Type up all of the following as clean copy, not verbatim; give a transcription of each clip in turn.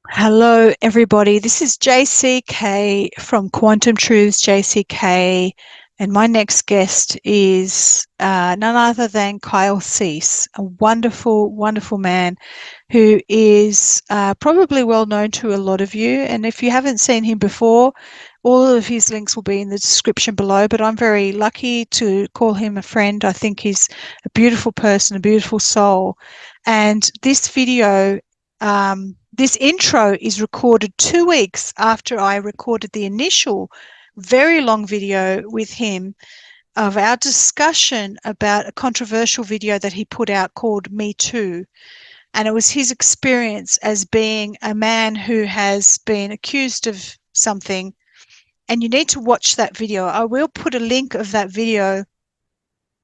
Hello, everybody. This is JCK from Quantum Truths JCK, and my next guest is none other than Kyle Cease, a wonderful, wonderful man who is probably well known to a lot of you. And if you haven't seen him before, all of his links will be in the description below. But I'm very lucky to call him a friend. I think he's a beautiful person, a beautiful soul. And this video, this intro is recorded 2 weeks after I recorded the initial very long video with him of our discussion about a controversial video that he put out called Me Too. And it was his experience as being a man who has been accused of something. And you need to watch that video. I will put a link of that video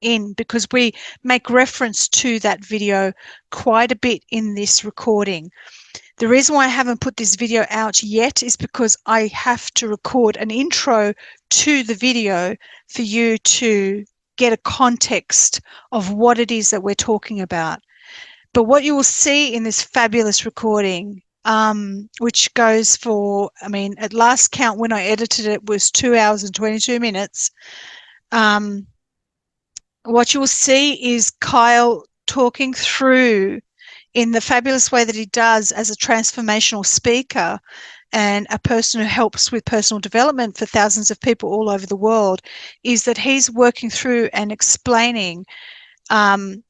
in because we make reference to that video quite a bit in this recording. The reason why I haven't put this video out yet is because I have to record an intro to the video for you to get a context of what it is that we're talking about. But what you will see in this fabulous recording, which goes for, at last count when I edited it was 2 hours and 22 minutes. What you will see is Kyle talking through in the fabulous way that he does as a transformational speaker and a person who helps with personal development for thousands of people all over the world, is that he's working through and explaining the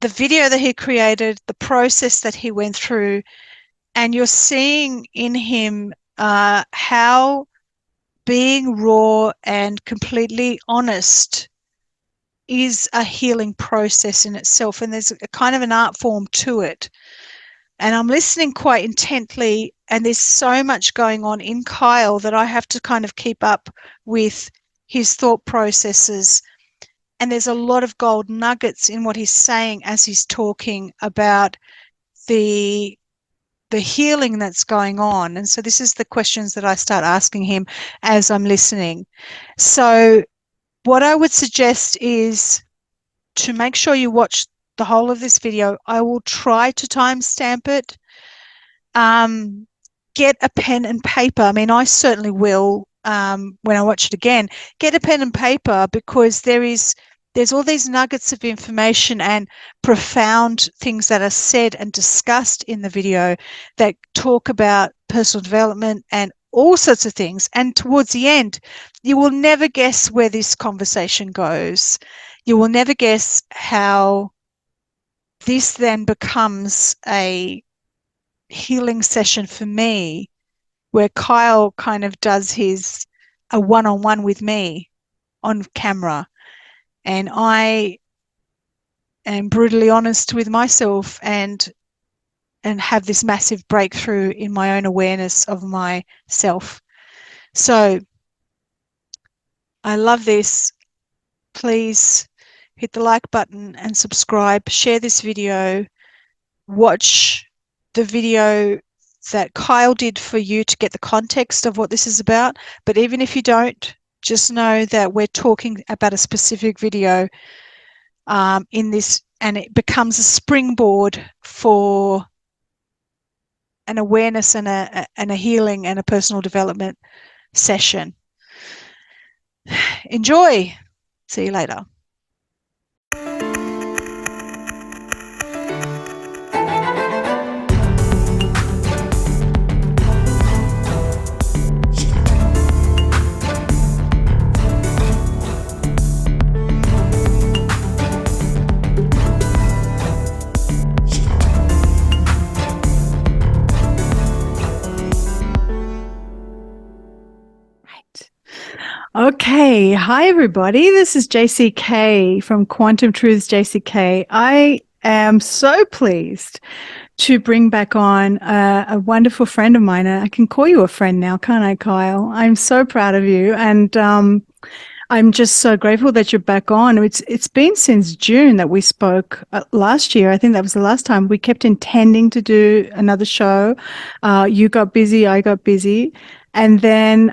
video that he created, the process that he went through, and you're seeing in him how being raw and completely honest is a healing process in itself, and there's a kind of an art form to it. And I'm listening quite intently, and there's so much going on in Kyle that I have to kind of keep up with his thought processes. And there's a lot of gold nuggets in what he's saying as he's talking about the healing that's going on. And so this is the questions that I start asking him as I'm listening. So what I would suggest is to make sure you watch the whole of this video. I will try to timestamp it. Get a pen and paper. I certainly will when I watch it again. Get a pen and paper, because there's all these nuggets of information and profound things that are said and discussed in the video that talk about personal development and all sorts of things. And towards the end, you will never guess where this conversation goes. You will never guess how this then becomes a healing session for me, where Kyle kind of does a one-on-one with me on camera. And I am brutally honest with myself and have this massive breakthrough in my own awareness of myself. So I love this. Please hit the like button and subscribe. Share this video. Watch the video that Kyle did for you to get the context of what this is about. But even if you don't, just know that we're talking about a specific video in this, and it becomes a springboard for an awareness and a healing and a personal development session. Enjoy. See you later. Okay. Hi, everybody. This is JCK from Quantum Truths JCK. I am so pleased to bring back on a wonderful friend of mine. I can call you a friend now, can't I, Kyle? I'm so proud of you. And I'm just so grateful that you're back on. It's been since June that we spoke last year. I think that was the last time. We kept intending to do another show. You got busy, I got busy. And then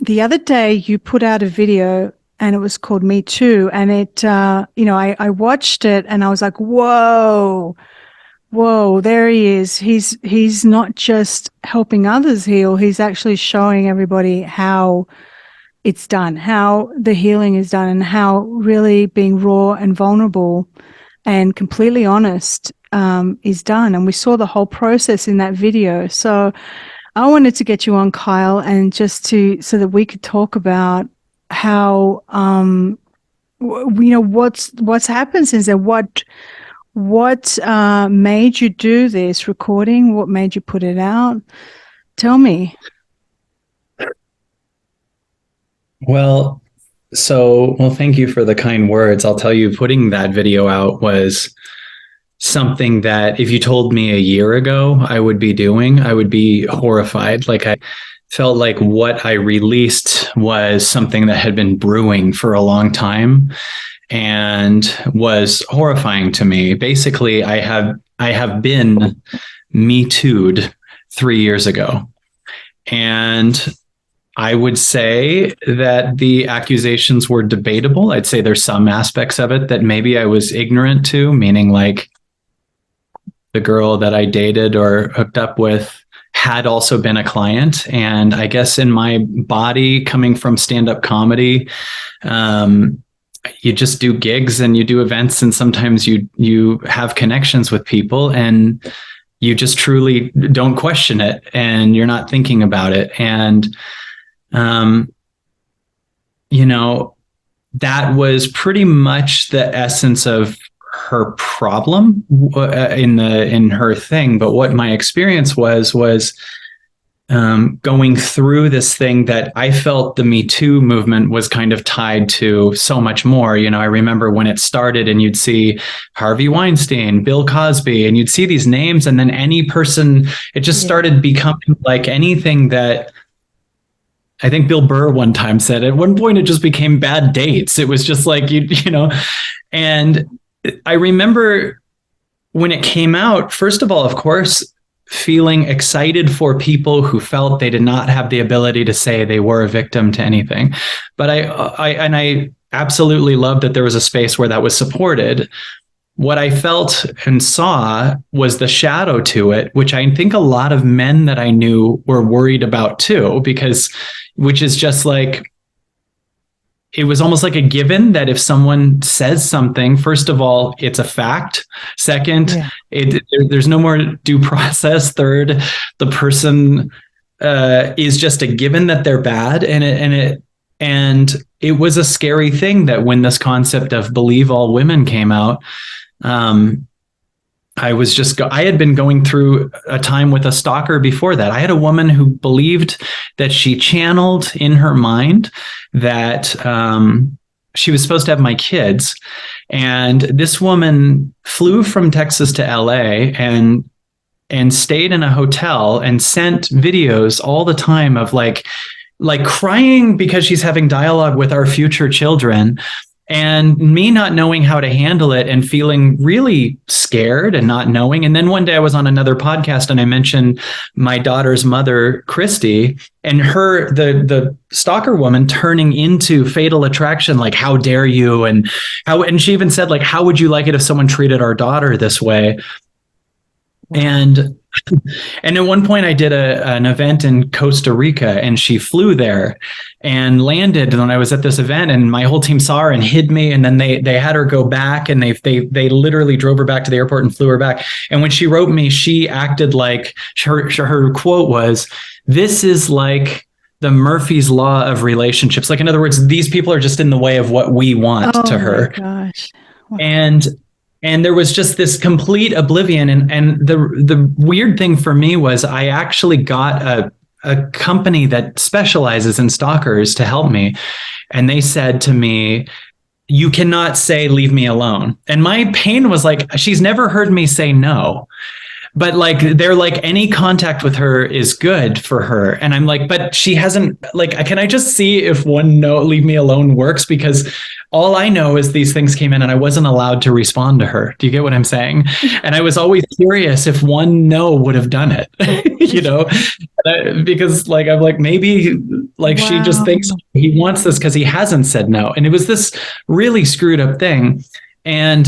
the other day you put out a video and it was called Me Too. And it, I watched it and I was like, whoa, Whoa, there he is. He's not just helping others heal, he's actually showing everybody how it's done, how the healing is done, and how really being raw and vulnerable and completely honest is done. And we saw the whole process in that video. So I wanted to get you on, Kyle, and so that we could talk about how what's happened since then. What made you do this recording? What made you put it out? Tell me. Well, thank you for the kind words. I'll tell you, putting that video out was something that if you told me a year ago I would be doing, I would be horrified. Like, I felt like what I released was something that had been brewing for a long time and was horrifying to me. Basically, I have been Me Too'd 3 years ago. And I would say that the accusations were debatable. I'd say there's some aspects of it that maybe I was ignorant to, meaning like the girl that I dated or hooked up with had also been a client. And I guess in my body, coming from stand-up comedy, you just do gigs and you do events, and sometimes you have connections with people and you just truly don't question it and you're not thinking about it. And that was pretty much the essence of her problem in her thing. But what my experience was going through this thing that I felt the Me Too movement was kind of tied to so much more. I remember when it started and you'd see Harvey Weinstein, Bill Cosby, and you'd see these names, and then any person, it just started becoming like anything that I think Bill Burr one time said. At one point, it just became bad dates. It was just like, and I remember when it came out, first of all, of course, feeling excited for people who felt they did not have the ability to say they were a victim to anything. But I absolutely loved that there was a space where that was supported. What I felt and saw was the shadow to it, which I think a lot of men that I knew were worried about too, which is just like, it was almost like a given that if someone says something, first of all, it's a fact. Second, there's no more due process. Third, the person is just a given that they're bad. And it was a scary thing that when this concept of believe all women came out, I had been going through a time with a stalker before that. I had a woman who believed that she channeled in her mind that she was supposed to have my kids. And this woman flew from Texas to LA and stayed in a hotel and sent videos all the time of like crying because she's having dialogue with our future children. And me not knowing how to handle it and feeling really scared and not knowing. And then one day I was on another podcast and I mentioned my daughter's mother, Christy, and the stalker woman turning into Fatal Attraction, like, how dare you? And she even said, like, how would you like it if someone treated our daughter this way? And at one point I did an event in Costa Rica, and she flew there and landed when I was at this event, and my whole team saw her and hid me. And then they had her go back, and they literally drove her back to the airport and flew her back. And when she wrote me, she acted like her quote was, "This is like the Murphy's Law of relationships." Like, in other words, these people are just in the way of what we want to her. Oh my gosh. Wow. And there was just this complete oblivion. And the weird thing for me was I actually got a company that specializes in stalkers to help me. And they said to me, "You cannot say, leave me alone." And my pain was like, she's never heard me say no. But like, they're like, any contact with her is good for her. And I'm like, but she hasn't, like, can I just see if one no, leave me alone works? Because all I know is these things came in and I wasn't allowed to respond to her. Do you get what I'm saying? And I was always curious if one no would have done it, because like, I'm like, maybe like she just thinks he wants this because he hasn't said no. And it was this really screwed up thing. And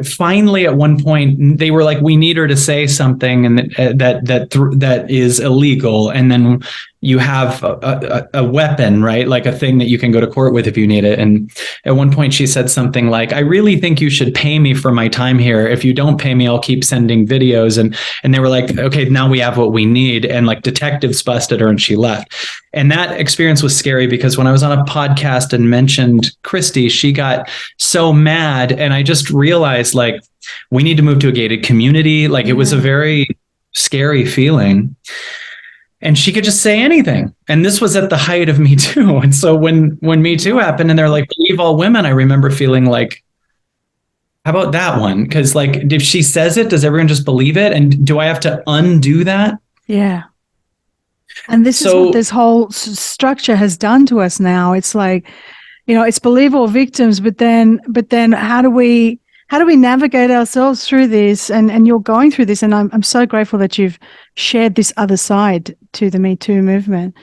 finally at one point they were like, we need her to say something, and that is illegal, and then you have a weapon, right? Like a thing that you can go to court with if you need it. And at one point she said something like, I really think you should pay me for my time here. If you don't pay me, I'll keep sending videos. And they were like, okay, now we have what we need. And like detectives busted her and she left. And that experience was scary because when I was on a podcast and mentioned Christy, she got so mad. And I just realized like, we need to move to a gated community. Like it was a very scary feeling. And she could just say anything. And this was at the height of Me Too. And so when Me Too happened and they're like, believe all women, I remember feeling like, how about that one? Because like, if she says it, does everyone just believe it? And do I have to undo that? Yeah. And this is what this whole structure has done to us now. It's like, it's believe all victims, but then how do we navigate ourselves through this? And you're going through this, and I'm so grateful that you've shared this other side to the Me Too movement.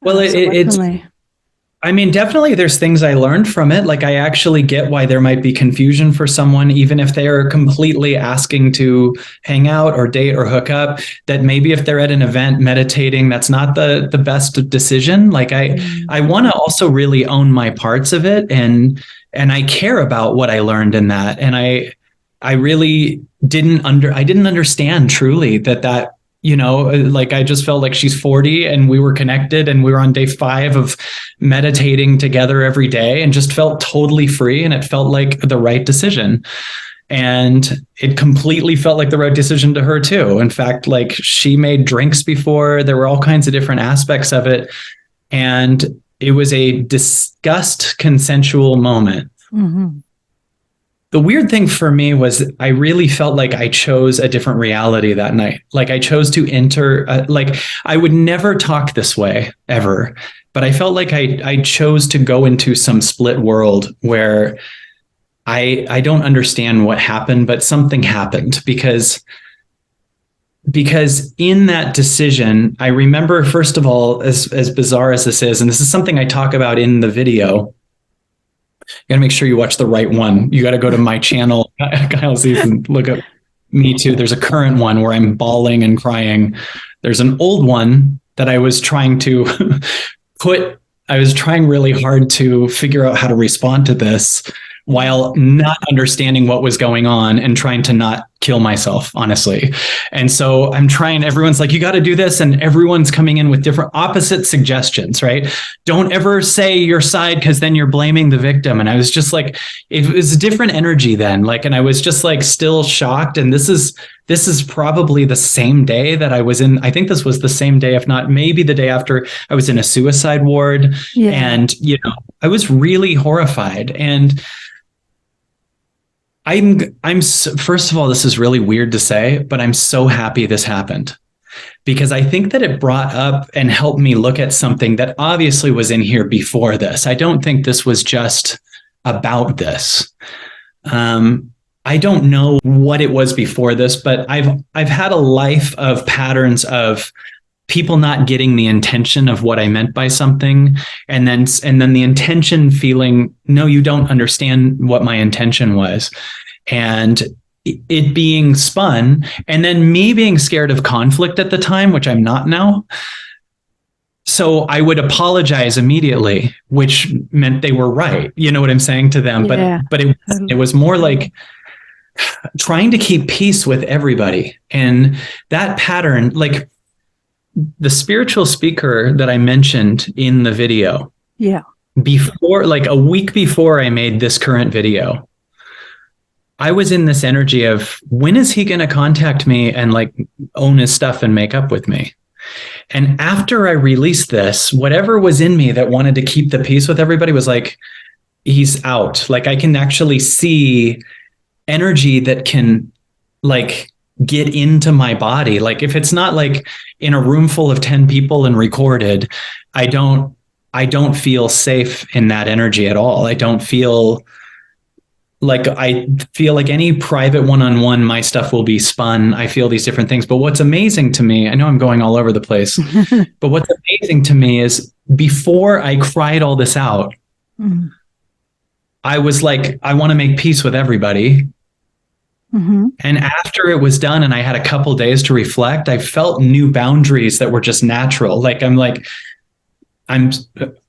Well, definitely there's things I learned from it. Like I actually get why there might be confusion for someone, even if they are completely asking to hang out or date or hook up, that maybe if they're at an event meditating, that's not the best decision. Like I want to also really own my parts of it. And I care about what I learned in that. And I really didn't understand truly that, like I just felt like she's 40 and we were connected and we were on day 5 of meditating together every day and just felt totally free. And it felt like the right decision. And it completely felt like the right decision to her too. In fact, like she made drinks before, there were all kinds of different aspects of it. And it was a discussed consensual moment. Mm-hmm. The weird thing for me was I really felt like I chose a different reality that night. Like I chose to enter, like I would never talk this way ever, but I felt like I chose to go into some split world where I don't understand what happened, but something happened because in that decision, I remember, first of all, as bizarre as this is, and this is something I talk about in the video, you got to make sure you watch the right one. You got to go to my channel, Kyle Zeith, and look up Me Too. There's a current one where I'm bawling and crying. There's an old one that I was trying to I was trying really hard to figure out how to respond to this while not understanding what was going on and trying to not kill myself, honestly. And so I'm trying, everyone's like, you got to do this. And everyone's coming in with different opposite suggestions, right? Don't ever say your side because then you're blaming the victim. And I was just like, it was a different energy then. Like, and I was just like still shocked. And this is probably the same day that I was in, I think this was the same day, if not maybe the day after, I was in a suicide ward. Yeah. And, I was really horrified. And I'm first of all, this is really weird to say, but I'm so happy this happened because I think that it brought up and helped me look at something that obviously was in here before this. I don't think this was just about this. I don't know what it was before this, but I've had a life of patterns of people not getting the intention of what I meant by something. And then the intention feeling, no, you don't understand what my intention was. And it being spun, and then me being scared of conflict at the time, which I'm not now. So I would apologize immediately, which meant they were right. You know what I'm saying to them? Yeah. But it was more like trying to keep peace with everybody. And that pattern, like, the spiritual speaker that I mentioned in the video, before, like a week before I made this current video, I was in this energy of when is he going to contact me and like own his stuff and make up with me? And after I released this, whatever was in me that wanted to keep the peace with everybody was like, he's out. Like I can actually see energy that can like get into my body. Like if it's not like in a room full of 10 people and recorded, I don't feel safe in that energy at all. I feel like any private one-on-one, my stuff will be spun. I feel these different things. But what's amazing to me, I know I'm going all over the place, but what's amazing to me is before I cried all this out, I was like, I want to make peace with everybody. Mm-hmm. And after it was done and I had a couple days to reflect, I felt new boundaries that were just natural. I'm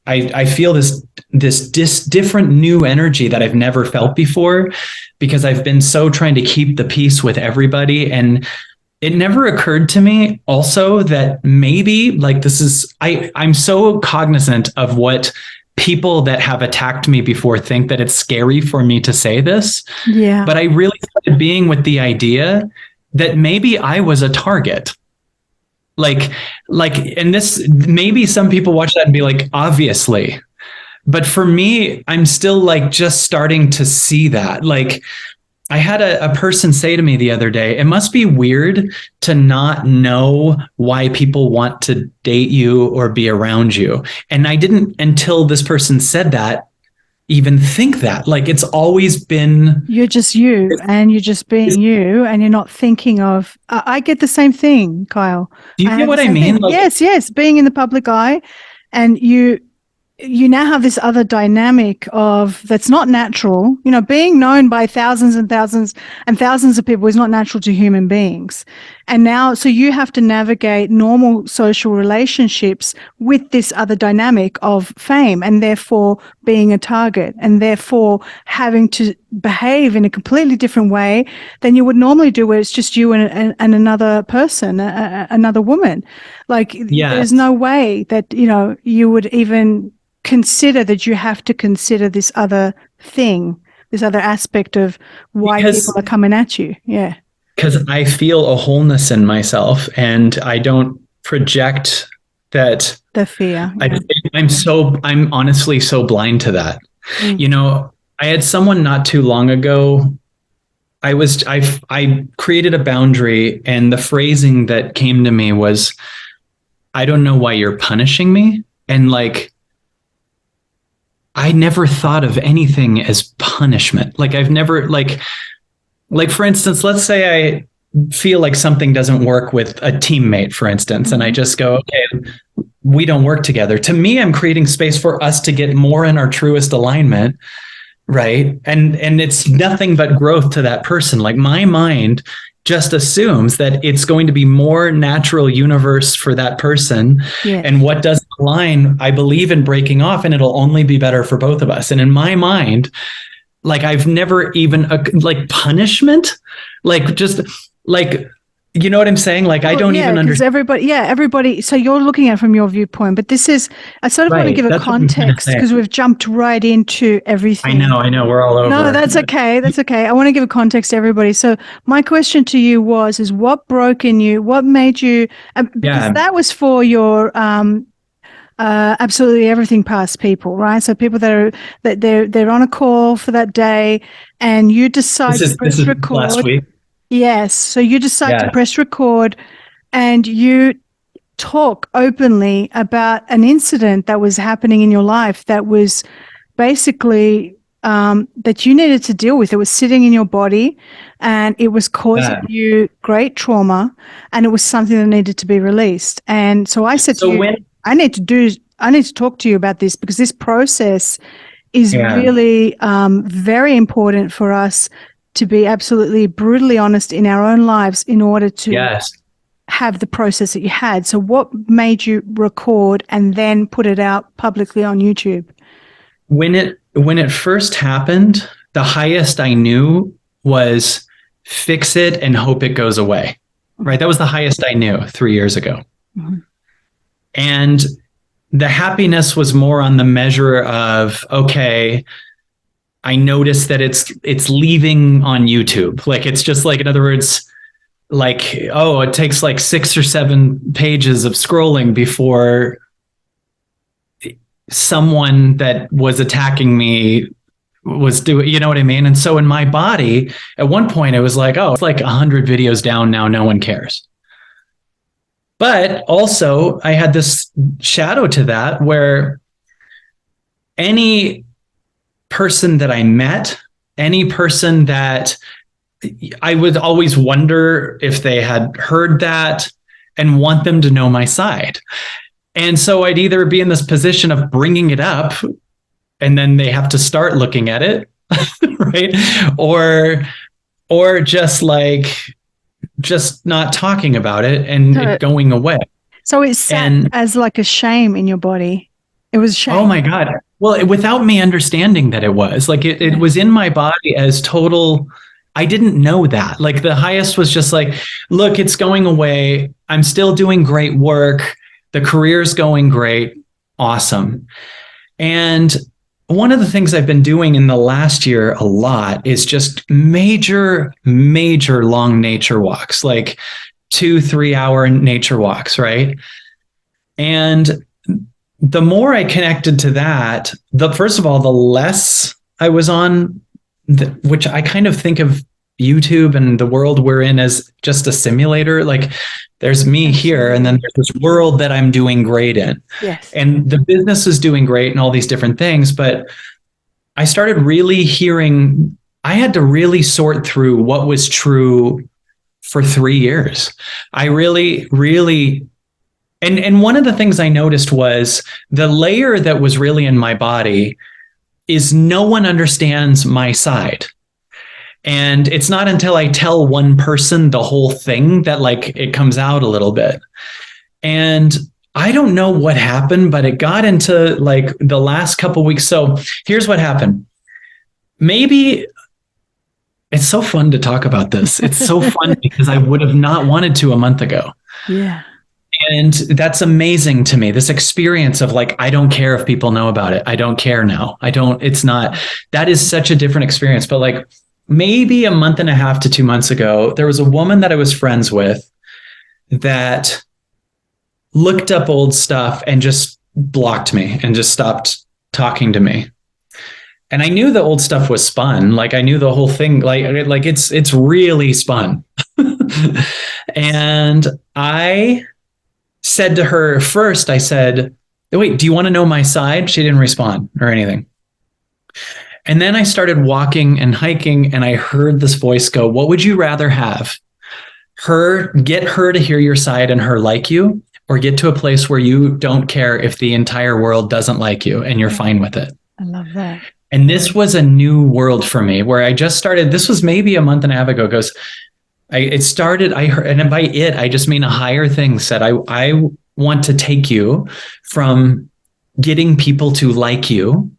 I feel this different new energy that I've never felt before, because I've been so trying to keep the peace with everybody. And it never occurred to me also that maybe I'm so cognizant of what people that have attacked me before think, that it's scary for me to say this. Yeah. But I really started being with the idea that maybe I was a target. And this, maybe some people watch that and be like, obviously. But for me, I'm still just starting to see that. I had a person say to me the other day, it must be weird to not know why people want to date you or be around you. And I didn't, until this person said that, even think that. It's always been, you're just you, and you're just being you, and you're not thinking of, I get the same thing, Kyle. Do you get what I mean? Yes. Being in the public eye, and you now have this other dynamic of that's not natural. Being known by thousands and thousands and thousands of people is not natural to human beings. And now, so you have to navigate normal social relationships with this other dynamic of fame, and therefore being a target, and therefore having to behave in a completely different way than you would normally do, where it's just you and another person, another woman. There's no way that, you would even consider that you have to consider this other thing, this other aspect of why people are coming at you. Yeah. Because I feel a wholeness in myself, and I don't project that. The fear. Yeah. I'm honestly so blind to that. Mm. I had someone not too long ago. I created a boundary, and the phrasing that came to me was, I don't know why you're punishing me. And I never thought of anything as punishment. I've never, for instance, let's say I feel like something doesn't work with a teammate, for instance, and I just go, okay, we don't work together. To me, I'm creating space for us to get more in our truest alignment, right? And it's nothing but growth to that person. My mind just assumes that it's going to be more natural universe for that person. Yes. And what doesn't align, I believe in breaking off, and it'll only be better for both of us. And in my mind, I've never even punishment, you know what I'm saying? I don't even understand. Everybody. So you're looking at it from your viewpoint, but this is, I sort of want to give a context, because we've jumped right into everything. I know. We're all over. No, that's okay. That's okay. I want to give a context to everybody. So my question to you is what broke in you? What made you, because that was for your, absolutely everything past people, right? So people that they're on a call for that day, and you decide to press record. Last week. Yes. So you decide to press record, and you talk openly about an incident that was happening in your life that was basically that you needed to deal with. It was sitting in your body, and it was causing you great trauma, and it was something that needed to be released. And so I said to you, I need to talk to you about this, because this process is really very important for us to be absolutely brutally honest in our own lives in order to have the process that you had. So what made you record and then put it out publicly on YouTube? When it first happened, the highest I knew was fix it and hope it goes away. Right? That was the highest I knew 3 years ago. Mm-hmm. And the happiness was more on the measure of, okay, I noticed that it's leaving on YouTube. It's just in other words, it takes 6 or 7 pages of scrolling before someone that was attacking me was doing, you know what I mean? And so in my body, at one point it was it's 100 videos down now, no one cares. But also I had this shadow to that, where any person that I met, any person that I would always wonder if they had heard that and want them to know my side. And so I'd either be in this position of bringing it up, and then they have to start looking at it, right? Or or just not talking about it and it going away. So it sat as like a shame in your body. It was shame. Oh my God. Well, without me understanding that it was like, it was in my body as total. I didn't know that. Like the highest was just like, look, it's going away. I'm still doing great work. The career's going great. Awesome. And one of the things I've been doing in the last year a lot is just major long nature walks, like 2-3 hour nature walks, right? And the more I connected to that, first of all, the less I was on, which I kind of think of YouTube and the world we're in as just a simulator. Like there's me here, and then there's this world that I'm doing great in. Yes. And the business is doing great and all these different things. But I started really hearing, I had to really sort through what was true for 3 years. I really, and one of the things I noticed was the layer that was really in my body is no one understands my side. And it's not until I tell one person the whole thing that like it comes out a little bit. And I don't know what happened, but it got into like the last couple of weeks. So here's what happened. Maybe it's so fun to talk about this. It's so fun because I would have not wanted to a month ago. Yeah. And that's amazing to me. This experience of like, I don't care if people know about it. I don't care now. That is such a different experience. But like maybe a month and a half to 2 months ago, there was a woman that I was friends with that looked up old stuff and just blocked me and just stopped talking to me. And I knew the old stuff was spun. Like I knew the whole thing, like it's really spun. And I said to her first, I said, wait, do you want to know my side? She didn't respond or anything. And then I started walking and hiking, and I heard this voice go, what would you rather have? Get her to hear your side and her like you, or get to a place where you don't care if the entire world doesn't like you and you're fine with it? I love that. And this was a new world for me where I just started, this was maybe a month and a half ago, I heard, and by it, I just mean a higher thing said, I want to take you from getting people to like you,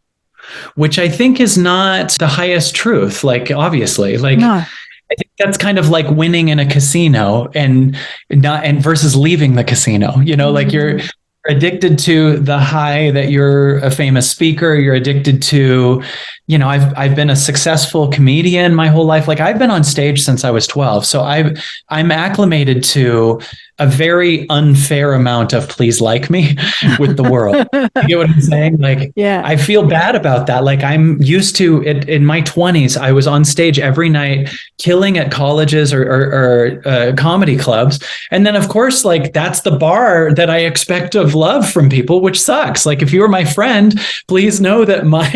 which I think is not the highest truth. Like, obviously, like, no. I think that's kind of like winning in a casino and versus leaving the casino, like you're addicted to the high that you're a famous speaker, you're addicted to, I've been a successful comedian my whole life. Like I've been on stage since I was 12. So I'm acclimated to a very unfair amount of please like me with the world. You get what I'm saying? Like, yeah, I feel bad about that. Like I'm used to it in my 20s. I was on stage every night, killing at colleges or comedy clubs. And then of course, like that's the bar that I expect of love from people, which sucks. Like if you were my friend, please know that my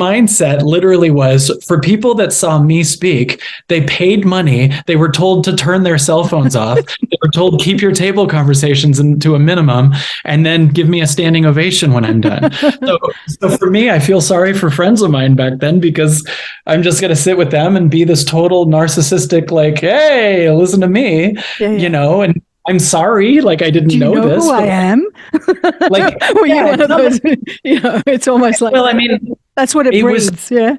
mindset literally was for people that saw me speak, they paid money. They were told to turn their cell phones off. They were told keep your table conversations to a minimum and then give me a standing ovation when I'm done. So for me, I feel sorry for friends of mine back then because I'm just going to sit with them and be this total narcissistic, like, hey, listen to me, and I'm sorry, like I didn't know this. Who I am? Like, well, yeah, one of those, it's almost like, well, I mean, that's what it breeds. Yeah.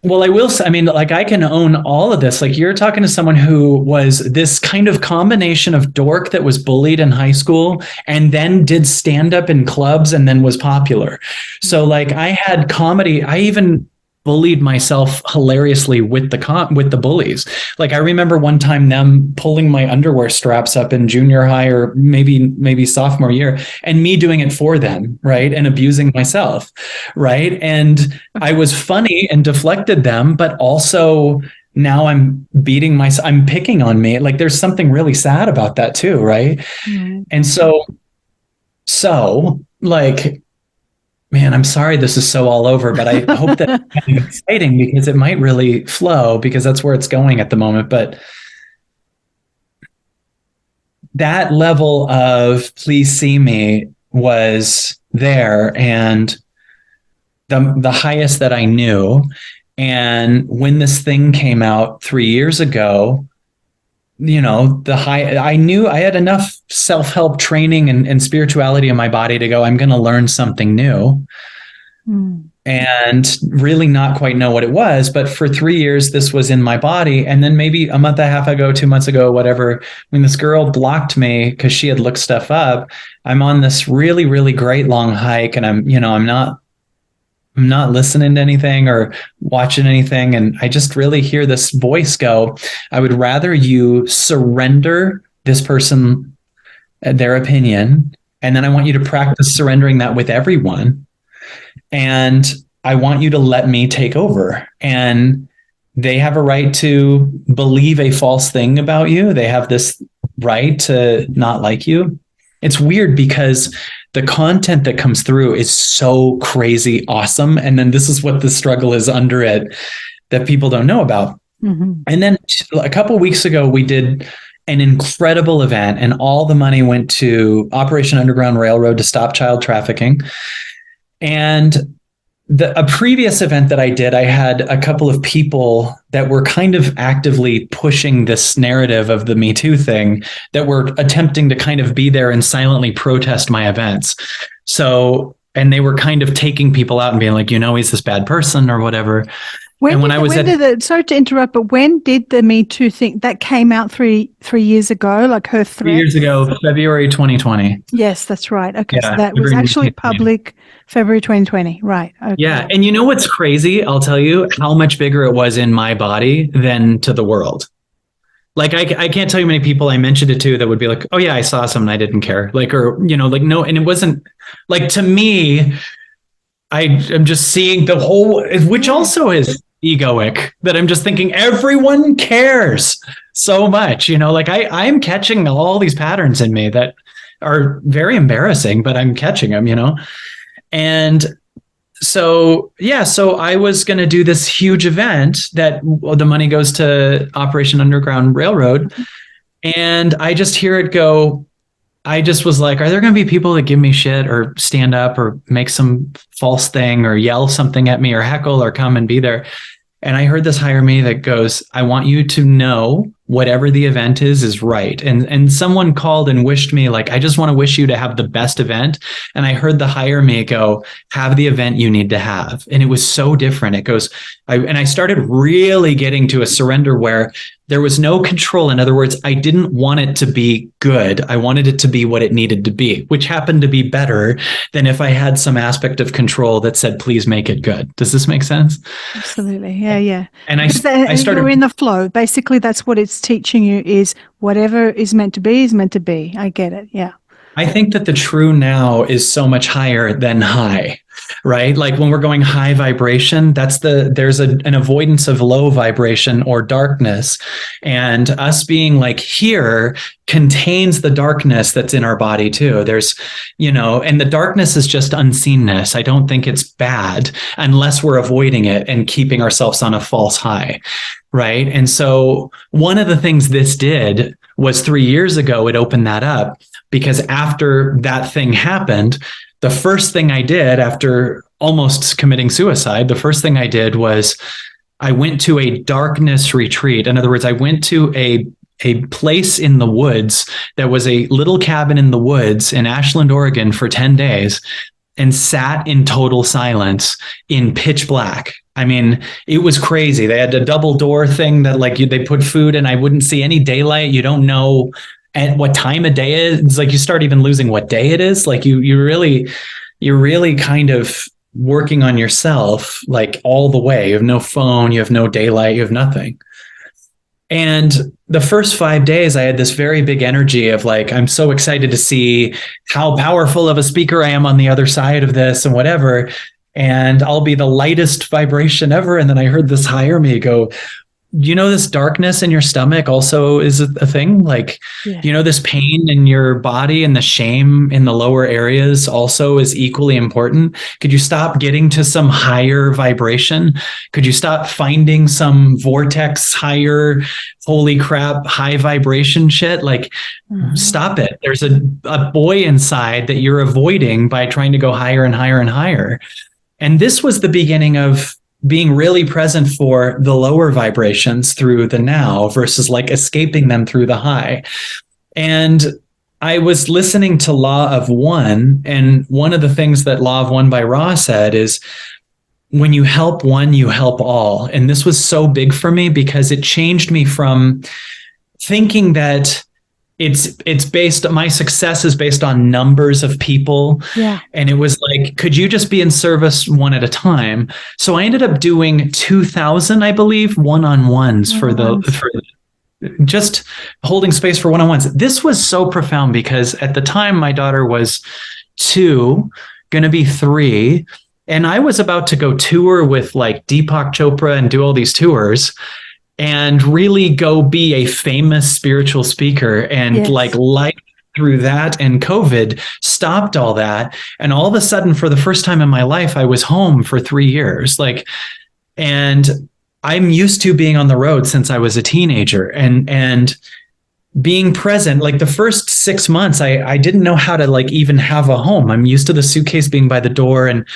Well, I will say, I mean, like I can own all of this. Like you're talking to someone who was this kind of combination of dork that was bullied in high school and then did stand up in clubs and then was popular. So like I had comedy. I even bullied myself hilariously with the bullies. Like I remember one time them pulling my underwear straps up in junior high or maybe sophomore year and me doing it for them, right? And abusing myself, right? And I was funny and deflected them, but also now I'm I'm picking on me. Like there's something really sad about that too, right? Mm-hmm. And so like, man, I'm sorry this is so all over, but I hope that it's kind of exciting because it might really flow because that's where it's going at the moment. But that level of please see me was there and the highest that I knew. And when this thing came out 3 years ago, I knew I had enough self-help training and spirituality in my body to go, I'm going to learn something new. And really not quite know what it was. But for 3 years, this was in my body. And then maybe a month and a half ago, 2 months ago, whatever, when this girl blocked me because she had looked stuff up, I'm on this really, really great long hike. And I'm not listening to anything or watching anything. And I just really hear this voice go, I would rather you surrender this person, their opinion. And then I want you to practice surrendering that with everyone. And I want you to let me take over. And they have a right to believe a false thing about you. They have this right to not like you. It's weird because the content that comes through is so crazy awesome. And then this is what the struggle is under it that people don't know about. And then a couple of weeks ago, we did an incredible event, and all the money went to Operation Underground Railroad to stop child trafficking. And a previous event that I did, I had a couple of people that were kind of actively pushing this narrative of the Me Too thing, that were attempting to kind of be there and silently protest my events. So, and they were kind of taking people out and being like, he's this bad person or whatever. Sorry to interrupt, but when did the Me Too thing that came out three years ago, like her threat? 3 years ago, February 2020. Yes, that's right. Okay, yeah, so that was actually public February 2020. Right. Okay. Yeah. And you know what's crazy? I'll tell you how much bigger it was in my body than to the world. Like, I can't tell you many people I mentioned it to that would be like, oh yeah, I saw something, I didn't care. Like, or, no, and it wasn't like, to me, I'm just seeing the whole, which also is egoic, that I'm just thinking everyone cares so much, like I'm catching all these patterns in me that are very embarrassing, but I'm catching them, and so I was going to do this huge event that the money goes to Operation Underground Railroad, and I just hear it go. I just was like, are there going to be people that give me shit or stand up or make some false thing or yell something at me or heckle or come and be there? And I heard this higher me that goes, I want you to know whatever the event is right. And someone called and wished me, like, I just want to wish you to have the best event. And I heard the higher me go, have the event you need to have. And it was so different. It goes, I started really getting to a surrender where there was no control. In other words, I didn't want it to be good. I wanted it to be what it needed to be, which happened to be better than if I had some aspect of control that said, please make it good. Does this make sense? Absolutely. Yeah. And I started. You're in the flow. Basically, that's what it's teaching you, is whatever is meant to be is meant to be. I get it. Yeah. I think that the true now is so much higher than high, right? Like when we're going high vibration, there's an avoidance of low vibration or darkness. And us being like here contains the darkness that's in our body too. There's, and the darkness is just unseenness. I don't think it's bad unless we're avoiding it and keeping ourselves on a false high. Right. And so one of the things this did was 3 years ago, it opened that up, because after that thing happened, the first thing I did after almost committing suicide, the first thing I did was I went to a darkness retreat. In other words, I went to a place in the woods that was a little cabin in the woods in Ashland, Oregon for 10 days and sat in total silence in pitch black. I mean, it was crazy. They had a double door thing that they put food in. I wouldn't see any daylight. You don't know at what time of day it is. It's like you start even losing what day it is. Like you're really kind of working on yourself, like all the way. You have no phone, you have no daylight, you have nothing. And the first 5 days, I had this very big energy of like, I'm so excited to see how powerful of a speaker I am on the other side of this and whatever. And I'll be the lightest vibration ever. And then I heard this higher me go, this darkness in your stomach also is a thing. Like, this pain in your body and the shame in the lower areas also is equally important. Could you stop getting to some higher vibration? Could you stop finding some vortex higher, holy crap, high vibration shit? Like, stop it. There's a boy inside that you're avoiding by trying to go higher and higher and higher. And this was the beginning of being really present for the lower vibrations through the now versus like escaping them through the high. And I was listening to Law of One, and one of the things that Law of One by Ra said is, when you help one, you help all. And this was so big for me because it changed me from thinking that it's based, my success is based on numbers of people. Yeah. And it was like, could you just be in service one at a time? So I ended up doing 2,000, I believe, one-on-ones for just holding space for one-on-ones. This was so profound because at the time my daughter was 2, going to be 3. And I was about to go tour with like Deepak Chopra and do all these tours and really go be a famous spiritual speaker. And like life through that and COVID stopped all that. And all of a sudden, for the first time in my life, I was home for 3 years. And I'm used to being on the road since I was a teenager and being present. Like the first 6 months, I didn't know how to like even have a home. I'm used to the suitcase being by the door and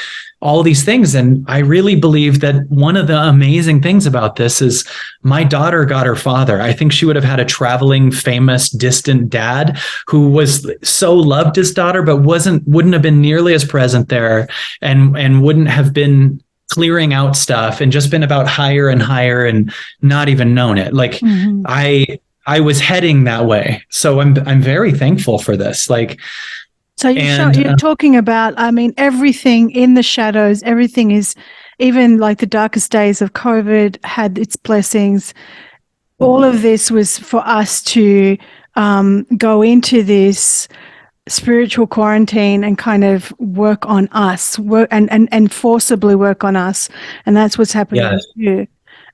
all these things. And I really believe that one of the amazing things about this is my daughter got her father. I think she would have had a traveling, famous, distant dad who was so loved his daughter, but wouldn't have been nearly as present there and wouldn't have been clearing out stuff and just been about higher and higher and not even known it. Like I was heading that way. So I'm very thankful for this. So you're talking about, I mean, everything in the shadows, everything is, even like the darkest days of COVID had its blessings. All of this was for us to go into this spiritual quarantine and kind of work on us, and forcibly work on us. And that's what's happening with you.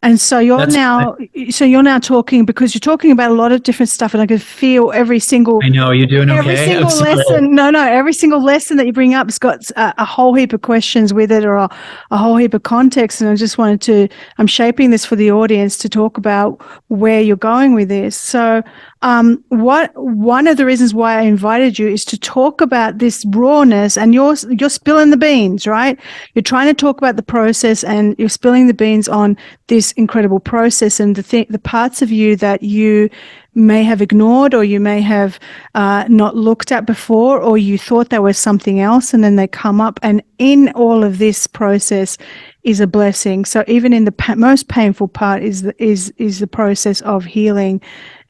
And so you're now talking, because you're talking about a lot of different stuff, and I could feel every single. I know you're doing every okay. Single lesson. No, every single lesson that you bring up has got a whole heap of questions with it, or a whole heap of context. And I just I'm shaping this for the audience to talk about where you're going with this. So, one of the reasons why I invited you is to talk about this rawness, and you're spilling the beans, right? You're trying to talk about the process, and you're spilling the beans on this incredible process and the parts of you that you may have ignored, or you may have not looked at before, or you thought there was something else, and then they come up. And in all of this process is a blessing. So even in the most painful part is the process of healing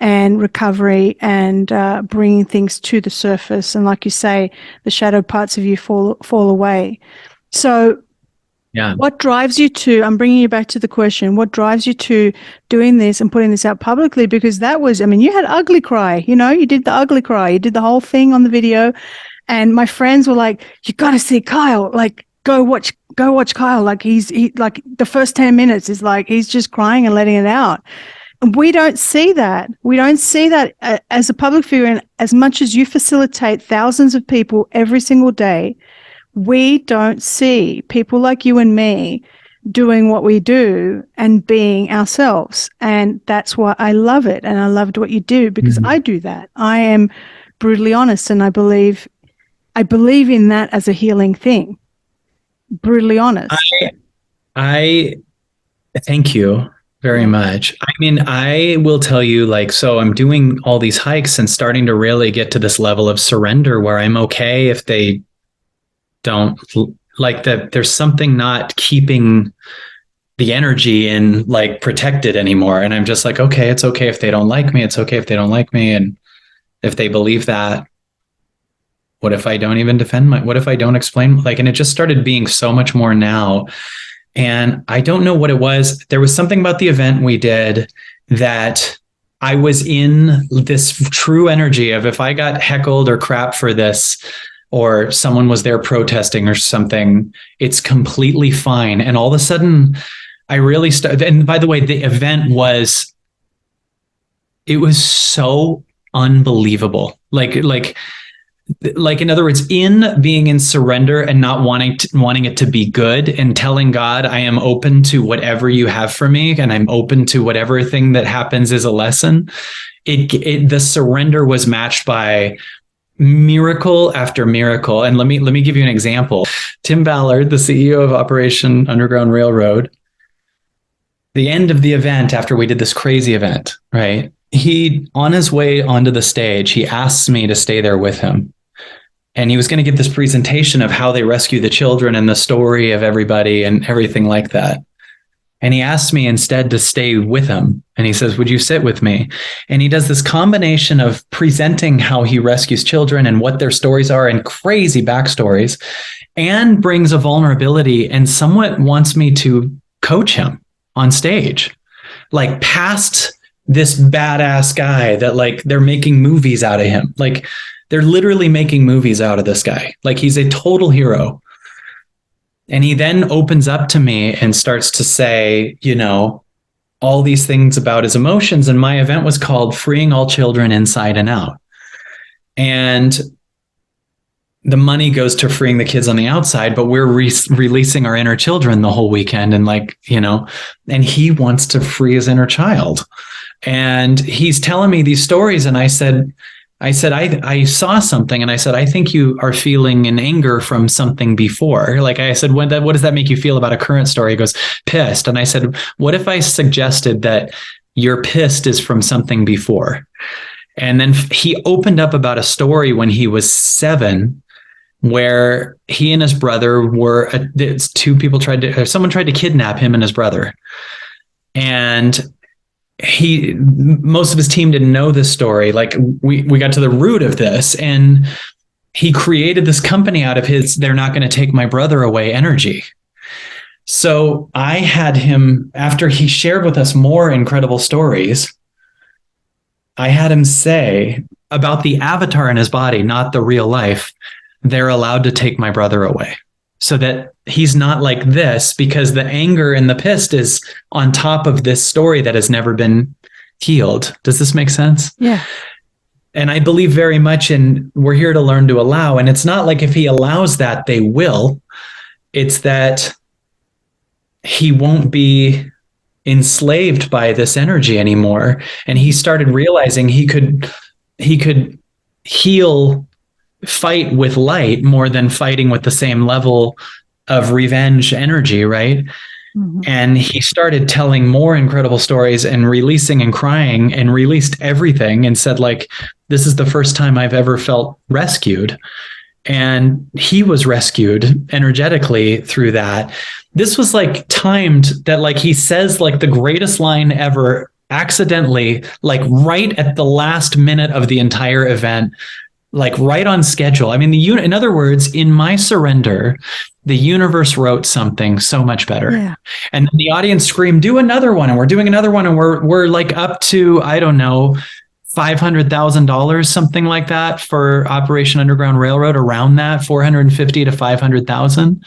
and recovery and bringing things to the surface. And like you say, the shadow parts of you fall away. So what drives you to, I'm bringing you back to the question, what drives you to doing this and putting this out publicly? Because that was, I mean, you had ugly cry, you did the ugly cry, you did the whole thing on the video. And my friends were like, you got to see Kyle, like, go watch Kyle. Like he like the first 10 minutes is like, he's just crying and letting it out. And we don't see that. We don't see that as a public figure. And as much as you facilitate thousands of people every single day, we don't see people like you and me doing what we do and being ourselves. And that's why I love it. And I loved what you do, because I do that. I am brutally honest, and I believe in that as a healing thing. Brutally honest. I thank you very much. I mean, I will tell you, so I'm doing all these hikes and starting to really get to this level of surrender where I'm okay if they don't like that. There's something not keeping the energy in protected anymore. And I'm just like, okay, it's okay if they don't like me. It's okay if they don't like me. And if they believe that, what if I don't even what if I don't explain? And it just started being so much more now. And I don't know what it was. There was something about the event we did that I was in this true energy of, if I got heckled or crap for this, or someone was there protesting or something, it's completely fine. And all of a sudden I really started. And by the way, the event it was so unbelievable. In other words, in being in surrender and not wanting it to be good, and telling God, I am open to whatever you have for me, and I'm open to whatever thing that happens is a lesson. The surrender was matched by miracle after miracle. And let me give you an example. Tim Ballard, the CEO of Operation Underground Railroad, the end of the event, after we did this crazy event, right? He, on his way onto the stage, he asks me to stay there with him. And he was going to give this presentation of how they rescue the children and the story of everybody and everything like that. And he asked me instead to stay with him. And he says, would you sit with me? And he does this combination of presenting how he rescues children and what their stories are and crazy backstories, and brings a vulnerability and somewhat wants me to coach him on stage, like past this badass guy that like they're making movies out of him. Like they're literally making movies out of this guy. Like he's a total hero. And he then opens up to me and starts to say, you know, all these things about his emotions. And my event was called Freeing All Children Inside and Out. And the money goes to freeing the kids on the outside, but we're releasing our inner children the whole weekend. And like, you know, and he wants to free his inner child. And he's telling me these stories. And I said, I saw something, and I said, I think you are feeling an anger from something before. Like I said, what does that make you feel about a current story? He goes, pissed. And I said, what if I suggested that your pissed is from something before? And then he opened up about a story when he was 7, where he and his brother were, someone tried to kidnap him and his brother. And most of his team didn't know this story. Like we got to the root of this, and he created this company out of his, they're not going to take my brother away energy. So I had him, after he shared with us more incredible stories, I had him say about the avatar in his body, not the real life, they're allowed to take my brother away so that he's not like this, because the anger and the pissed is on top of this story that has never been healed. Does this make sense? Yeah. And I believe very much in, we're here to learn to allow. And it's not like if he allows that, they will. It's that he won't be enslaved by this energy anymore. And he started realizing he could heal, fight with light more than fighting with the same level of revenge energy, right? Mm-hmm. And he started telling more incredible stories and releasing and crying, and released everything and said, like, this is the first time I've ever felt rescued. And he was rescued energetically through that. This was like timed that, like, he says like the greatest line ever accidentally, like right at the last minute of the entire event, like right on schedule. I mean, in other words, in my surrender, the universe wrote something so much better. Yeah. And then the audience screamed, do another one. And we're doing another one. And we're like up to, I don't know, $500,000, something like that for Operation Underground Railroad, around that, 450 to 500,000.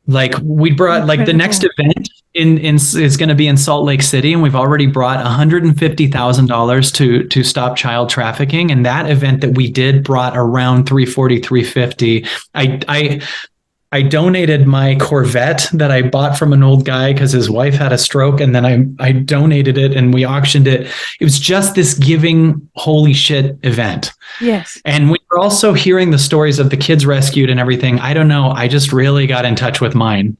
Like we brought, incredible. Like the next event is going to be in Salt Lake City, and we've already brought $150,000 to stop child trafficking. And that event that we did brought around 340, 350. I donated my Corvette that I bought from an old guy because his wife had a stroke, and then I donated it and we auctioned it. It was just this giving holy shit event. Yes. And we were also hearing the stories of the kids rescued and everything. I don't know. I just really got in touch with mine.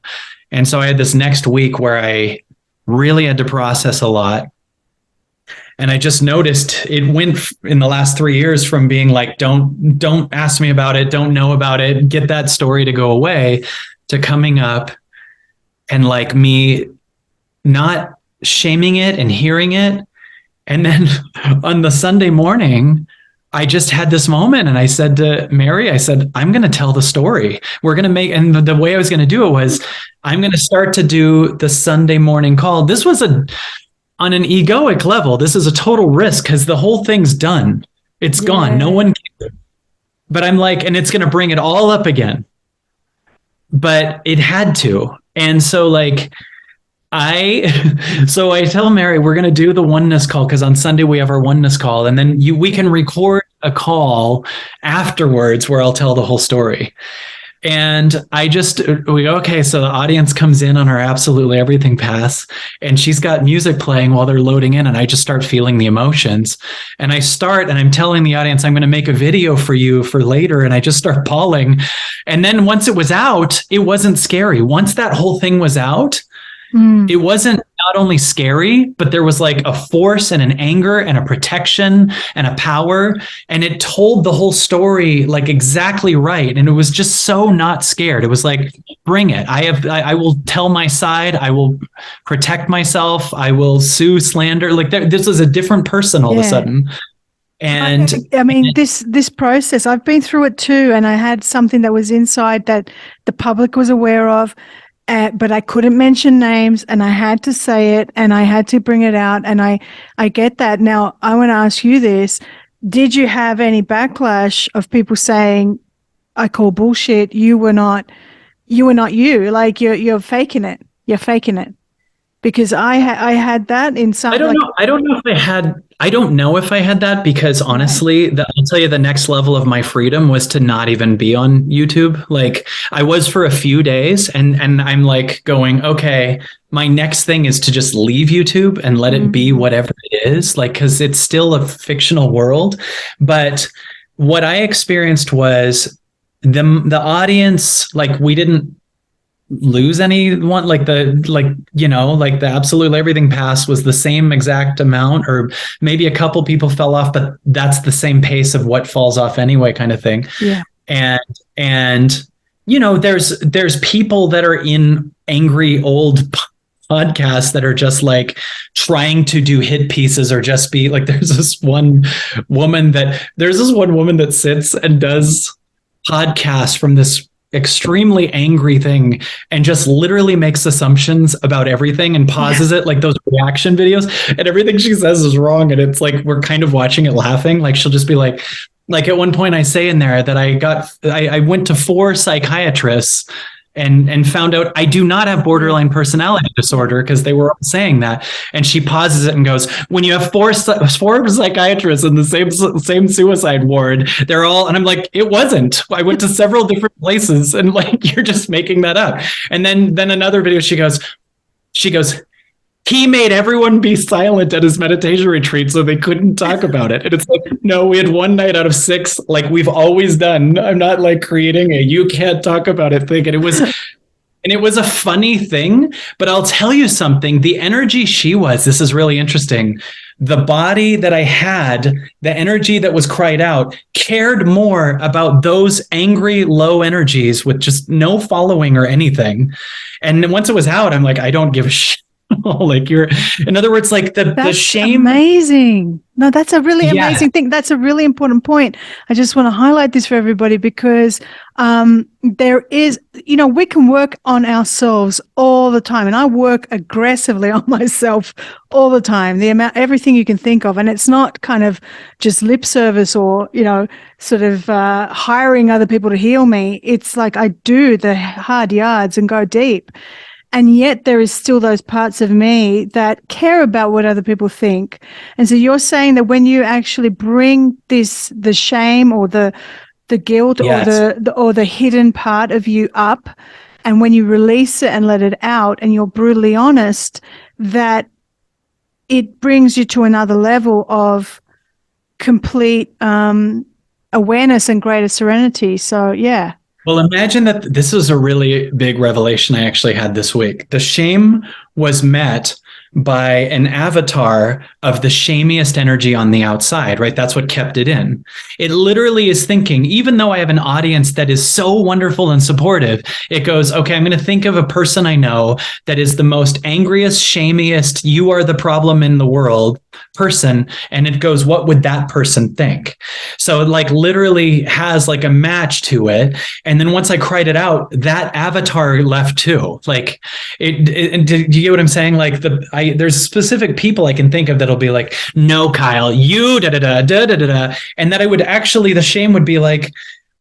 And so I had this next week where I really had to process a lot. And I just noticed it went in the last 3 years from being like, don't ask me about it, don't know about it, get that story to go away, to coming up and like me not shaming it and hearing it. And then on the Sunday morning, I just had this moment, and I said to Mary, I said, I'm going to tell the story. We're going to make, and the way I was going to do it was, I'm going to start to do the Sunday morning call. This was on an egoic level, this is a total risk because the whole thing's done. It's gone. No one cares. But I'm like, and it's going to bring it all up again. But it had to. And so like, I tell Mary, we're going to do the oneness call, because on Sunday we have our oneness call, and then we can record a call afterwards where I'll tell the whole story. And we go, okay, so the audience comes in on our Absolutely Everything pass, and she's got music playing while they're loading in, and I just start feeling the emotions. And I'm telling the audience, I'm going to make a video for you for later, and I just start bawling. And then once it was out, it wasn't scary. Once that whole thing was out, It wasn't not only scary, but there was like a force and an anger and a protection and a power. And it told the whole story like exactly right. And it was just so not scared. It was like, bring it. I will tell my side. I will protect myself. I will sue, slander. Like this is a different person all of a sudden. And I mean, this process, I've been through it too. And I had something that was inside that the public was aware of. But I couldn't mention names, and I had to say it, and I had to bring it out, and I get that. Now, I want to ask you this. Did you have any backlash of people saying, I call bullshit, you were not you, like you're faking it. You're faking it. Because I had that in some. I don't know. I don't know if I had that because honestly, I'll tell you the next level of my freedom was to not even be on YouTube. Like I was for a few days and I'm like going, okay, my next thing is to just leave YouTube and let it be whatever it is. Like, cause it's still a fictional world. But what I experienced was the audience, like we didn't lose anyone, like the absolute everything passed was the same exact amount, or maybe a couple people fell off, but that's the same pace of what falls off anyway, kind of thing. Yeah. And there's people that are in angry old podcasts that are just like trying to do hit pieces or just be like, there's this one woman that sits and does podcasts from this extremely angry thing and just literally makes assumptions about everything and pauses it, like those reaction videos, and everything she says is wrong, and it's like we're kind of watching it laughing. Like she'll just be like at one point I say in there that I went to 4 psychiatrists and found out I do not have borderline personality disorder because they were all saying that. And she pauses it and goes, when you have four psychiatrists in the same suicide ward, they're all, and I'm like, it wasn't. I went to several different places and like, you're just making that up. And then another video, she goes, he made everyone be silent at his meditation retreat so they couldn't talk about it. And it's like, no, we had one night out of 6, like we've always done. I'm not like creating a you can't talk about it thing. And it was a funny thing, but I'll tell you something, the energy this is really interesting. The body that I had, the energy that was cried out, cared more about those angry, low energies with just no following or anything. And once it was out, I'm like, I don't give a shit. Like in other words, like the shame. Amazing. No, that's a really amazing thing. That's a really important point. I just want to highlight this for everybody because there is, we can work on ourselves all the time. And I work aggressively on myself all the time, everything you can think of. And it's not kind of just lip service or, sort of hiring other people to heal me. It's like I do the hard yards and go deep. And yet there is still those parts of me that care about what other people think. And so you're saying that when you actually bring the shame or the guilt or the hidden part of you up, and when you release it and let it out and you're brutally honest, that it brings you to another level of complete awareness and greater serenity. So, yeah. Well, imagine that this is a really big revelation I actually had this week. The shame was met by an avatar of the shamiest energy on the outside, right? That's what kept it in. It literally is thinking, even though I have an audience that is so wonderful and supportive, it goes, okay, I'm going to think of a person I know that is the most angriest, shamiest, you are the problem in the world person. And it goes, what would that person think? So it like literally has like a match to it. And then once I cried it out, that avatar left too. Like do you get what I'm saying? Like there's specific people I can think of that'll be like, no, Kyle, you da-da-da. And that I would actually, the shame would be like,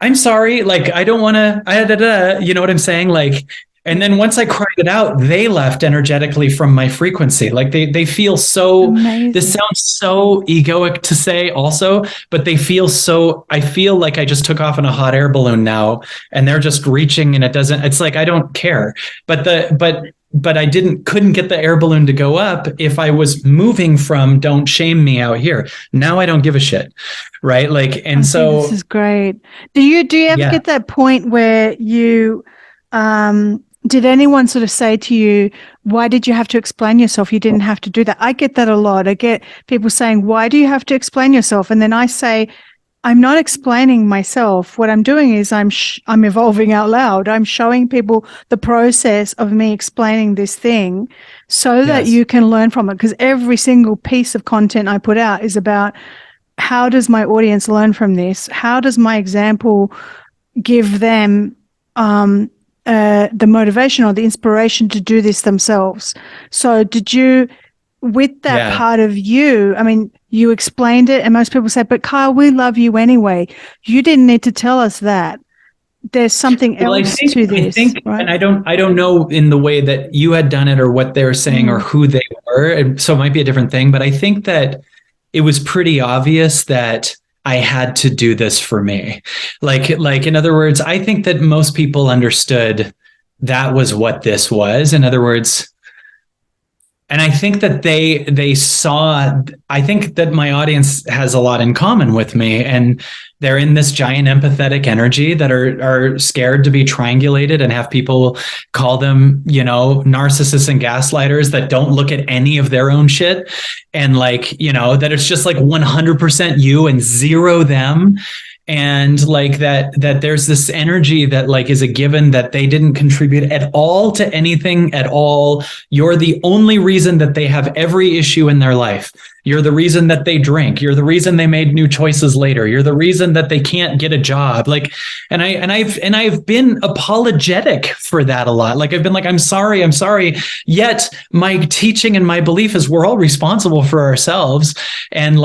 I'm sorry. Like, I don't want to, you know what I'm saying? Like, and then once I cried it out, they left energetically from my frequency. Like they feel so, amazing. This sounds so egoic to say also, but they feel so, I feel like I just took off in a hot air balloon now and they're just reaching and it's like, I don't care. But I couldn't get the air balloon to go up if I was moving from don't shame me out here. Now I don't give a shit. Right. Like, and so this is great. Do you ever get that point where you, Did anyone sort of say to you, why did you have to explain yourself? You didn't have to do that. I get that a lot. I get people saying, why do you have to explain yourself? And then I say, I'm not explaining myself. What I'm doing is I'm evolving out loud. I'm showing people the process of me explaining this thing so that you can learn from it. Because every single piece of content I put out is about, how does my audience learn from this? How does my example give them the motivation or the inspiration to do this themselves? So did you, with that part of you, I mean, you explained it, and most people say, but Kyle, we love you anyway. You didn't need to tell us that. There's something else to this, right? And I don't know in the way that you had done it or what they're saying or who they were. And so it might be a different thing, but I think that it was pretty obvious that I had to do this for me. Like, in other words, I think that most people understood that was what this was. In other words, and I think that they saw, I think that my audience has a lot in common with me, and they're in this giant empathetic energy that are scared to be triangulated and have people call them, narcissists and gaslighters that don't look at any of their own shit. And that it's just like 100% you and zero them. And that there's this energy that is a given, that they didn't contribute at all to anything at all. You're the only reason that they have every issue in their life. You're the reason that they drink. You're the reason they made new choices later. You're the reason that they can't get a job. And I've been apologetic for that a lot. I've been I'm sorry. Yet my teaching and my belief is we're all responsible for ourselves. And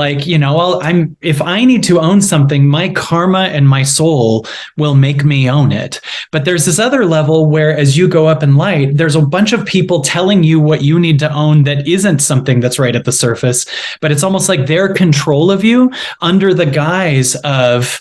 if I need to own something, my karma and my soul will make me own it. But there's this other level where, as you go up in light, there's a bunch of people telling you what you need to own that isn't something that's right at the surface. But it's almost like their control of you under the guise of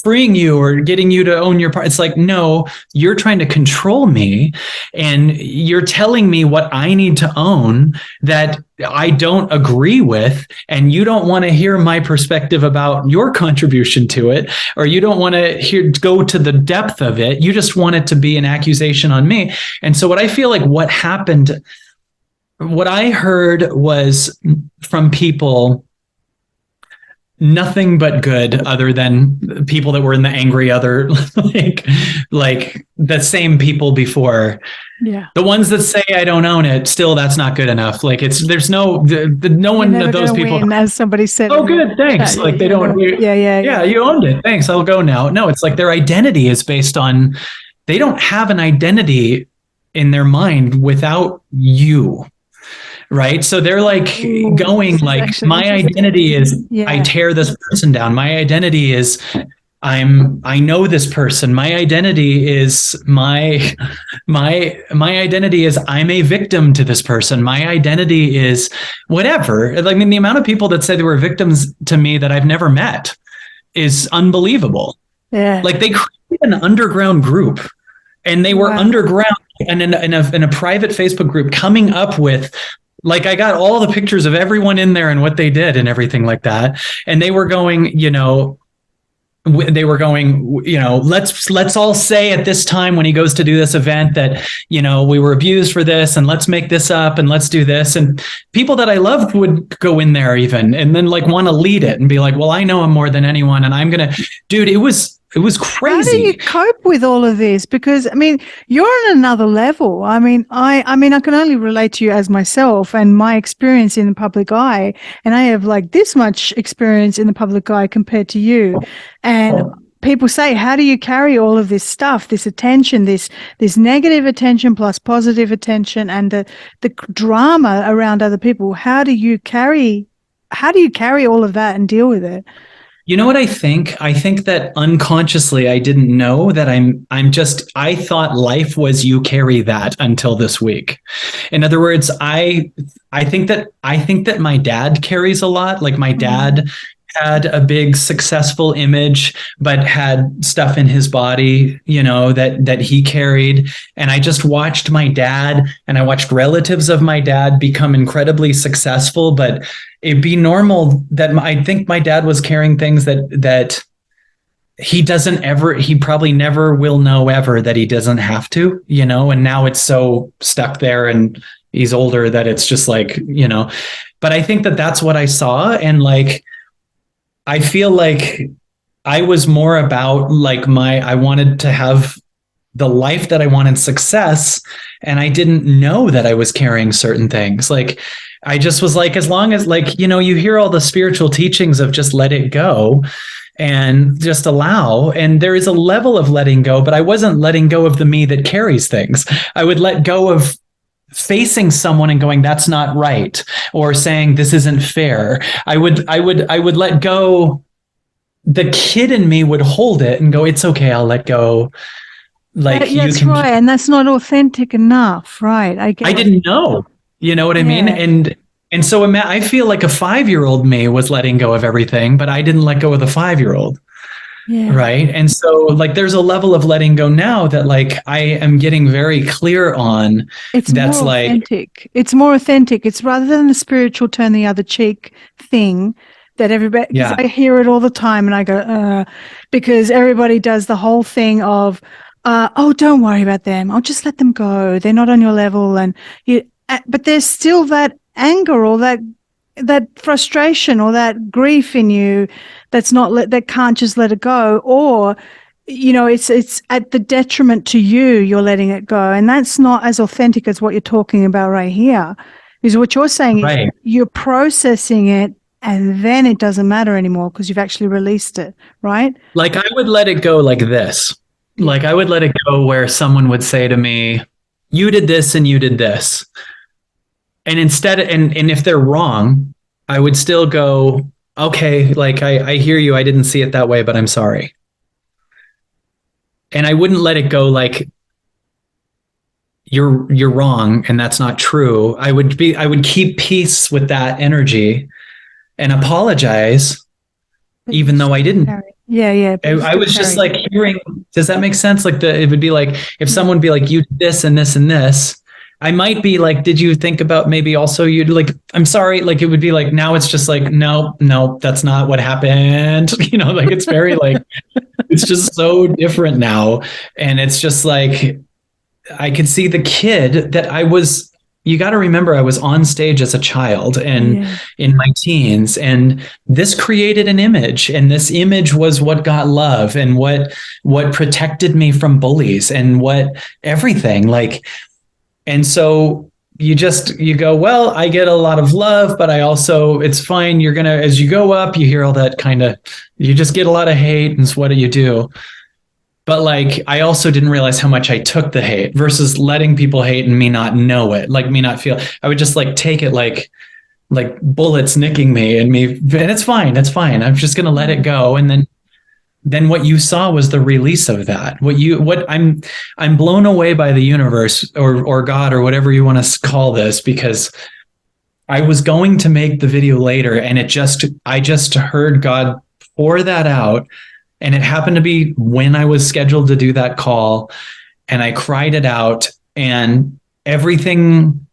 freeing you or getting you to own your part. It's like, no, you're trying to control me, and you're telling me what I need to own that I don't agree with, and you don't want to hear my perspective about your contribution to it, or you don't want to go to the depth of it. You just want it to be an accusation on me. And so what I feel like what happened, what I heard was from people, nothing but good, other than people that were in the angry other, like the same people before. Yeah. The ones that say I don't own it, still that's not good enough. There's no one of those people. Win, as somebody said. Oh, good, thanks. They don't. Yeah, you owned it. Thanks. I'll go now. No, it's like their identity is based on. They don't have an identity in their mind without you. Right. So they're my identity is I tear this person down. My identity is I know this person. My identity is my identity is I'm a victim to this person. My identity is whatever. The amount of people that say they were victims to me that I've never met is unbelievable. Yeah. They created an underground group, and they were underground and in a private Facebook group coming up with. I got all the pictures of everyone in there and what they did and everything like that. And they were going, let's all say at this time when he goes to do this event that, we were abused for this, and let's make this up and let's do this. And people that I loved would go in there even, and then want to lead it and be like, well, I know him more than anyone. And I'm going to, dude, it was crazy. How do you cope with all of this? Because you're on another level. I can only relate to you as myself and my experience in the public eye, and I have this much experience in the public eye compared to you. And people say, how do you carry all of this stuff, this attention, this negative attention plus positive attention, and the drama around other people? How do you carry all of that and deal with it? You know what I think? I think that unconsciously I didn't know that I thought life was you carry that until this week. In other words, I think that my dad carries a lot. My dad had a big successful image, but had stuff in his body, that he carried. And I just watched my dad, and I watched relatives of my dad become incredibly successful, but it'd be normal that I think my dad was carrying things that he probably never will know ever that he doesn't have to, and now it's so stuck there and he's older that it's just like, but I think that that's what I saw. And like, I feel like I was more about like I wanted to have the life that I wanted, success. And I didn't know that I was carrying certain things. Like, I just was like, as long as like, you hear all the spiritual teachings of just let it go and just allow. And there is a level of letting go, but I wasn't letting go of the me that carries things. I would let go of facing someone and going, that's not right, or saying this isn't fair. I would let go. The kid in me would hold it and go, it's okay, I'll let go. Like, that's right, and that's not authentic enough, right? I didn't know, you know what I mean? And so I feel like a 5-year-old me was letting go of everything, but I didn't let go of the 5-year-old. Yeah. Right. And so like, there's a level of letting go now that like, I am getting very clear on. It's more authentic. It's more authentic. It's rather than the spiritual turn the other cheek thing that everybody, because I hear it all the time and I go, because everybody does the whole thing of, oh, don't worry about them. I'll just let them go. They're not on your level. And but there's still that anger or that frustration or that grief in you that can't just let it go, or it's at the detriment to you, you're letting it go, and that's not as authentic as what you're talking about right here. Is what you're saying is you're processing it and then it doesn't matter anymore because you've actually released it, right? Like, I would let it go like this. Like, I would let it go where someone would say to me, you did this and you did this. And instead, and if they're wrong, I would still go, okay, like I hear you. I didn't see it that way, but I'm sorry. And I wouldn't let it go like you're wrong and that's not true. I would keep peace with that energy and apologize, even though I didn't. Yeah. I was just like hearing, does that make sense? Like it would be like, if someone would be like, you did this and this and this, I might be like, did you think about maybe also you'd like, I'm sorry. Like, it would be like, now it's just like, no, that's not what happened. Like, it's very like, it's just so different now. And it's just like, I could see the kid that you got to remember, I was on stage as a child and in my teens, and this created an image, and this image was what got love and what protected me from bullies and what everything like. And so you go, well, I get a lot of love, but I also, it's fine. You're going to, as you go up, you hear all that you just get a lot of hate. And so what do? But like, I also didn't realize how much I took the hate versus letting people hate and me not know it, like me not feel. I would just like take it like bullets nicking me and it's fine. It's fine. I'm just going to let it go. And then what you saw was the release of that. I'm blown away by the universe or God or whatever you want to call this, because I was going to make the video later and I just heard God pour that out. And it happened to be when I was scheduled to do that call, and I cried it out, and everything.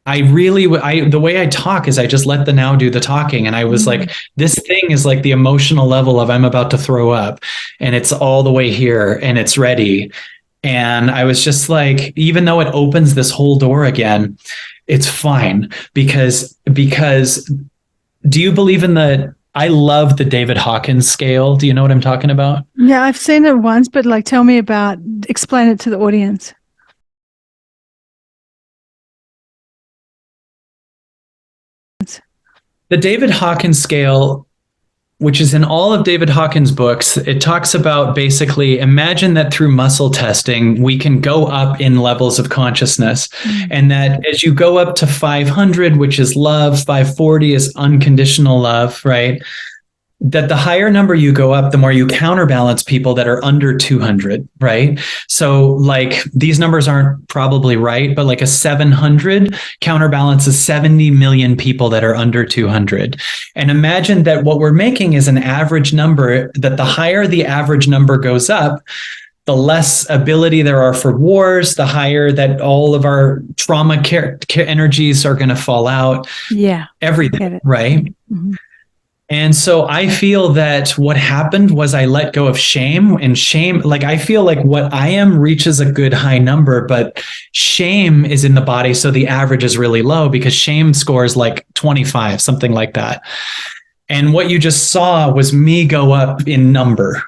The way I talk is I just let the now do the talking. And I was like, this thing is like the emotional level of I'm about to throw up and it's all the way here and it's ready. And I was just like, even though it opens this whole door again, it's fine because do you believe in I love the David Hawkins scale. Do you know what I'm talking about? Yeah, I've seen it once, but like, explain it to the audience. The David Hawkins scale, which is in all of David Hawkins' books, it talks about basically, imagine that through muscle testing, we can go up in levels of consciousness. And that as you go up to 500, which is love, 540 is unconditional love, right? That the higher number you go up, the more you counterbalance people that are under 200, right? So like these numbers aren't probably right, but like a 700 counterbalances 70 million people that are under 200. And imagine that what we're making is an average number, that the higher the average number goes up, the less ability there are for wars, the higher that all of our trauma energies are going to fall out. Yeah. Everything, right? Mm-hmm. And so I feel that what happened was I let go of shame, and shame, like I feel like what I am reaches a good high number, but shame is in the body. So the average is really low because shame scores like 25, something like that. And what you just saw was me go up in number.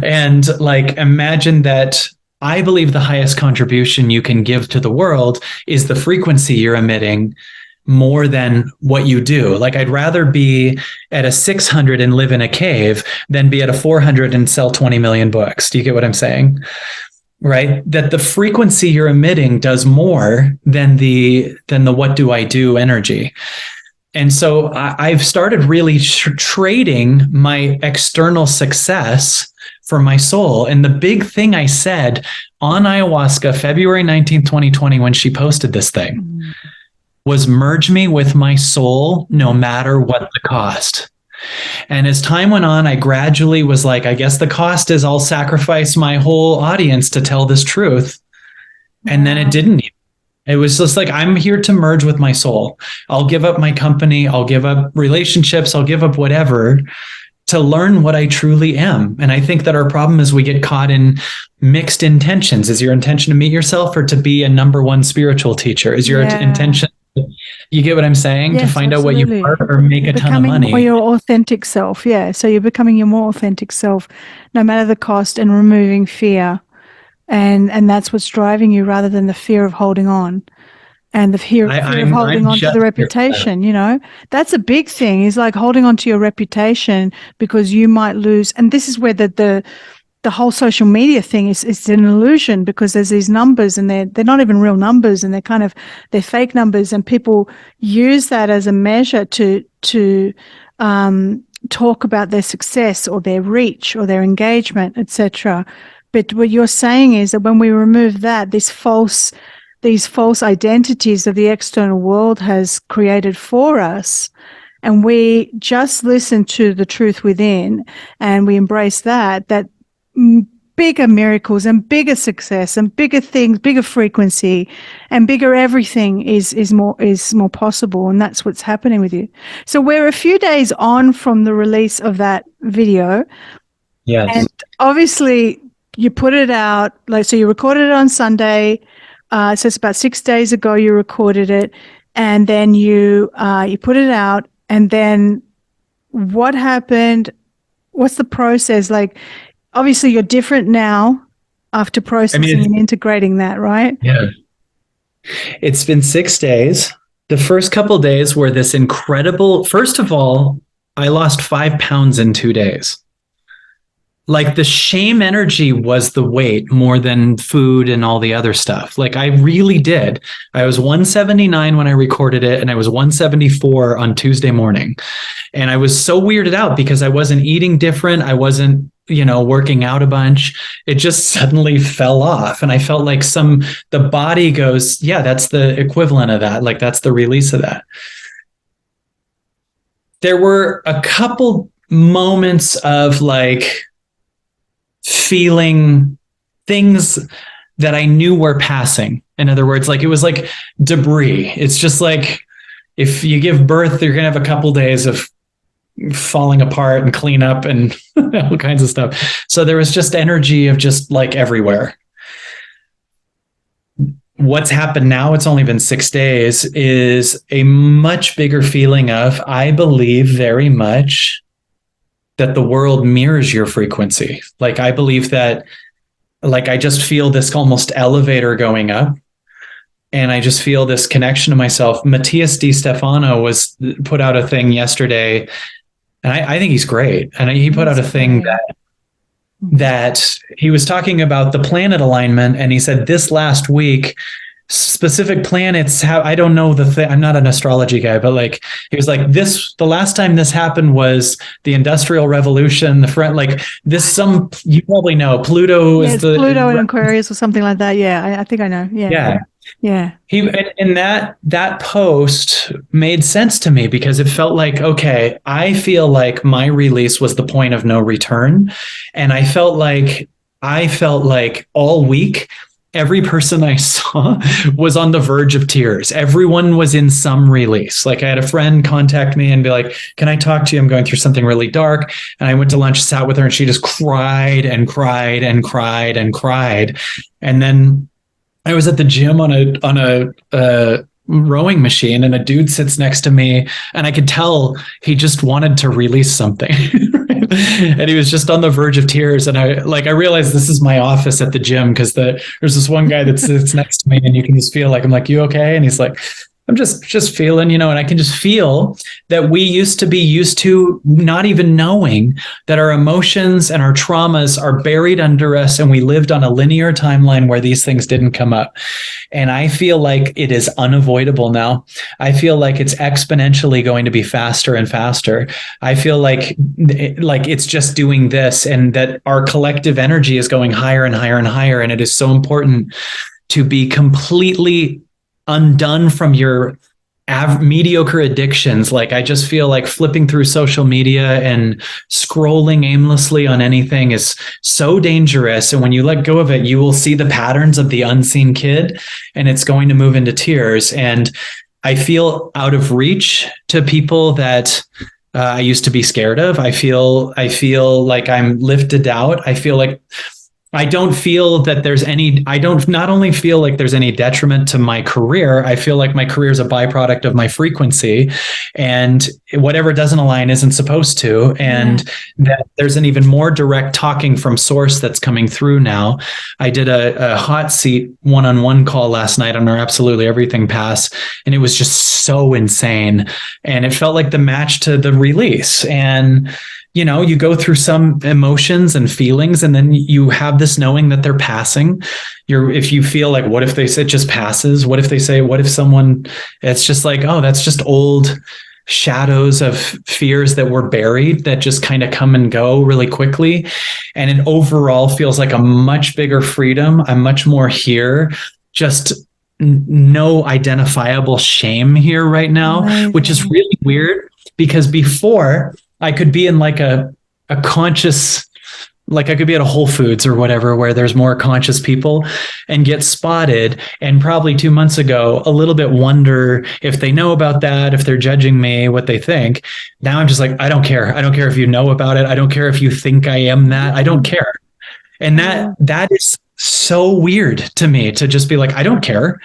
And like, imagine that I believe the highest contribution you can give to the world is the frequency you're emitting more than what you do. Like, I'd rather be at a 600 and live in a cave than be at a 400 and sell 20 million books. Do you get what I'm saying? Right? That the frequency you're emitting does more than the what do I do energy. And so I've started really trading my external success for my soul. And the big thing I said on ayahuasca, February 19th, 2020, when she posted this thing, was merge me with my soul no matter what the cost. And as time went on, I gradually was like, I guess the cost is I'll sacrifice my whole audience to tell this truth. And then it didn't. It was just like, I'm here to merge with my soul. I'll give up my company. I'll give up relationships. I'll give up whatever to learn what I truly am. And I think that our problem is we get caught in mixed intentions. Is your intention to meet yourself or to be a number one spiritual teacher? Is your intention, you get what I'm saying? Yes, to find absolutely. out what you are or make a ton of money. Or your authentic self. Yeah. So you're becoming your more authentic self, no matter the cost, and removing fear. And that's what's driving you, rather than the fear of holding on. And the fear of holding on to the reputation, you know, that's a big thing, is like holding on to your reputation because you might lose. And this is where the whole social media thing is, it's an illusion, because there's these numbers and they're not even real numbers, and they're fake numbers, and people use that as a measure to talk about their success or their reach or their engagement, etc. But what you're saying is that when we remove that, these false identities that the external world has created for us, and we just listen to the truth within, and we embrace that bigger miracles and bigger success and bigger things, bigger frequency and bigger everything is more possible. And that's what's happening with you. So we're a few days on from the release of that video. Yes. And obviously you put it out, so you recorded it on Sunday. So it's about 6 days ago you recorded it, and then you put it out. And then what happened? What's the process like? Obviously, you're different now after processing and integrating that, right? Yeah. It's been 6 days. The first couple of days were this incredible. First of all, I lost 5 pounds in 2 days. Like, the shame energy was the weight more than food and all the other stuff. Like, I really did. I was 179 when I recorded it, and I was 174 on Tuesday morning. And I was so weirded out because I wasn't eating different. I wasn't, working out a bunch. It just suddenly fell off. And I felt like the body goes, yeah, that's the equivalent of that. Like, that's the release of that. There were a couple moments of like feeling things that I knew were passing. In other words, like, it was like debris. It's just like, if you give birth, you're going to have a couple days of falling apart and clean up and all kinds of stuff. So there was just energy of just like everywhere. What's happened now, it's only been 6 days, is a much bigger feeling of, I believe very much that the world mirrors your frequency. Like, I believe that, like, I just feel this almost elevator going up, and I just feel this connection to myself. Matthias Di Stefano put out a thing yesterday, and I think he's great. And he put out a thing that he was talking about the planet alignment, and he said this last week, specific planets have, I don't know the thing, I'm not an astrology guy, but like, he was like, the last time this happened was the Industrial Revolution, you probably know Pluto is Pluto in Aquarius or something like that. Yeah, I think I know. Yeah. He, and that post made sense to me, because it felt like, okay, I feel like my release was the point of no return. And I felt like all week every person I saw was on the verge of tears. Everyone was in some release. Like I had a friend contact me and be like, can I talk to you? I'm going through something really dark. And I went to lunch, sat with her, and she just cried and cried and cried and cried. And then I was at the gym on a rowing machine, and a dude sits next to me, and I could tell he just wanted to release something. And he was just on the verge of tears. And I realized this is my office at the gym, because there's this one guy that sits next to me, and you can just feel like, I'm like, you okay? And he's like, I'm just feeling, and I can just feel that we used to be used to not even knowing that our emotions and our traumas are buried under us, and we lived on a linear timeline where these things didn't come up. And I feel like it is unavoidable now. I feel like it's exponentially going to be faster and faster. I feel like it's just doing this, and that our collective energy is going higher and higher and higher. And it is so important to be completely undone from your mediocre addictions. Like, I just feel like flipping through social media and scrolling aimlessly on anything is so dangerous. And when you let go of it, you will see the patterns of the unseen kid, and it's going to move into tears. And I feel out of reach to people that I used to be scared of. I feel like I'm lifted out. I feel like I don't feel that there's any, I don't not only feel like there's any detriment to my career, I feel like my career is a byproduct of my frequency, and whatever doesn't align isn't supposed to. And that there's an even more direct talking from source that's coming through now. I did a hot seat one-on-one call last night on our Absolutely Everything Pass, and it was just so insane. And it felt like the match to the release. And you go through some emotions and feelings, and then you have this knowing that they're passing. If you feel like, what if they say it just passes? What if they say, what if someone, it's just like, oh, that's just old shadows of fears that were buried that just kind of come and go really quickly. And it overall feels like a much bigger freedom. I'm much more here, just no identifiable shame here right now. Amazing. Which is really weird, because before, I could be in like a conscious, like I could be at a Whole Foods or whatever, where there's more conscious people, and get spotted. And probably 2 months ago, a little bit wonder if they know about that, if they're judging me, what they think. Now I'm just like, I don't care. I don't care if you know about it. I don't care if you think I am that. I don't care. And that is so weird to me, to just be like, I don't care.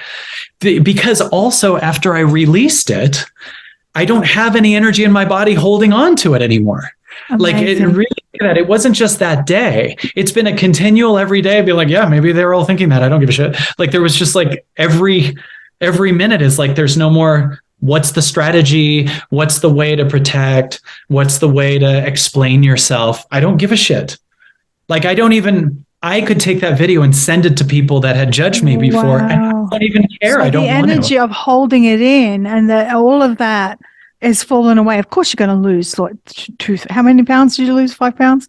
Because also, after I released it, I don't have any energy in my body holding on to it anymore. Amazing. Like, it really, that it wasn't just that day. It's been a continual every day. Be like, yeah, maybe they're all thinking that. I don't give a shit. Like, there was just like every minute is like, there's no more, what's the strategy? What's the way to protect? What's the way to explain yourself? I don't give a shit. Like, I could take that video and send it to people that had judged me before, and I don't even care. So I don't want to. The energy of holding it in, and all of that is fallen away. Of course, you're going to lose like how many pounds did you lose? 5 pounds?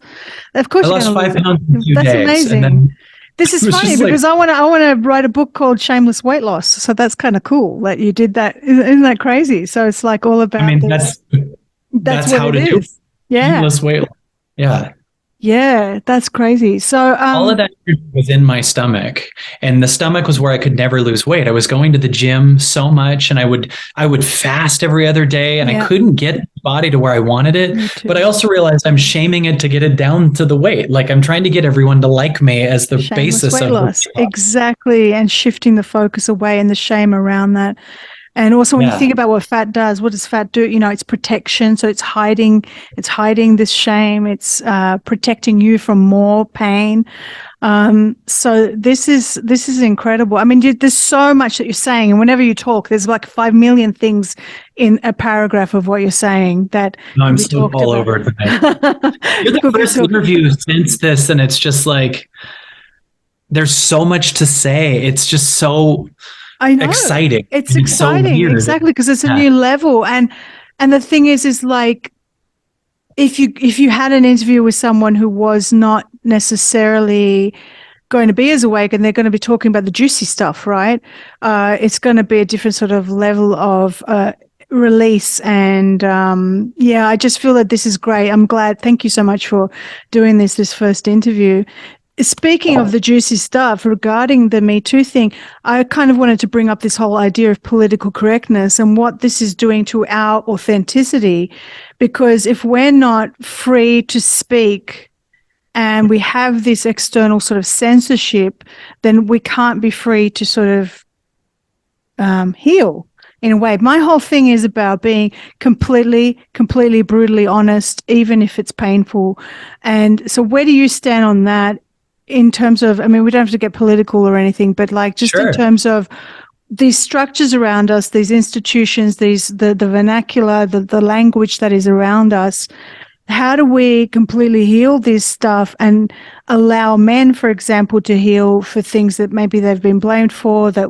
Of course, I you're lost 5 pounds in 2 days. That's amazing. This is funny, because I want to write a book called Shameless Weight Loss. So that's kind of cool that you did that. Isn't that crazy? So it's like all about. I mean, that's how to do shameless weight loss. Yeah. Yeah, that's crazy. So all of that was in my stomach, and the stomach was where I could never lose weight. I was going to the gym so much, and I would fast every other day, and I couldn't get the body to where I wanted it. But I also realized I'm shaming it to get it down to the weight. Like, I'm trying to get everyone to like me as the basis of weight loss. Exactly, and shifting the focus away and the shame around that. And also, when you think about what fat does, what does fat do? It's protection. So it's hiding this shame. It's protecting you from more pain. So this is incredible. I mean, there's so much that you're saying, and whenever you talk, there's like 5 million things in a paragraph of what you're saying that. No, I'm still all over it tonight. You're the first interview since this, and it's just like, there's so much to say. It's just so. I know. Exciting. It's exciting, so exactly, because it's a new level. And the thing is like, if you had an interview with someone who was not necessarily going to be as awake, and they're going to be talking about the juicy stuff, right? It's going to be a different sort of level of release. And I just feel that this is great. I'm glad. Thank you so much for doing this first interview. speaking of the juicy stuff regarding the Me Too thing, I kind of wanted to bring up this whole idea of political correctness and what this is doing to our authenticity. Because if we're not free to speak and we have this external sort of censorship, then we can't be free to sort of heal in a way. My whole thing is about being completely brutally honest, even if it's painful. And so where do you stand on that in terms of, I mean, we don't have to get political or anything, but like just in terms of these structures around us, these institutions, the vernacular, the language that is around us, how do we completely heal this stuff and allow men, for example, to heal for things that maybe they've been blamed for, that,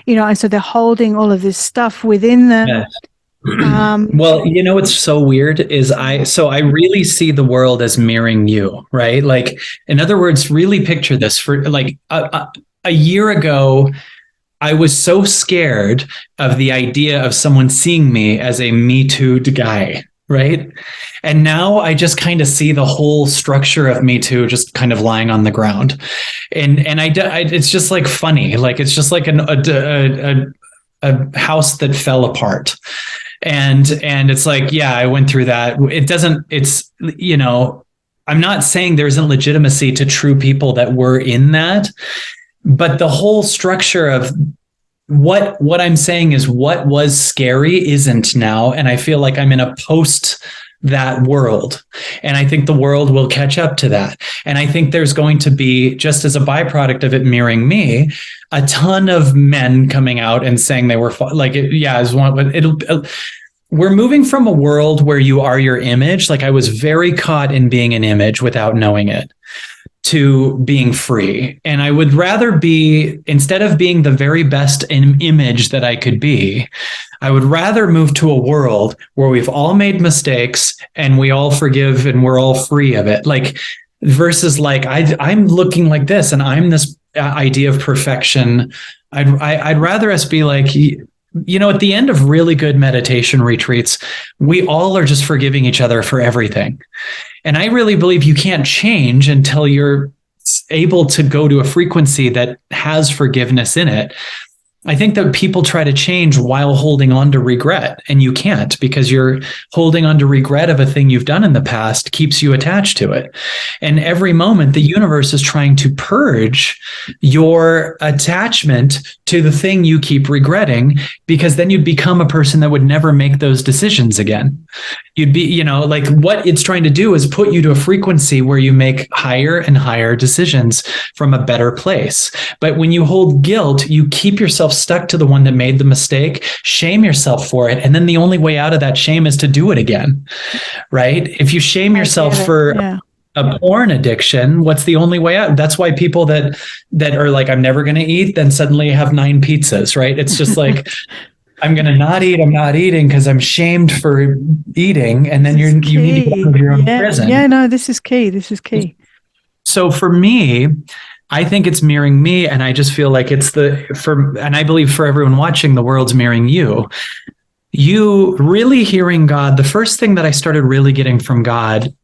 you know, and so they're holding all of this stuff within them. Yes. Well, you know, what's so weird is I really see the world as mirroring you, right? Like, in other words, really picture this. For like a year ago, I was so scared of the idea of someone seeing me as a Me Too'd guy. Right. And now I just kind of see the whole structure of Me Too just kind of lying on the ground. And I it's just like funny. Like, it's just like a house that fell apart. And it's like, yeah, I went through that. It's, you know, I'm not saying there isn't legitimacy to true people that were in that, but the whole structure of what I'm saying is what was scary isn't now. And I feel like I'm in a post that world. And I think the world will catch up to that. And I think there's going to be, just as a byproduct of it mirroring me, a ton of men coming out and saying they were we're moving from a world where you are your image. Like, I was very caught in being an image without knowing it, to being free. And I would rather be, instead of being the very best image that I could be, I would rather move to a world where we've all made mistakes and we all forgive and we're all free of it. Like, versus like, I'm looking like this and I'm this idea of perfection. I'd rather us be like, you know, at the end of really good meditation retreats, we all are just forgiving each other for everything. And I really believe you can't change until you're able to go to a frequency that has forgiveness in it. I think that people try to change while holding on to regret, and you can't, because you're holding on to regret of a thing you've done in the past keeps you attached to it. And every moment the universe is trying to purge your attachment to the thing you keep regretting, because then you'd become a person that would never make those decisions again. You'd be, you know, like, what it's trying to do is put you to a frequency where you make higher and higher decisions from a better place. But when you hold guilt, you keep yourself stuck to the one that made the mistake, shame yourself for it. And then the only way out of that shame is to do it again, right? If you shame yourself for a porn addiction, what's the only way out? That's why people that are like, I'm never going to eat, then suddenly have 9 pizzas, right? It's just like, I'm going to not eat. I'm not eating because I'm shamed for eating. And then you need to go to your own prison. Yeah, no, this is key. This is key. So for me, I think it's mirroring me. And I just feel like and I believe for everyone watching, the world's mirroring you. You really hearing God. The first thing that I started really getting from God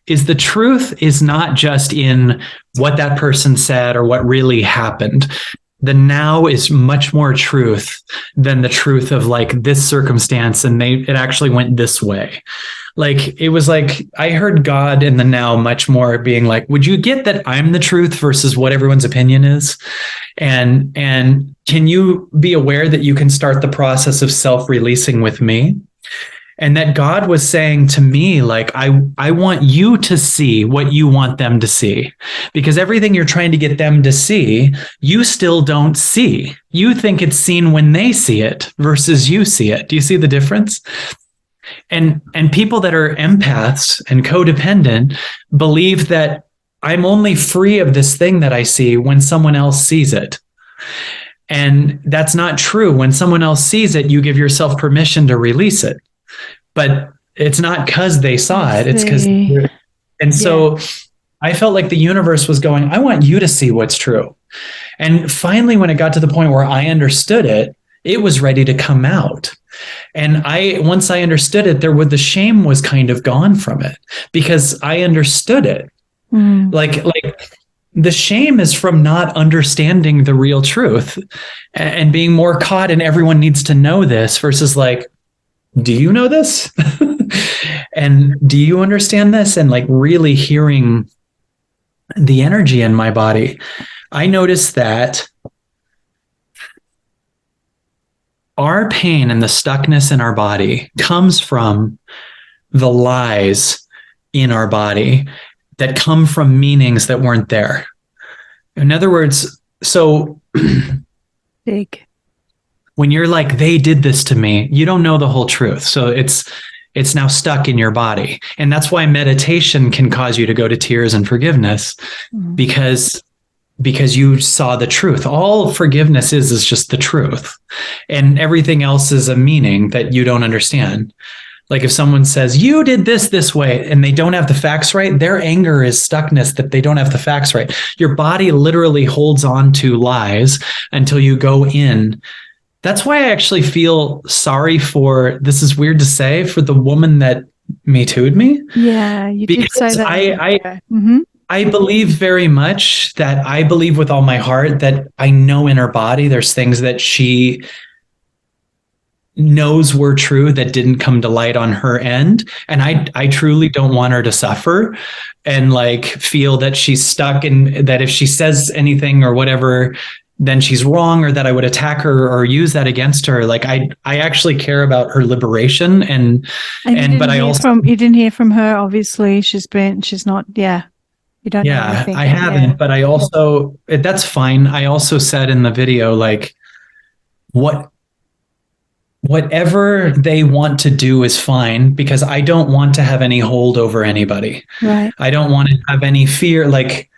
is the truth is not just in what that person said or what really happened. The now is much more truth than the truth of like this circumstance, and it actually went this way. Like, it was like I heard God in the now much more being like, would you get that I'm the truth versus what everyone's opinion is? And can you be aware that you can start the process of self-releasing with me? And that God was saying to me, like, I want you to see what you want them to see, because everything you're trying to get them to see, you still don't see. You think it's seen when they see it versus you see it. Do you see the difference? And people that are empaths and codependent believe that I'm only free of this thing that I see when someone else sees it. And that's not true. When someone else sees it, you give yourself permission to release it. But it's not because they saw it. It's because. And so I felt like the universe was going, I want you to see what's true. And finally, when it got to the point where I understood it, it was ready to come out. And once I understood it, the shame was kind of gone from it because I understood it. Like the shame is from not understanding the real truth and being more caught in everyone needs to know this versus like, do you know this? And do you understand this? And like really hearing the energy in my body. I noticed that our pain and the stuckness in our body comes from the lies in our body that come from meanings that weren't there. In other words, so big. When you're like, they did this to me, you don't know the whole truth. So it's now stuck in your body. And that's why meditation can cause you to go to tears and forgiveness, because you saw the truth. All forgiveness is just the truth. And everything else is a meaning that you don't understand. Like if someone says, you did this way, and they don't have the facts right, their anger is stuckness that they don't have the facts right. Your body literally holds on to lies until you go in. That's why I actually feel sorry for, this is weird to say, for the woman that Me Too'd me. Yeah, you did say that. I believe very much that I believe with all my heart that I know in her body there's things that she knows were true that didn't come to light on her end. And I truly don't want her to suffer and like feel that she's stuck and that if she says anything or whatever, then she's wrong, or that I would attack her or use that against her. Like I actually care about her liberation but I also you didn't hear from her. Obviously she's not. Yeah. You don't know anything. I haven't, but I also, that's fine. I also said in the video, like whatever they want to do is fine, because I don't want to have any hold over anybody. Right. I don't want to have any fear. Like,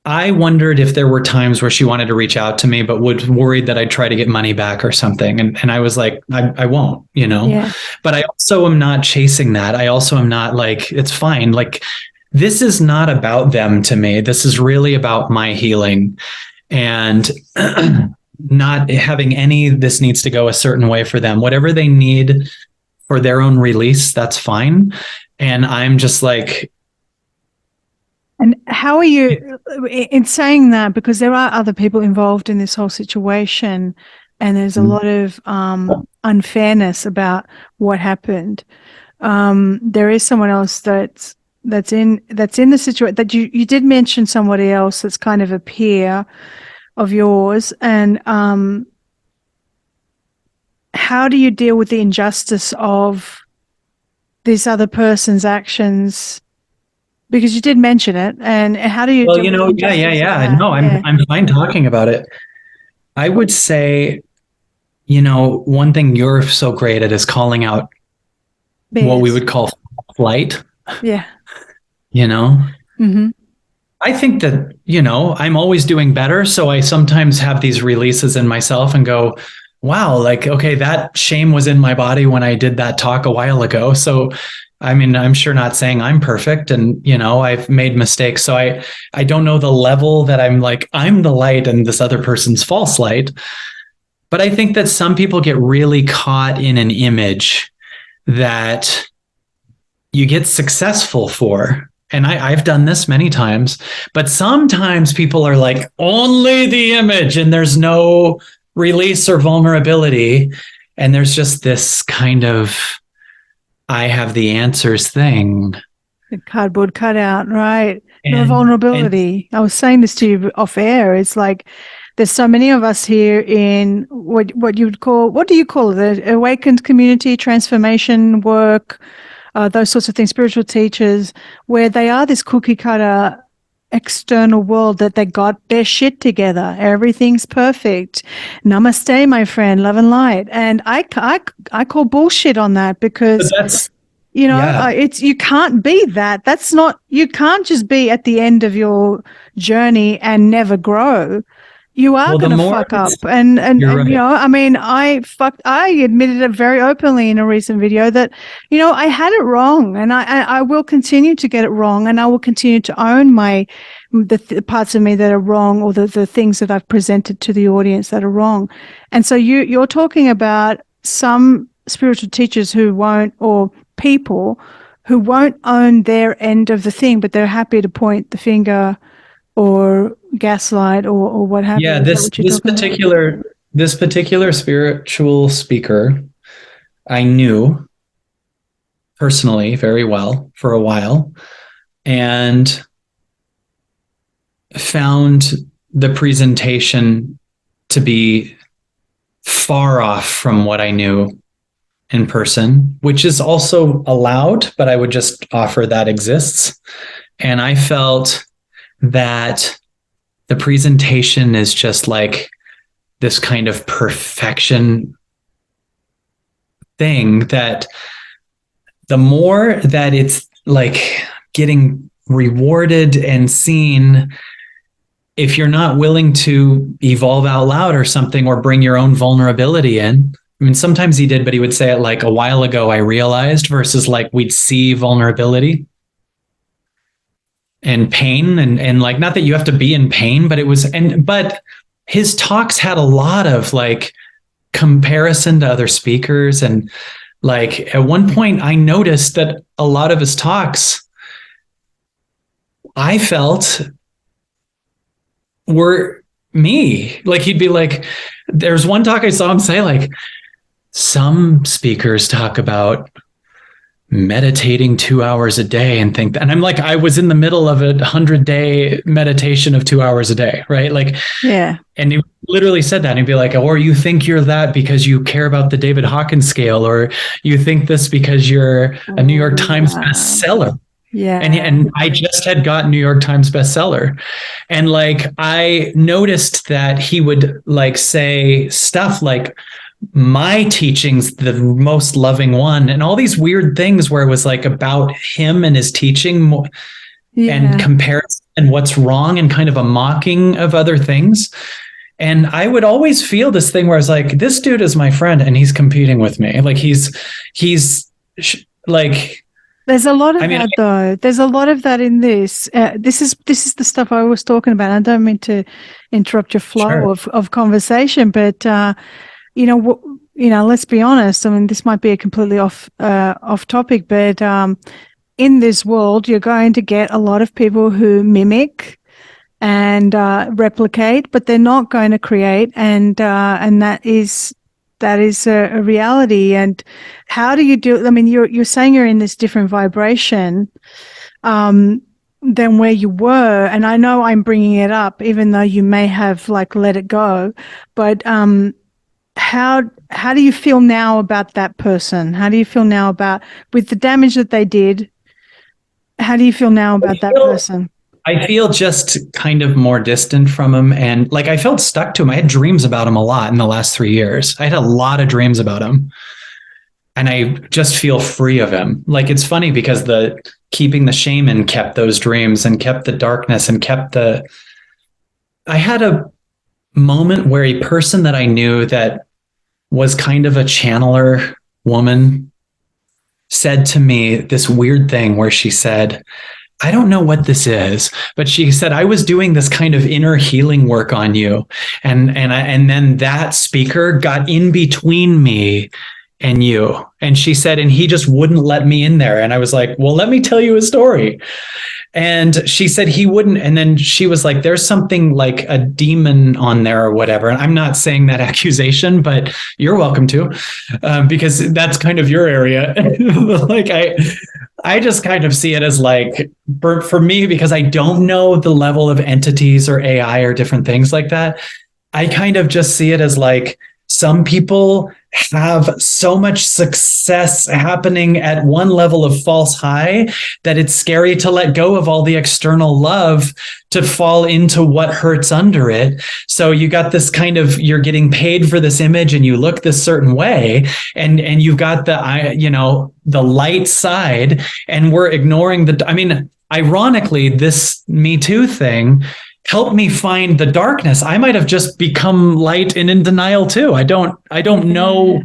I wondered if there were times where she wanted to reach out to me, but was worried that I'd try to get money back or something. And I was like, I won't, Yeah. But I also am not chasing that. I also am not like, it's fine. Like, this is not about them to me. This is really about my healing and not having this needs to go a certain way for them. Whatever they need for their own release, that's fine. And I'm just like, and how are you in saying that? Because there are other people involved in this whole situation, and there's a lot of unfairness about what happened. There is someone else that's in the situation that you did mention, somebody else that's kind of a peer of yours, and how do you deal with the injustice of this other person's actions? Because you did mention it, and how do you? Well, No, I'm fine talking about it. I would say, one thing you're so great at is calling out what we would call flight. Yeah. Mm-hmm. I think that, I'm always doing better. So I sometimes have these releases in myself and go, wow, like, okay, that shame was in my body when I did that talk a while ago. So I mean, I'm sure not saying I'm perfect and, I've made mistakes. So I don't know the level that I'm like, I'm the light and this other person's false light. But I think that some people get really caught in an image that you get successful for. And I've done this many times, but sometimes people are like, only the image, and there's no release or vulnerability. And there's just this kind of, I have the answers thing. The cardboard cutout, right? No vulnerability. I was saying this to you off air. It's like there's so many of us here in what do you call it? The awakened community, transformation work, those sorts of things, spiritual teachers, where they are this cookie cutter external world that they got their shit together. Everything's perfect. Namaste, my friend, love and light. And I call bullshit on that, because it's, you can't be that. That's not, you can't just be at the end of your journey and never grow. You are going to fuck up. And right. I mean, I admitted it very openly in a recent video that, I had it wrong, and I will continue to get it wrong, and I will continue to own the parts of me that are wrong, or the things that I've presented to the audience that are wrong. And so you're talking about some spiritual teachers who won't, or people who won't own their end of the thing, but they're happy to point the finger or gaslight or what have you. Yeah, Is that what you're talking about? this particular spiritual speaker I knew personally very well for a while, and found the presentation to be far off from what I knew in person, which is also allowed, but I would just offer that exists. And I felt that the presentation is just like this kind of perfection thing, that the more that it's like getting rewarded and seen, if you're not willing to evolve out loud or something, or bring your own vulnerability in. I mean, sometimes he did, but he would say it like, a while ago I realized, versus like we'd see vulnerability and pain, and like, not that you have to be in pain, but but his talks had a lot of like comparison to other speakers. And like at one point I noticed that a lot of his talks, I felt, were me. Like he'd be like, there's one talk I saw him say like, some speakers talk about meditating 2 hours a day and think that, and I'm like, I was in the middle of a 100-day meditation of 2 hours a day, right? Like, yeah. And he literally said that, and he'd be like, or you think you're that because you care about the David Hawkins scale, or you think this because you're a New York Times bestseller. Yeah. And I just had got New York Times bestseller. And like, I noticed that he would like say stuff like, my teaching's the most loving one, and all these weird things where it was like about him and his teaching, and comparison and what's wrong, and kind of a mocking of other things. And I would always feel this thing where I was like, this dude is my friend and he's competing with me. Like he's like, there's a lot of though. There's a lot of that in this. This is the stuff I was talking about. I don't mean to interrupt your flow of conversation, but let's be honest. I mean, this might be a completely off topic, but in this world, you're going to get a lot of people who mimic and replicate, but they're not going to create, and that is a reality. And how do you do? I mean, you're saying you're in this different vibration than where you were, and I know I'm bringing it up, even though you may have like let it go, but how do you feel now about that person? How do you feel now about, with the damage that they did? How do you feel now about that person? I feel just kind of more distant from him, and like I felt stuck to him. I had dreams about him a lot in the last 3 years. I had a lot of dreams about him, and I just feel free of him. Like it's funny because keeping the shaman kept those dreams and kept the darkness and kept I had a moment where a person that I knew that was kind of a channeler woman said to me this weird thing where she said, I don't know what this is, but she said, I was doing this kind of inner healing work on you. And then that speaker got in between me and you. And she said, and he just wouldn't let me in there. And I was like, well, let me tell you a story. And she said he wouldn't. And then she was like, there's something like a demon on there or whatever. And I'm not saying that accusation, but you're welcome to, because that's kind of your area. Like I just kind of see it as like, for me, because I don't know the level of entities or AI or different things like that. I kind of just see it as like, some people have so much success happening at one level of false high that it's scary to let go of all the external love to fall into what hurts under it. So you got this kind of, you're getting paid for this image and you look this certain way, and you've got the light side, and we're ignoring ironically, this Me Too thing help me find the darkness. I might have just become light and in denial too. I don't know.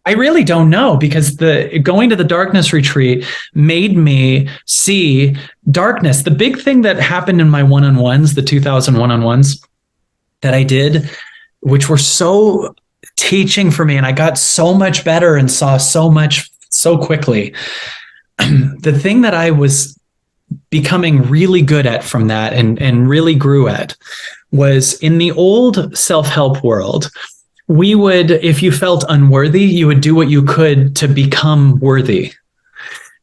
I really don't know, because going to the darkness retreat made me see darkness. The big thing that happened in my one-on-ones, the 2000 one-on-ones that I did, which were so teaching for me, and I got so much better and saw so much so quickly, the thing that I was becoming really good at from that and really grew at was in the old self-help world. We would, if you felt unworthy, you would do what you could to become worthy.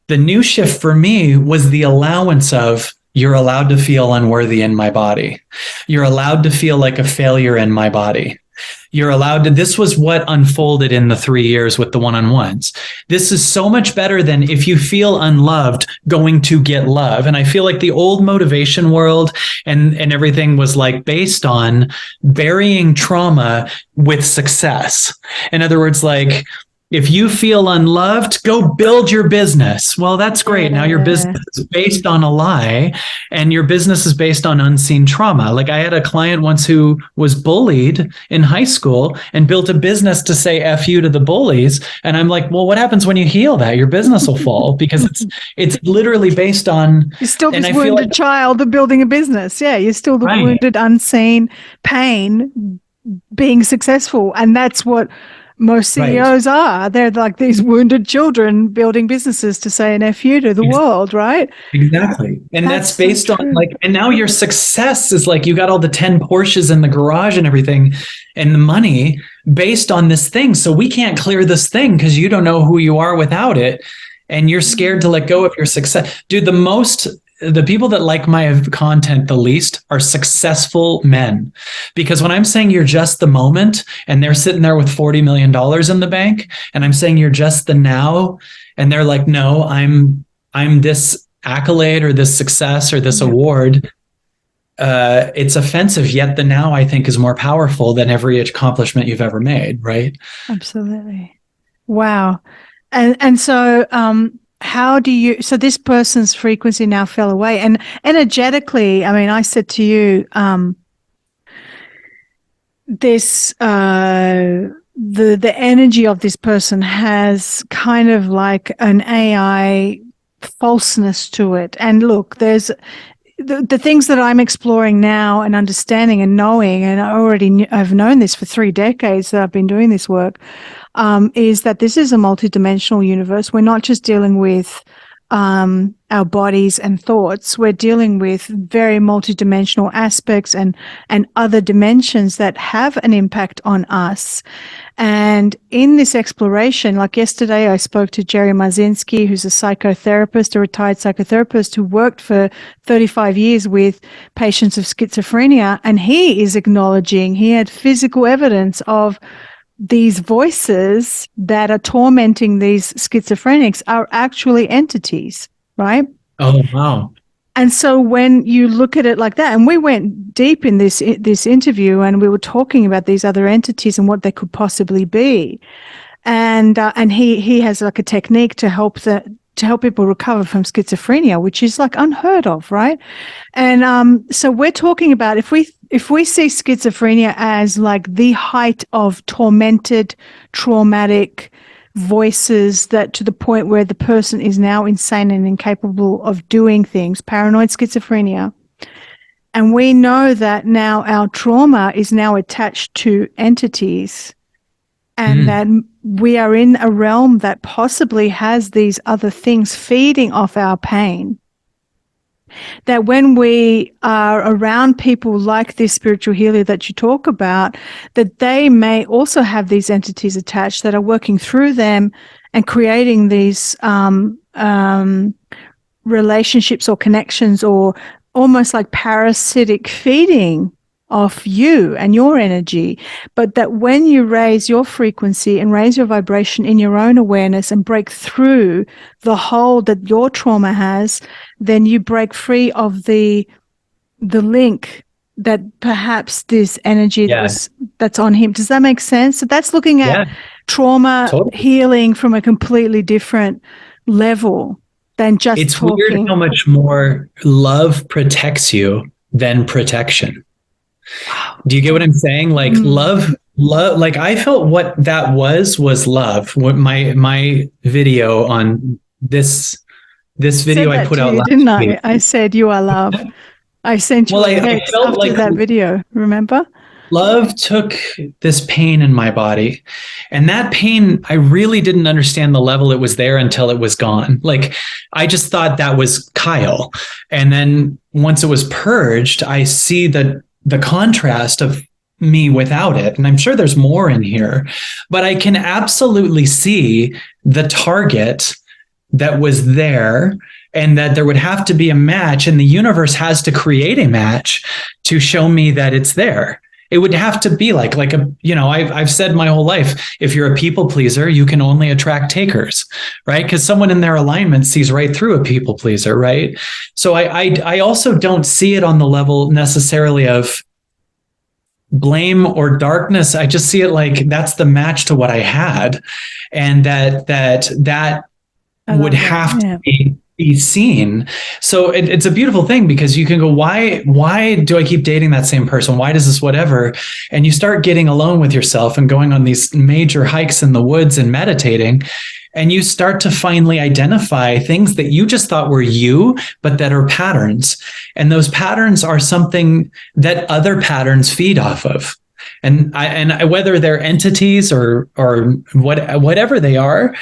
The new shift for me was the allowance of, you're allowed to feel unworthy in my body. You're allowed to feel like a failure in my body. You're allowed to, this was what unfolded in the 3 years with the one-on-ones. This is so much better than, if you feel unloved, going to get love. And I feel like the old motivation world and everything was like based on burying trauma with success. In other words, like, if you feel unloved, go build your business. Well, that's great. Now your business is based on a lie, and your business is based on unseen trauma. Like, I had a client once who was bullied in high school and built a business to say F you to the bullies. And I'm like, well, what happens when you heal that? Your business will fall, because it's literally based on... You're still this wounded child building a business. Yeah, you're still the wounded, unseen pain being successful. And that's what most CEOs are. They're like these wounded children building businesses to say an F you to the world, right? Exactly. And that's based on like, and now your success is like, you got all the 10 Porsches in the garage and everything and the money based on this thing. So we can't clear this thing because you don't know who you are without it. And you're scared to let go of your success. Dude, the people that like my content the least are successful men. Because when I'm saying you're just the moment and they're sitting there with $40 million in the bank, and I'm saying you're just the now, and they're like, no, I'm this accolade or this success or this award, it's offensive. Yet the now, I think, is more powerful than every accomplishment you've ever made, right? Absolutely. Wow. And so how do you, so this person's frequency now fell away, and energetically, I mean, I said to you, this, the energy of this person has kind of like an AI falseness to it. And look, there's the things that I'm exploring now and understanding and knowing, and I've known this for 3 decades that I've been doing this work, is that this is a multidimensional universe. We're not just dealing with our bodies and thoughts. We're dealing with very multidimensional aspects and other dimensions that have an impact on us. And in this exploration, like yesterday, I spoke to Jerry Marzinski, who's a psychotherapist, a retired psychotherapist who worked for 35 years with patients of schizophrenia. And he is acknowledging, he had physical evidence of these voices that are tormenting these schizophrenics are actually entities, right? Oh, wow. And so when you look at it like that, and we went deep in this interview, and we were talking about these other entities and what they could possibly be, and he has like a technique to help people recover from schizophrenia, which is like unheard of, right? And so we're talking about if we see schizophrenia as like the height of tormented, traumatic voices, that to the point where the person is now insane and incapable of doing things, paranoid schizophrenia. And we know that now our trauma is now attached to entities, and that we are in a realm that possibly has these other things feeding off our pain. That when we are around people like this spiritual healer that you talk about, that they may also have these entities attached that are working through them and creating these relationships or connections, or almost like parasitic feeding of you and your energy. But that when you raise your frequency and raise your vibration in your own awareness and break through the hole that your trauma has, then you break free of the link that perhaps this energy that's on him. Does that make sense? So that's looking at trauma healing from a completely different level than just it's talking. Weird how much more love protects you than protection. Wow. Do you get what I'm saying? Like love, like I felt what that was love. What my video on this video I put out last didn't I? week. I said you are love. I sent you a text after that video, remember? love took this pain in my body, and that pain, I really didn't understand the level it was there until it was gone. Like, I just thought that was Kyle. And then once it was purged, I see the contrast of me without it. And I'm sure there's more in here, but I can absolutely see the target that was there, and that there would have to be a match, and the universe has to create a match to show me that it's there. It would have to be like I've said my whole life, if you're a people pleaser, you can only attract takers, right? Because someone in their alignment sees right through a people pleaser, right? So I also don't see it on the level necessarily of blame or darkness. I just see it like that's the match to what I had, and that would have to be seen. So it's a beautiful thing, because you can go, why do I keep dating that same person? Why does this whatever? And you start getting alone with yourself and going on these major hikes in the woods and meditating, and you start to finally identify things that you just thought were you, but that are patterns. And those patterns are something that other patterns feed off of. And whether they're entities or whatever they are,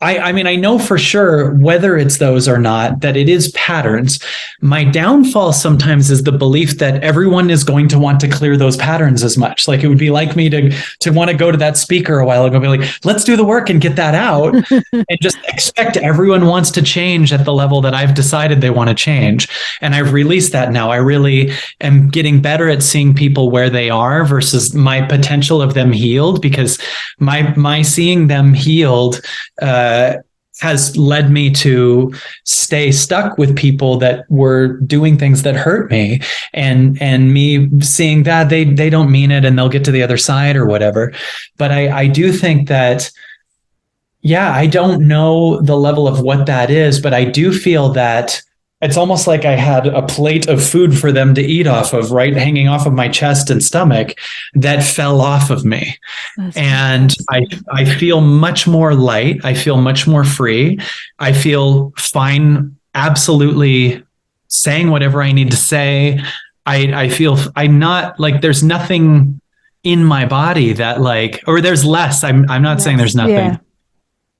I mean, I know for sure, whether it's those or not, that it is patterns. My downfall sometimes is the belief that everyone is going to want to clear those patterns as much. Like, it would be like me to want to go to that speaker a while ago and be like, let's do the work and get that out, and just expect everyone wants to change at the level that I've decided they want to change. And I've released that now. I really am getting better at seeing people where they are versus my potential of them healed, because my seeing them healed has led me to stay stuck with people that were doing things that hurt me, and me seeing that they don't mean it and they'll get to the other side or whatever. But I do think that, yeah, I don't know the level of what that is, but I do feel that it's almost like I had a plate of food for them to eat off of, right? Hanging off of my chest and stomach, that fell off of me. And I feel much more light. I feel much more free. I feel fine, absolutely saying whatever I need to say. I feel I'm not like, there's nothing in my body that like, or there's less. I'm not saying there's nothing. Yeah.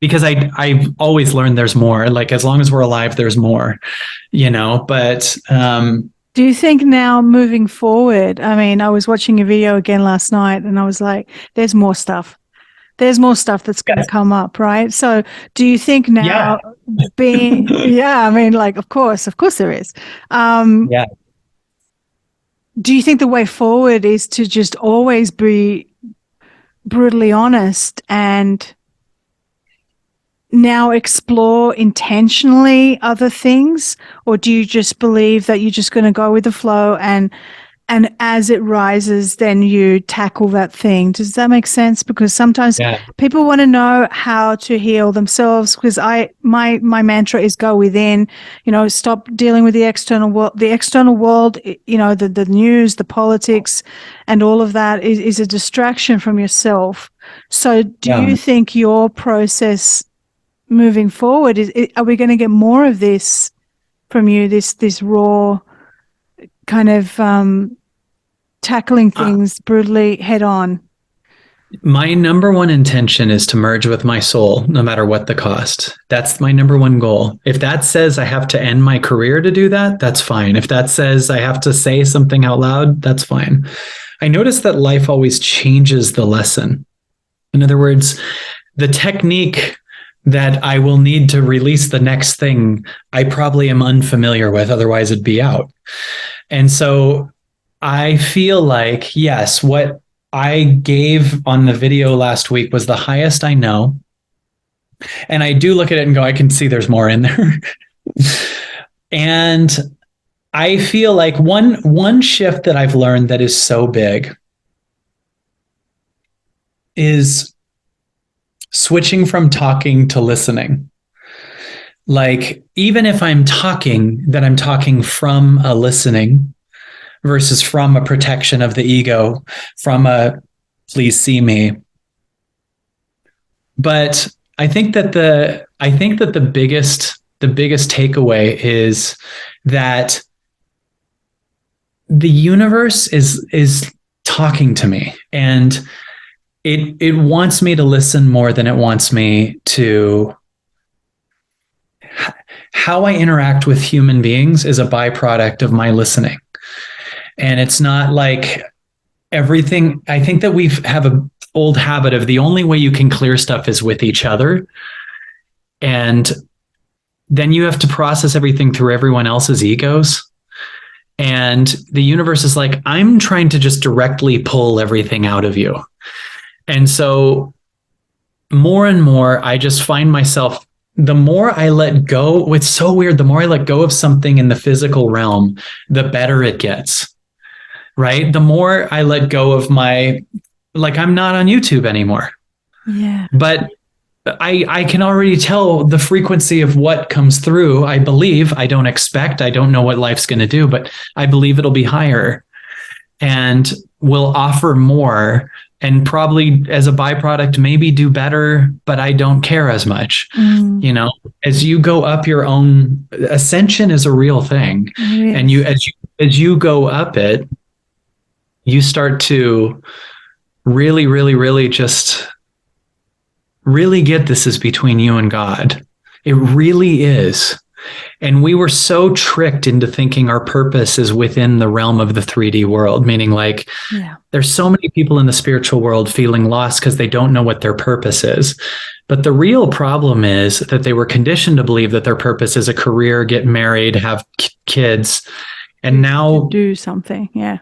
Because I've always learned there's more. Like, as long as we're alive, there's more, but do you think now moving forward, I mean, I was watching a video again last night and I was like, there's more stuff that's going to come up, right? So do you think now I mean, like, of course there is. Do you think the way forward is to just always be brutally honest and now explore intentionally other things? Or do you just believe that you're just going to go with the flow and as it rises, then you tackle that thing? Does that make sense? Because sometimes people want to know how to heal themselves, because my mantra is go within, stop dealing with the external world. The external world, the news, the politics, and all of that is a distraction from yourself. So do you think your process moving forward, are we going to get more of this from you, this raw kind of tackling things brutally head on? My number one intention is to merge with my soul, no matter what the cost. That's my number one goal. If that says I have to end my career to do that, that's fine. If that says I have to say something out loud, that's fine. I notice that life always changes the lesson. In other words, the technique that I will need to release the next thing, I probably am unfamiliar with, otherwise it'd be out. And so I feel like, yes, what I gave on the video last week was the highest I know. And I do look at it and go, I can see there's more in there. And I feel like one shift that I've learned that is so big is switching from talking to listening. Like, even if I'm talking, that I'm talking from a listening versus from a protection of the ego, from a please see me. But I think that the biggest takeaway is that the universe is talking to me, and it wants me to listen more than it wants me to. How I interact with human beings is a byproduct of my listening. And it's not like everything. I think that we have an old habit of the only way you can clear stuff is with each other. And then you have to process everything through everyone else's egos. And the universe is like, I'm trying to just directly pull everything out of you. And so more and more, I just find myself, the more I let go, it's so weird. The more I let go of something in the physical realm, the better it gets, right? The more I let go of I'm not on YouTube anymore. Yeah. But I can already tell the frequency of what comes through. I believe, I don't expect, I don't know what life's going to do, but I believe it'll be higher and will offer more. And probably as a byproduct, maybe do better, but I don't care as much. You know, as you go up your own, ascension is a real thing. Yes. And as you go up it, you start to really, really, really just really get this is between you and God. It really is. And we were so tricked into thinking our purpose is within the realm of the 3D world, meaning like, there's so many people in the spiritual world feeling lost because they don't know what their purpose is. But the real problem is that they were conditioned to believe that their purpose is a career, get married, have kids, and now do something. Yeah.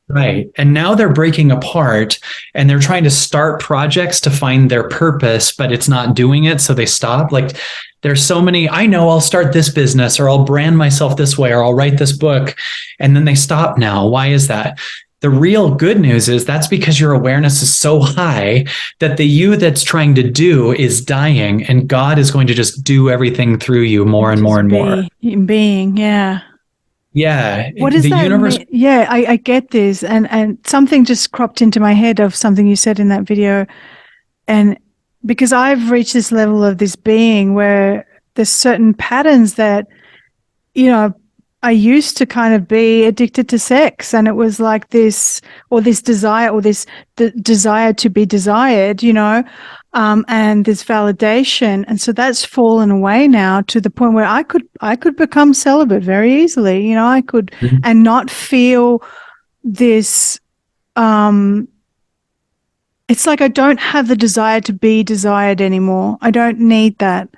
Right. And now they're breaking apart and they're trying to start projects to find their purpose, but it's not doing it. So they stop. Like there's so many, I know I'll start this business or I'll brand myself this way or I'll write this book. And then they stop now. Why is that? The real good news is that's because your awareness is so high that the you that's trying to do is dying and God is going to just do everything through you more and more and more. Being. Yeah. Yeah. What does that mean? Yeah, I get this. And something just cropped into my head of something you said in that video. And because I've reached this level of this being where there's certain patterns that, you know, I used to kind of be addicted to sex, and it was like this, or this desire, or this desire to be desired, you know, and this validation. And so that's fallen away now to the point where I could become celibate very easily, you know, I could, and not feel this, it's like I don't have the desire to be desired anymore. I don't need that.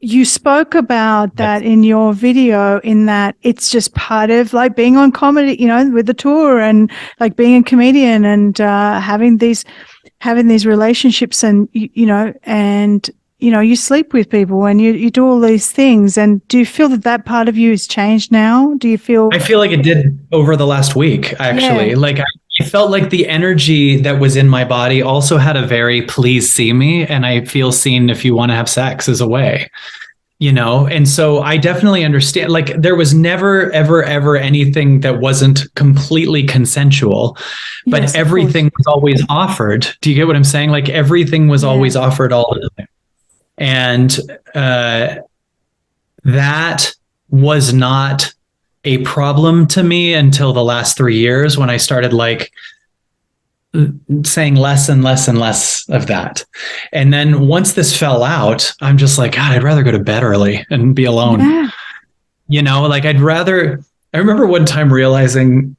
You spoke about that in your video, in that it's just part of like being on comedy, you know, with the tour, and like being a comedian, and having these relationships, and you know, you sleep with people, and you do all these things. And do you feel that part of you has changed now? Do you feel? I feel like it did over the last week, actually. Yeah. Like I felt like the energy that was in my body also had a very please see me, and I feel seen if you want to have sex is a way, you know? And so I definitely understand, like there was never, ever, ever anything that wasn't completely consensual, but yes, everything was always offered. Do you get what I'm saying? Like everything was always offered all the time. And that was not a problem to me until the last 3 years, when I started like saying less and less and less of that. And then once this fell out, I'm just like, God, I'd rather go to bed early and be alone. Yeah. You know, like I remember one time realizing,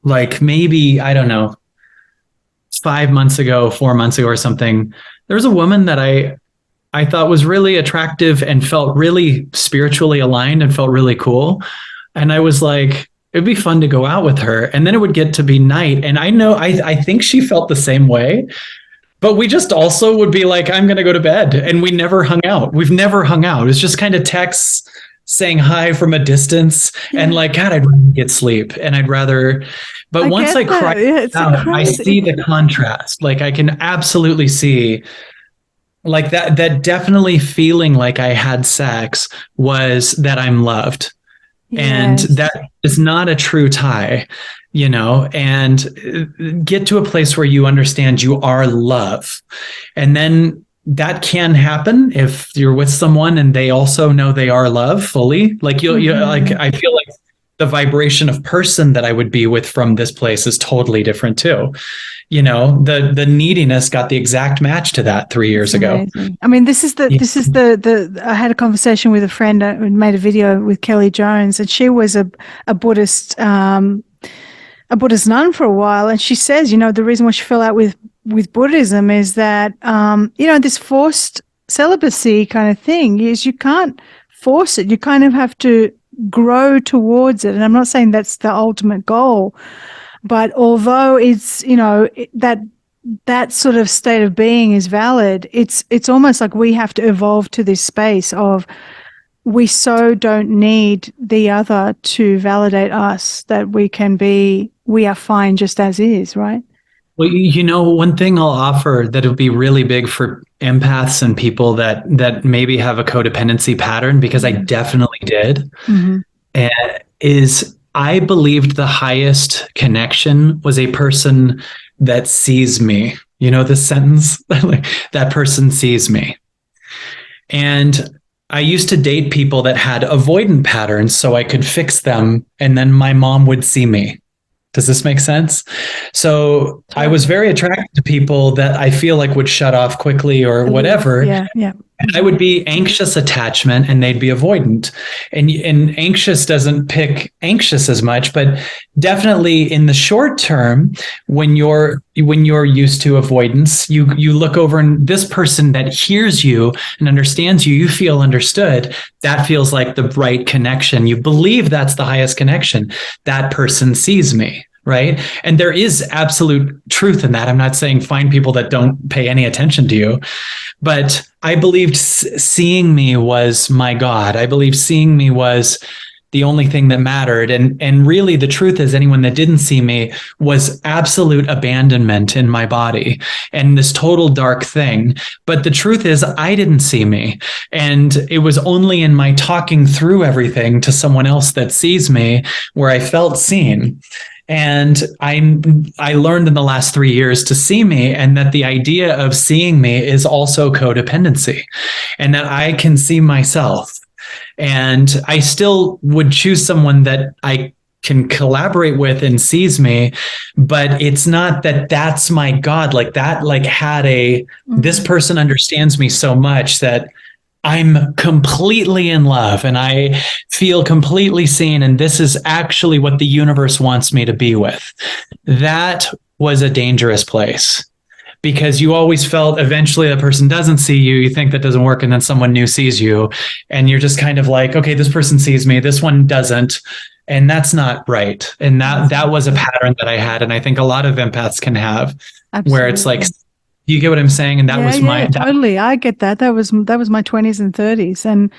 like maybe, I don't know, 4 months ago or something, there was a woman that I thought was really attractive and felt really spiritually aligned and felt really cool. And I was like, it'd be fun to go out with her. And then it would get to be night. And I think she felt the same way, but we just also would be like, I'm going to go to bed. And we never hung out. We've never hung out. It's just kind of texts saying hi from a distance, and like, God, I'd rather get sleep, and I'd rather, but once I cry out, I see the contrast. Like I can absolutely see like that definitely feeling like I had sex was that I'm loved. Yes. And that is not a true tie, you know, and get to a place where you understand you are love. And then that can happen if you're with someone and they also know they are love fully. Like you like, I feel like the vibration of person that I would be with from this place is totally different too. The neediness got the exact match to that 3 years ago. I mean, this is the I had a conversation with a friend and made a video with Kelly Jones, and she was a Buddhist nun for a while, and she says, the reason why she fell out with Buddhism is that this forced celibacy kind of thing is you can't force it. You kind of have to grow towards it. And I'm not saying that's the ultimate goal, but although it's, that sort of state of being is valid, it's almost like we have to evolve to this space of we so don't need the other to validate us, that we are fine just as is, right? Well, one thing I'll offer that would be really big for empaths and people that maybe have a codependency pattern, because I definitely did, is I believed the highest connection was a person that sees me. This sentence, like, that person sees me. And I used to date people that had avoidant patterns so I could fix them, and then my mom would see me. Does this make sense? So I was very attracted to people that I feel like would shut off quickly or whatever. Yeah. And I would be anxious attachment and they'd be avoidant. And anxious doesn't pick anxious as much, but definitely in the short term, when you're used to avoidance, you look over and this person that hears you and understands you, you feel understood. That feels like the right connection. You believe that's the highest connection. That person sees me. Right. And there is absolute truth in that. I'm not saying find people that don't pay any attention to you, but I believed seeing me was my God. I believed seeing me was the only thing that mattered. And really the truth is anyone that didn't see me was absolute abandonment in my body and this total dark thing. But the truth is I didn't see me. And it was only in my talking through everything to someone else that sees me where I felt seen. And I learned in the last 3 years to see me, and that the idea of seeing me is also codependency, and that I can see myself. And I still would choose someone that I can collaborate with and sees me, but it's not that that's my God. Like that, this person understands me so much that I'm completely in love and I feel completely seen. And this is actually what the universe wants me to be with. That was a dangerous place, because you always felt eventually the person doesn't see you. You think that doesn't work. And then someone new sees you and you're just kind of like, okay, this person sees me. This one doesn't. And that's not right. And that was a pattern that I had. And I think a lot of empaths can have. Absolutely. Where it's like, you get what I'm saying? And that was totally. I get that. That was my 20s and 30s. And,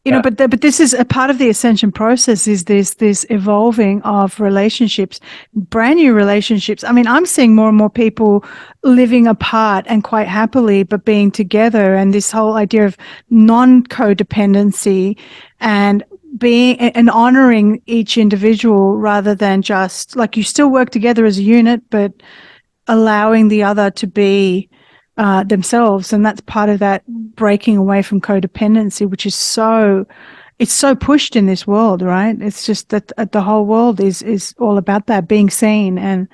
but this is a part of the ascension process, is this evolving of relationships, brand new relationships. I mean, I'm seeing more and more people living apart and quite happily, but being together. And this whole idea of non-codependency and being and honoring each individual, rather than just like you still work together as a unit, but allowing the other to be themselves. And that's part of that breaking away from codependency, which is so pushed in this world, right? It's just that the whole world is all about that, being seen and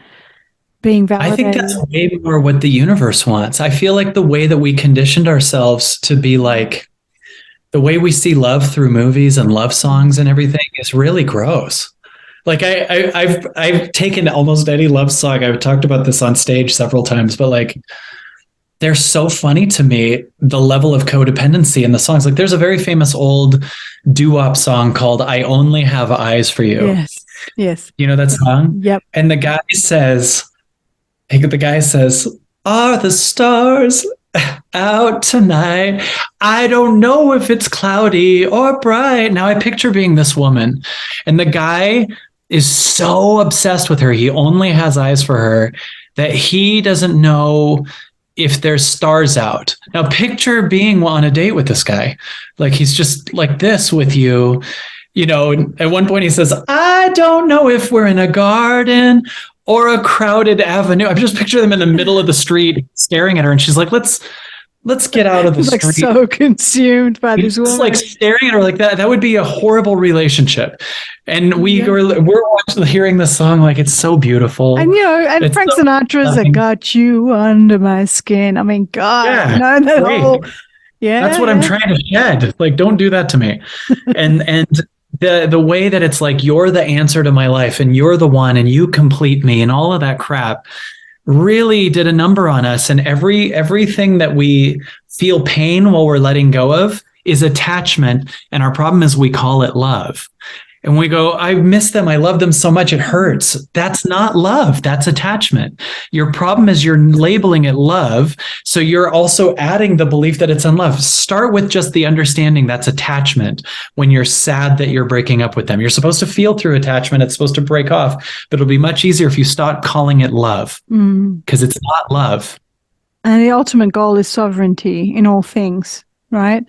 being validated. I think that's way more what the universe wants. I feel like the way that we conditioned ourselves to be like, the way we see love through movies and love songs and everything is really gross. Like I've taken almost any love song. I've talked about this on stage several times, but like they're so funny to me, the level of codependency in the songs. Like there's a very famous old doo-wop song called I Only Have Eyes for You. Yes. You know that song? Yep. And the guy says, are the stars out tonight? I don't know if it's cloudy or bright. Now I picture being this woman, and the guy is so obsessed with her. He only has eyes for her that he doesn't know if there's stars out. Now picture being on a date with this guy. Like he's just like this with you, at one point he says, I don't know if we're in a garden or a crowded avenue. I just picture them in the middle of the street staring at her. And she's like, let's let's get out of the He's like street. so consumed by this Just woman. like staring at her like that. That would be a horrible relationship. And we're watching, hearing the song like it's so beautiful. And and it's Frank so Sinatra's "I Got You Under My Skin." I mean, God, Yeah, that great. whole That's what I'm trying to shed. Like, don't do that to me. And the way that it's like you're the answer to my life and you're the one and you complete me and all of that crap really did a number on us. And everything that we feel pain while we're letting go of is attachment. And our problem is we call it love. And we go, I miss them. I love them so much. It hurts. That's not love. That's attachment. Your problem is you're labeling it love. So you're also adding the belief that it's unlove. Start with just the understanding that's attachment when you're sad that you're breaking up with them. You're supposed to feel through attachment. It's supposed to break off, but it'll be much easier if you start calling it love because it's not love. And the ultimate goal is sovereignty in all things, right?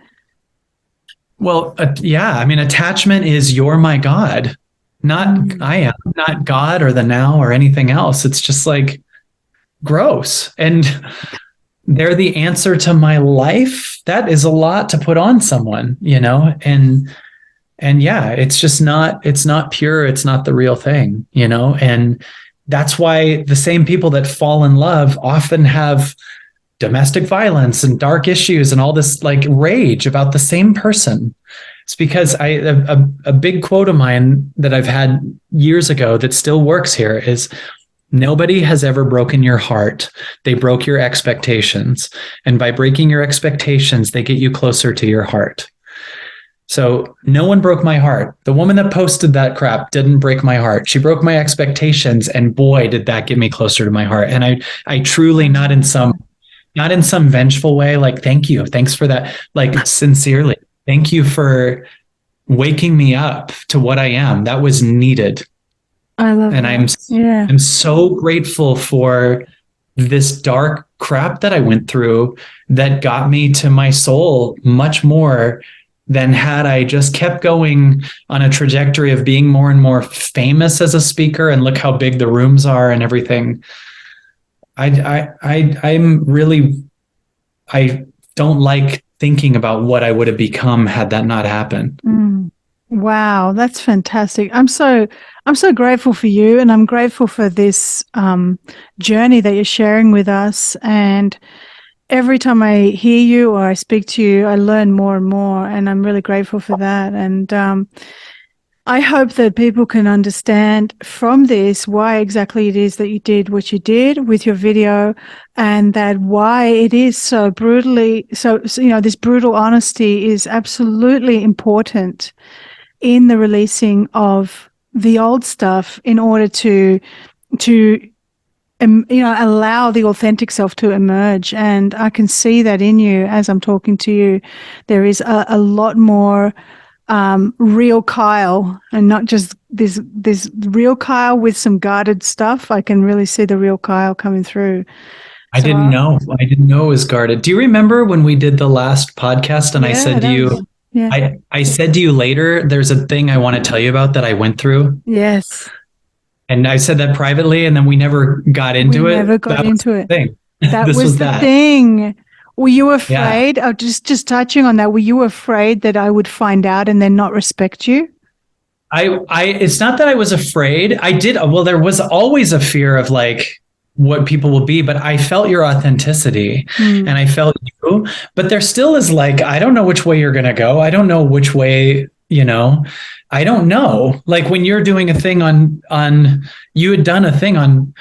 Well, yeah. I mean, attachment is you're my God, not I am, not God or the now or anything else. It's just like gross. And they're the answer to my life. That is a lot to put on someone, and yeah, it's just it's not pure. It's not the real thing, and that's why the same people that fall in love often have domestic violence and dark issues and all this like rage about the same person. It's because a big quote of mine that I've had years ago that still works here is nobody has ever broken your heart. They broke your expectations. And by breaking your expectations, they get you closer to your heart. So no one broke my heart. The woman that posted that crap didn't break my heart. She broke my expectations. And boy, did that get me closer to my heart. And I truly, not in some vengeful way, like, thank you. Thanks for that. Like, sincerely, thank you for waking me up to what I am. That was needed. I love it. And I'm so grateful for this dark crap that I went through that got me to my soul much more than had I just kept going on a trajectory of being more and more famous as a speaker and look how big the rooms are and everything. I don't like thinking about what I would have become had that not happened. Wow, that's fantastic. I'm so grateful for you, and I'm grateful for this journey that you're sharing with us. And every time I hear you or I speak to you, I learn more and more, and I'm really grateful for that. And I hope that people can understand from this why exactly it is that you did what you did with your video, and that why it is so brutally, so this brutal honesty is absolutely important in the releasing of the old stuff in order to allow the authentic self to emerge. And I can see that in you as I'm talking to you. There is a lot more real Kyle, and not just this real Kyle with some guarded stuff. I can really see the real Kyle coming through. I didn't know it was guarded. Do you remember when we did the last podcast and I said to you, I said to you later, there's a thing I want to tell you about that I went through? Yes. And I said that privately, and then we never got into it. Never got into it. That This was the thing. Were you afraid? Yeah. Just touching on that, were you afraid that I would find out and then not respect you? It's not that I was afraid. There was always a fear of like what people will be, but I felt your authenticity and I felt you, but there still is like, I don't know which way you're going to go. I don't know which way, I don't know. Like when you're doing a thing you had done a thing on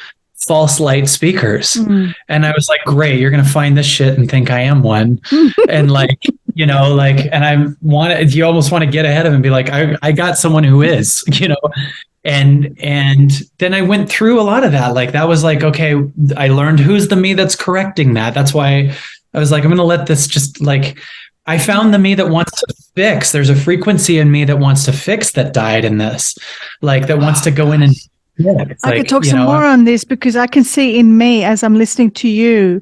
false light speakers. And I was like, great, you're going to find this shit and think I am one. And like, and you almost want to get ahead of him and be like, I got someone who is, and then I went through a lot of that. Like, that was like, okay, I learned who's the me that's correcting that. That's why I was like, I'm going to let this just like, I found the me that wants to fix. There's a frequency in me that wants to fix that died in this, like that wants to go in and I could talk some more on this, because I can see in me as I'm listening to you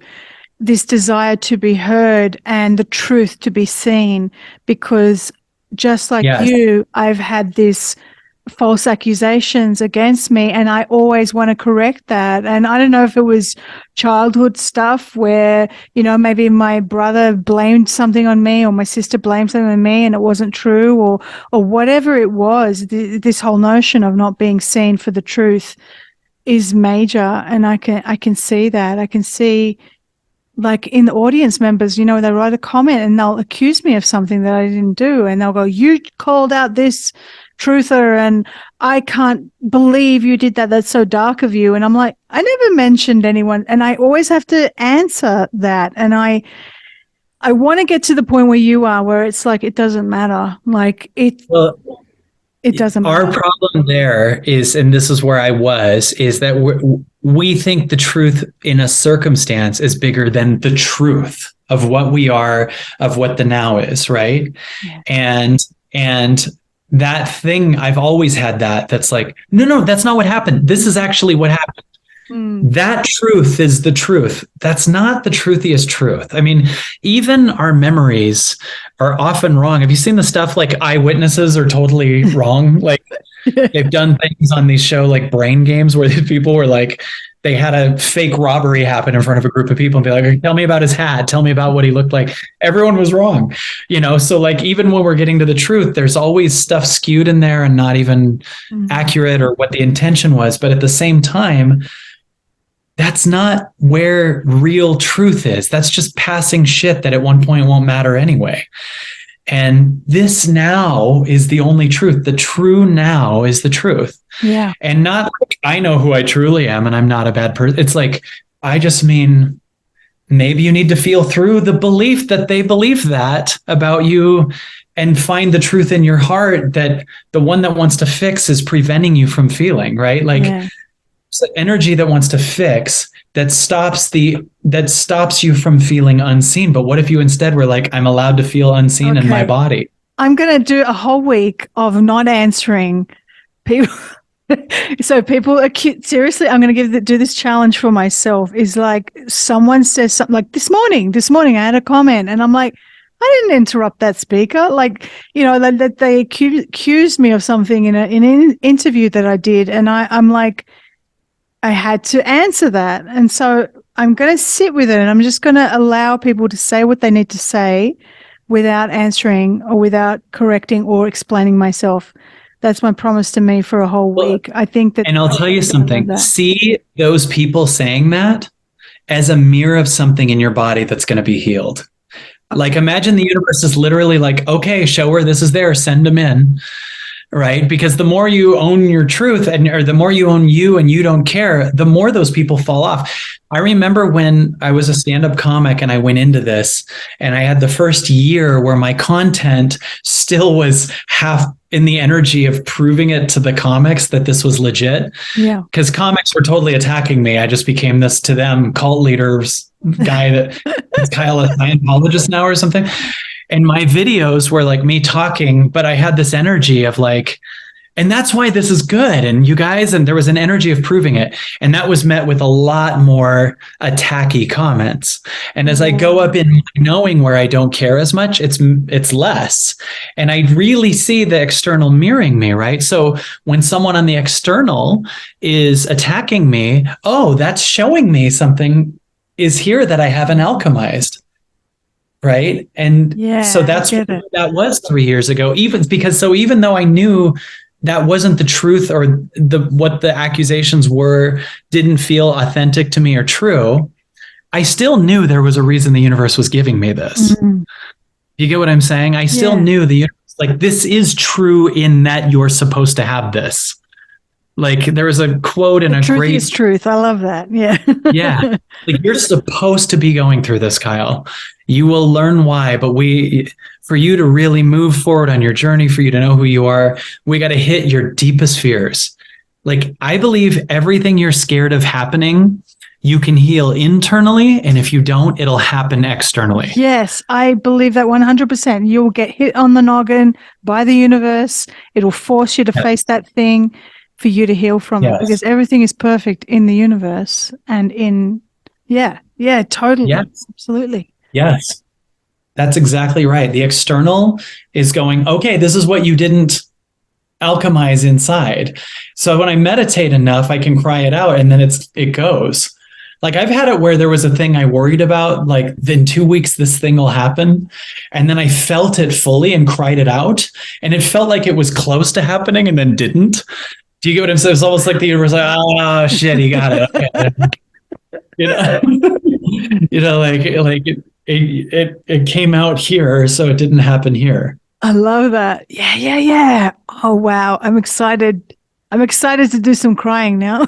this desire to be heard and the truth to be seen, because just like you, I've had this false accusations against me, and I always want to correct that. And I don't know if it was childhood stuff where, maybe my brother blamed something on me or my sister blamed something on me and it wasn't true, or whatever it was. This whole notion of not being seen for the truth is major, and I can see that. I can see, like, in the audience members, they write a comment and they'll accuse me of something that I didn't do, and they'll go, "You called out this truther and I can't believe you did that. That's so dark of you." And I'm like, I never mentioned anyone. And I always have to answer that. And I want to get to the point where you are, where it's like, it doesn't matter. Like it doesn't matter. Our problem there is, and this is where I was, is that we think the truth in a circumstance is bigger than the truth of what we are, of what the now is, right? Yeah. And that thing, I've always had that's like, no, that's not what happened. This is actually what happened. That truth is the truth. That's not the truthiest truth. I mean, even our memories are often wrong. Have you seen the stuff like eyewitnesses are totally wrong? Like they've done things on these show like Brain Games where these people were like, they had a fake robbery happen in front of a group of people and be like, "Tell me about his hat. Tell me about what he looked like." Everyone was wrong, So like, even when we're getting to the truth, there's always stuff skewed in there and not even accurate or what the intention was. But at the same time, that's not where real truth is. That's just passing shit that at one point won't matter anyway. And this now is the only truth. The true now is the truth. Yeah. And not like I know who I truly am and I'm not a bad person. It's like, I just mean, maybe you need to feel through the belief that they believe that about you and find the truth in your heart that the one that wants to fix is preventing you from feeling, right? Like it's the energy that wants to fix that stops you from feeling unseen. But what if you instead were like, "I'm allowed to feel unseen in my body"? I'm going to do a whole week of not answering people. So people seriously, I'm going to do this challenge for myself. Is like, someone says something like this morning I had a comment and I'm like, I didn't interrupt that speaker. Like, that they accused me of something in an interview that I did. And I'm like, I had to answer that. And so I'm going to sit with it and I'm just going to allow people to say what they need to say without answering or without correcting or explaining myself. That's my promise to me for a whole week. I think that. And I'll tell you something. See those people saying that as a mirror of something in your body that's going to be healed. Okay. Like, imagine the universe is literally like, "Okay, show her this is there, send them in." Right? Because the more you own your truth or the more you own you and you don't care, the more those people fall off. I remember when I was a stand-up comic and I went into this and I had the first year where my content still was half in the energy of proving it to the comics that this was legit. Yeah. Because comics were totally attacking me. I just became this, to them, cult leaders guy that is Kyle, a Scientologist now or something. And my videos were like me talking, but I had this energy of like, and that's why this is good. And you guys, and there was an energy of proving it. And that was met with a lot more attacky comments. And as I go up in knowing where I don't care as much, it's less. And I really see the external mirroring me, right? So when someone on the external is attacking me, oh, that's showing me something is here that I haven't alchemized. Right. And so that's what that was 3 years ago, even though I knew that wasn't the truth or what the accusations were, didn't feel authentic to me or true, I still knew there was a reason the universe was giving me this. Mm-hmm. You get what I'm saying? I still knew the universe, like, this is true in that you're supposed to have this. Like, there was a quote in a great... Truth is truth. I love that. Yeah. Yeah. Like, you're supposed to be going through this, Kyle. You will learn why, but for you to really move forward on your journey, for you to know who you are, we got to hit your deepest fears. Like, I believe everything you're scared of happening, you can heal internally. And if you don't, it'll happen externally. Yes, I believe that 100%. You'll get hit on the noggin by the universe. It'll force you to face that thing for you to heal from it, because everything is perfect in the universe and totally. Yes. Absolutely. Yes, that's exactly right. The external is going, okay, this is what you didn't alchemize inside. So when I meditate enough, I can cry it out, and then it goes. Like I've had it where there was a thing I worried about, like in 2 weeks, this thing will happen. And then I felt it fully and cried it out. And it felt like it was close to happening and then didn't. Do you get what I'm saying? It's almost like the universe, like, oh shit, he got it. Okay. Like it came out here, so it didn't happen here. I love that. Yeah. Oh wow, I'm excited. I'm excited to do some crying now.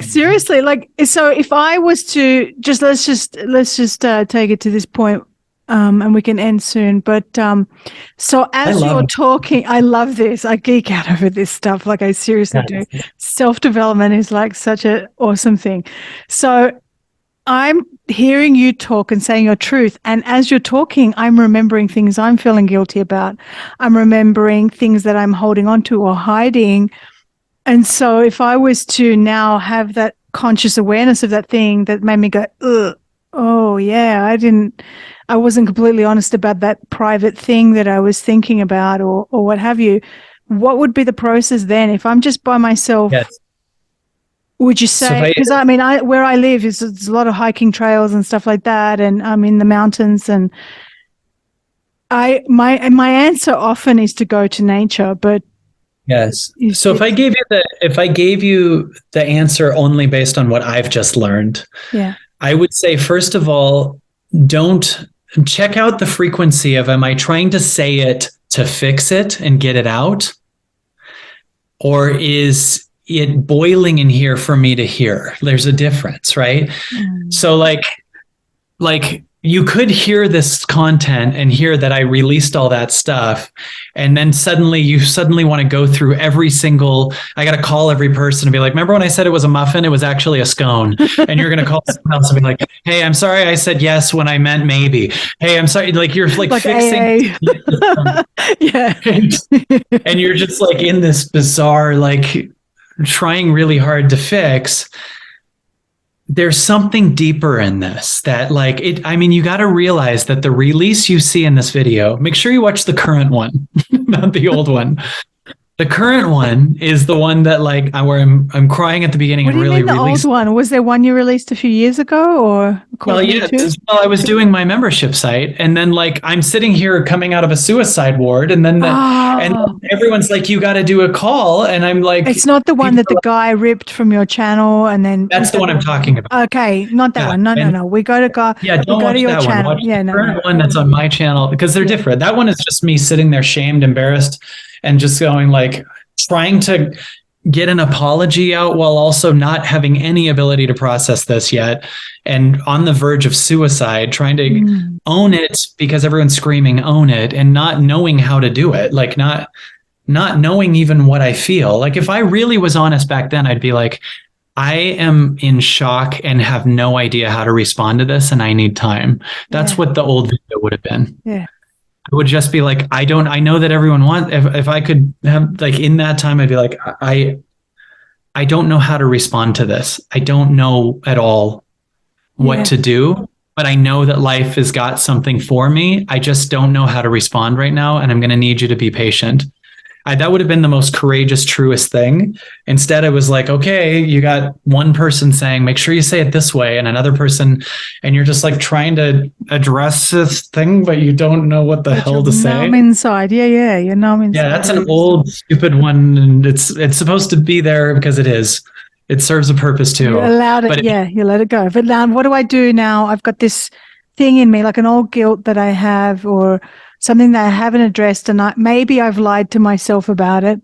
Seriously, like, so if I was to let's just take it to this point, and we can end soon. But so as you're talking, I love this. I geek out over this stuff. Like I seriously do. Self-development is like such an awesome thing. So I'm hearing you talk and saying your truth. And as you're talking, I'm remembering things I'm feeling guilty about. I'm remembering things that I'm holding on to or hiding. And so if I was to now have that conscious awareness of that thing that made me go, ugh, oh yeah, I wasn't completely honest about that private thing that I was thinking about or what have you, what would be the process then? If I'm just by myself, yes. Would you say, because I mean, where I live is there's a lot of hiking trails and stuff like that, and I'm in the mountains, and my answer often is to go to nature, but yes. So if I gave you the answer only based on what I've just learned, I would say, first of all, don't check out the frequency of, am I trying to say it to fix it and get it out? Or is it boiling in here for me to hear? There's a difference, right? So like you could hear this content and hear that I released all that stuff. And then you suddenly want to go through I got to call every person and be like, remember when I said it was a muffin? It was actually a scone. And you're going to call someone else and be like, hey, I'm sorry I said yes when I meant maybe. Hey, I'm sorry. Like you're like fixing. Yeah. And you're just like in this bizarre, like trying really hard to fix. There's something deeper in this that like it. I mean, you got to realize that the release you see in this video, make sure you watch the current one, not the old one. The current one is the one that like where I'm crying at the beginning. What do you mean the old one? Was there one you released a few years ago, or? Well, yeah. Well, I was doing my membership site, and then like I'm sitting here coming out of a suicide ward, and then and everyone's like, "You got to do a call," and I'm like, "It's not the one that the guy ripped from your channel," and then that's the one I'm talking about. Okay, not that one. No. We go to go. Yeah, don't watch that one. Watch the current one that's on my channel because they're different. That one is just me sitting there, shamed, embarrassed, and just going like trying to get an apology out while also not having any ability to process this yet, and on the verge of suicide, trying to own it because everyone's screaming own it, and not knowing how to do it, like not knowing even what I feel. Like if I really was honest back then, I'd be like, I am in shock and have no idea how to respond to this, and I need time. That's what the old video would have been. Yeah. It would just be like, I know that everyone wants, if I could have like in that time, I'd be like, I don't know how to respond to this. I don't know at all what to do, but I know that life has got something for me. I just don't know how to respond right now. And I'm going to need you to be patient. That would have been the most courageous, truest thing. Instead, it was like, okay, you got one person saying, make sure you say it this way, and another person, and you're just like trying to address this thing, but you don't know what the hell to say. Numb inside. Yeah. You're numb inside. Yeah, that's an old, stupid one, and it's supposed to be there because it is. It serves a purpose too. You allowed it, you let it go. But now, what do I do now? I've got this thing in me, like an old guilt that I have, or something that I haven't addressed, and maybe I've lied to myself about it,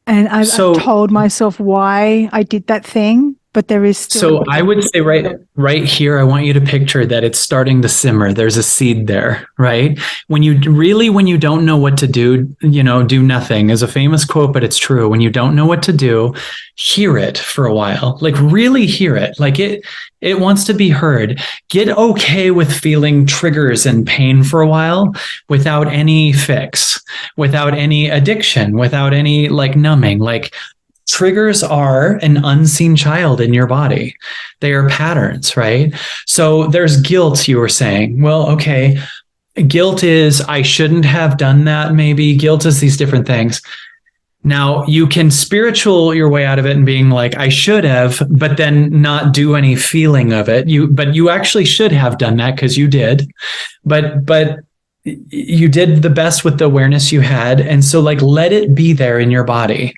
and I've told myself why I did that thing, but there is still. So I would say right here, I want you to picture that it's starting to simmer. There's a seed there, right? When you don't know what to do, do nothing is a famous quote, but it's true. When you don't know what to do, hear it for a while, like really hear it. Like it wants to be heard. Get okay with feeling triggers and pain for a while without any fix, without any addiction, without any like numbing. Like triggers are an unseen child in your body. They are patterns, right? So there's guilt, you were saying. Well, okay, Guilt is, I shouldn't have done that, maybe. Guilt is these different things. Now, you can spiritual your way out of it and being like, I should have, but then not do any feeling of it. But you actually should have done that because you did. But you did the best with the awareness you had. And so, like, let it be there in your body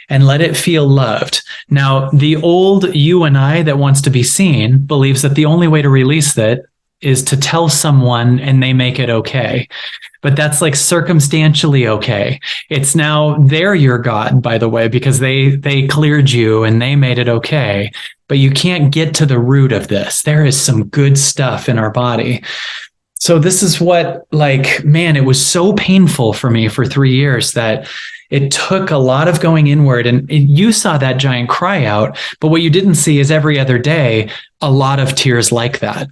and let it feel loved. Now, the old you and I that wants to be seen believes that the only way to release that is to tell someone and they make it okay. But that's like circumstantially okay. It's now they're your God, by the way, because they cleared you and they made it okay. But you can't get to the root of this. There is some good stuff in our body. So this is what, like, man, it was so painful for me for 3 years that it took a lot of going inward. And you saw that giant cry out, but what you didn't see is every other day, a lot of tears like that.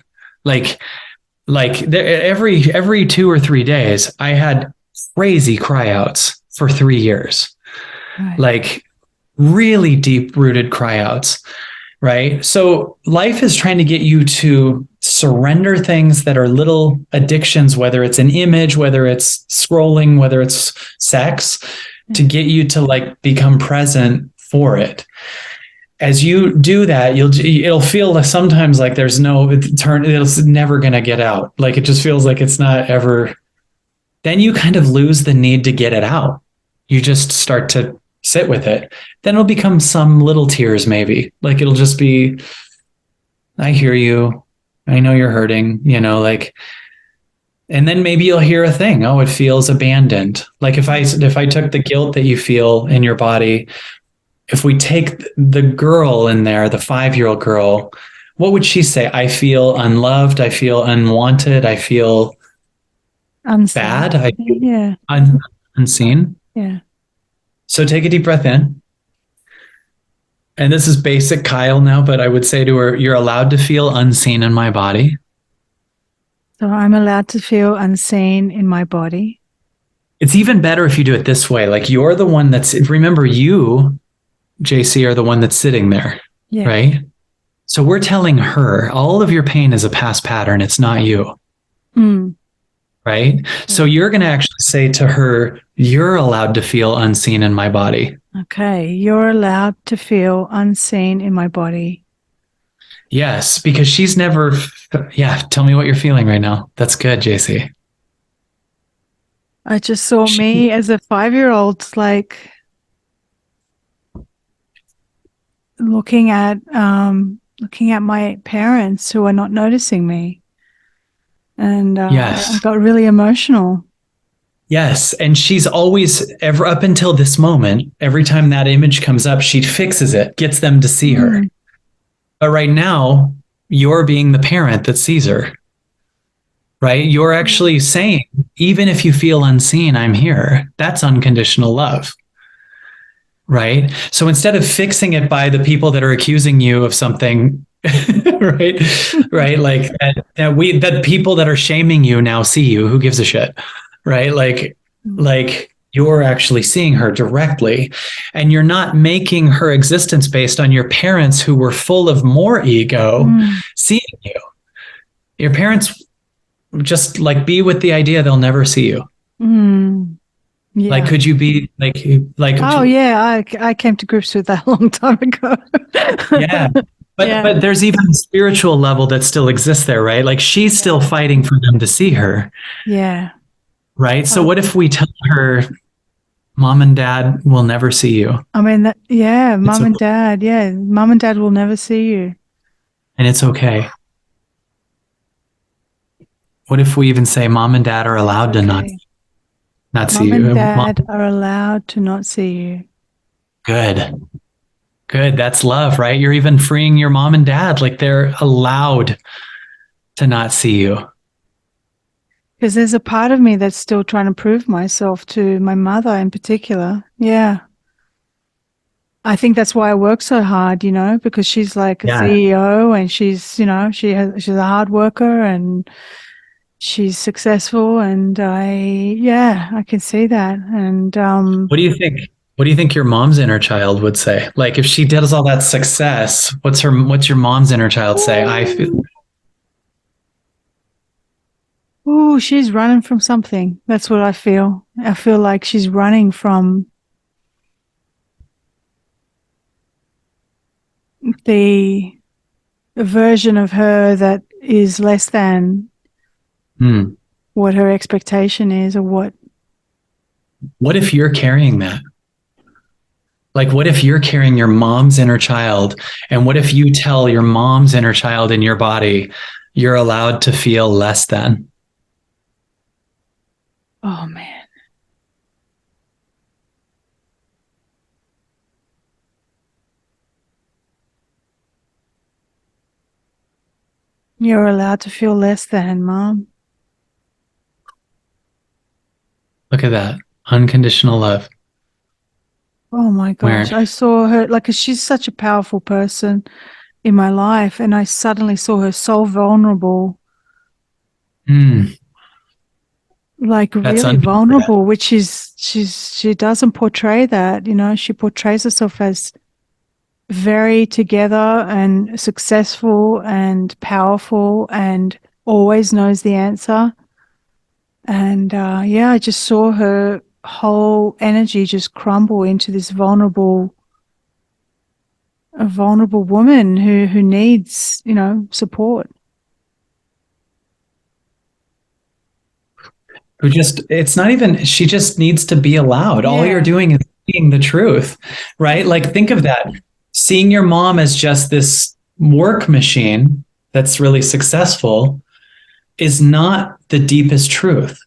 Every 2 or 3 days, I had crazy cry outs for 3 years, Right. like really deep rooted cry outs. Right. So life is trying to get you to surrender things that are little addictions, whether it's an image, whether it's scrolling, whether it's sex, to get you to like become present for it. As you do that, it'll feel sometimes like there's no turn. It's never going to get out. Like it just feels like it's not ever. Then you kind of lose the need to get it out. You just start to sit with it. Then it'll become some little tears, maybe. Like it'll just be, I hear you. I know you're hurting, like, and then maybe you'll hear a thing. Oh, it feels abandoned. Like if I took the guilt that you feel in your body, if we take the girl in there, the 5-year-old girl, what would she say? I feel unloved. I feel unwanted. I feel Unseen. bad. I feel Yeah. unseen. Yeah. So take a deep breath in. And this is basic Kyle now, but I would say to her, you're allowed to feel unseen in my body. So I'm allowed to feel unseen in my body. It's even better if you do it this way. Like you're the one remember you, JC, are the one that's sitting there, Yeah. right? So we're telling her all of your pain is a past pattern. It's not you. Mm. Right? So you're going to actually say to her, you're allowed to feel unseen in my body. Okay. You're allowed to feel unseen in my body. Yes, because she's never, tell me what you're feeling right now. That's good, JC. I just saw me as a 5-year-old, like looking at my parents who are not noticing me. And Yes. I got really emotional. Yes. And she's always, ever up until this moment, every time that image comes up, she fixes it, gets them to see her. But right now, you're being the parent that sees her. Right? You're actually saying, even if you feel unseen, I'm here. That's unconditional love. Right? So instead of fixing it by the people that are accusing you of something, right? Like that people that are shaming you now see you. Who gives a shit? Right? Like you're actually seeing her directly, and you're not making her existence based on your parents who were full of more ego seeing you. Your parents just like be with the idea they'll never see you. Yeah. Like, could you be like? Oh yeah, I came to grips with that a long time ago. Yeah. But there's even a spiritual level that still exists there, right? Like she's still fighting for them to see her. Yeah. Right. So what if we tell her, mom and dad will never see you? I mean, mom and dad will never see you. And it's okay. What if we even say mom and dad are allowed to not see you? Mom and dad are allowed to not see you. Good. That's love, right? You're even freeing your mom and dad. Like they're allowed to not see you. Because there's a part of me that's still trying to prove myself to my mother in particular. Yeah. I think that's why I work so hard, because she's like a CEO and she's, she's a hard worker and she's successful. And I can see that. And what do you think? What do you think your mom's inner child would say? Like if she does all that success, what's your mom's inner child say? I feel. Oh, she's running from something. That's what I feel. I feel like she's running from the version of her that is less than Hmm. what her expectation is, or what. What if you're carrying that? Like, what if you're carrying your mom's inner child? And what if you tell your mom's inner child in your body, you're allowed to feel less than? Oh, man. You're allowed to feel less than, Mom. Look at that. Unconditional love. Oh, my Where, gosh. I saw her, like, she's such a powerful person in my life. And I suddenly saw her so vulnerable, mm, like that's really vulnerable, which is, she doesn't portray that, she portrays herself as very together and successful and powerful and always knows the answer. And yeah, I just saw her whole energy just crumble into this a vulnerable woman who needs, support. who just, it's not even, she just needs to be allowed. All you're Yeah. doing is seeing the truth, right? Like, think of that. Seeing your mom as just this work machine that's really successful is not the deepest truth,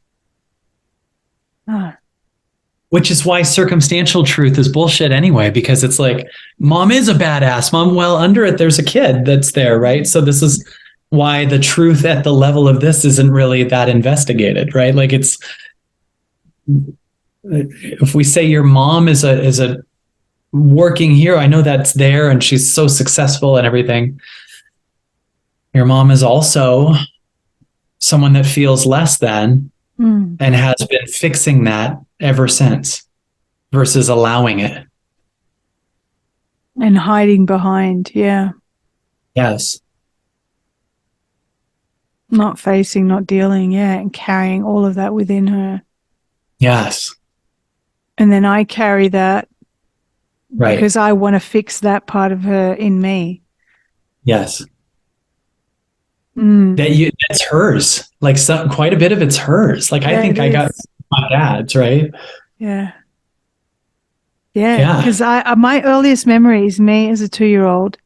Ah, which is why circumstantial truth is bullshit anyway, because it's like, mom is a badass. Mom, well, under it, there's a kid that's there, right? So this is why the truth at the level of this isn't really that investigated, right? Like, it's, if we say your mom is a working hero, I know that's there and she's so successful and everything. Your mom is also someone that feels less than and has been fixing that ever since versus allowing it. and hiding behind, yeah. Yes. Not facing, not dealing, yeah, and carrying all of that within her. Yes. And then I carry that Right. because I want to fix that part of her in me. Yes. Mm. That's hers. Like, quite a bit of it's hers. Like, I Yeah, it think I got is. my dad's, right? Yeah. Yeah. Yeah. Because my earliest memory is me as a 2-year-old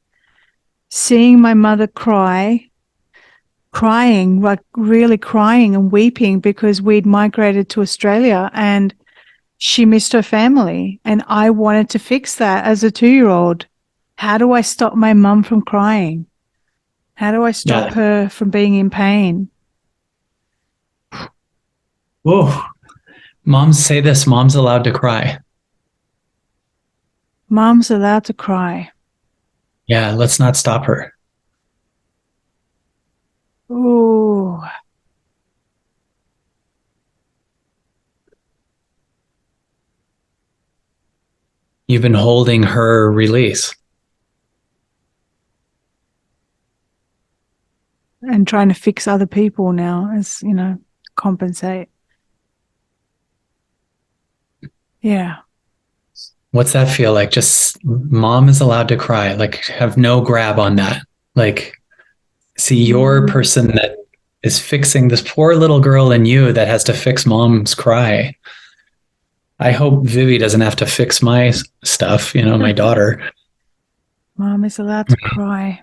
seeing my mother crying, like really crying and weeping because we'd migrated to Australia and she missed her family. And I wanted to fix that as a 2-year-old. How do I stop my mum from crying? How do I stop Yeah. her from being in pain? Whoa. Moms say this, mom's allowed to cry. Mum's allowed to cry. Yeah. Let's not stop her. Ooh. You've been holding her release. And trying to fix other people now as, compensate. Yeah. What's that feel like? Just mom is allowed to cry. Like, have no grab on that. Like, see, your Mm. person that is fixing this poor little girl in you that has to fix mom's cry. I hope Vivi doesn't have to fix my stuff, my daughter. Mom is allowed to cry.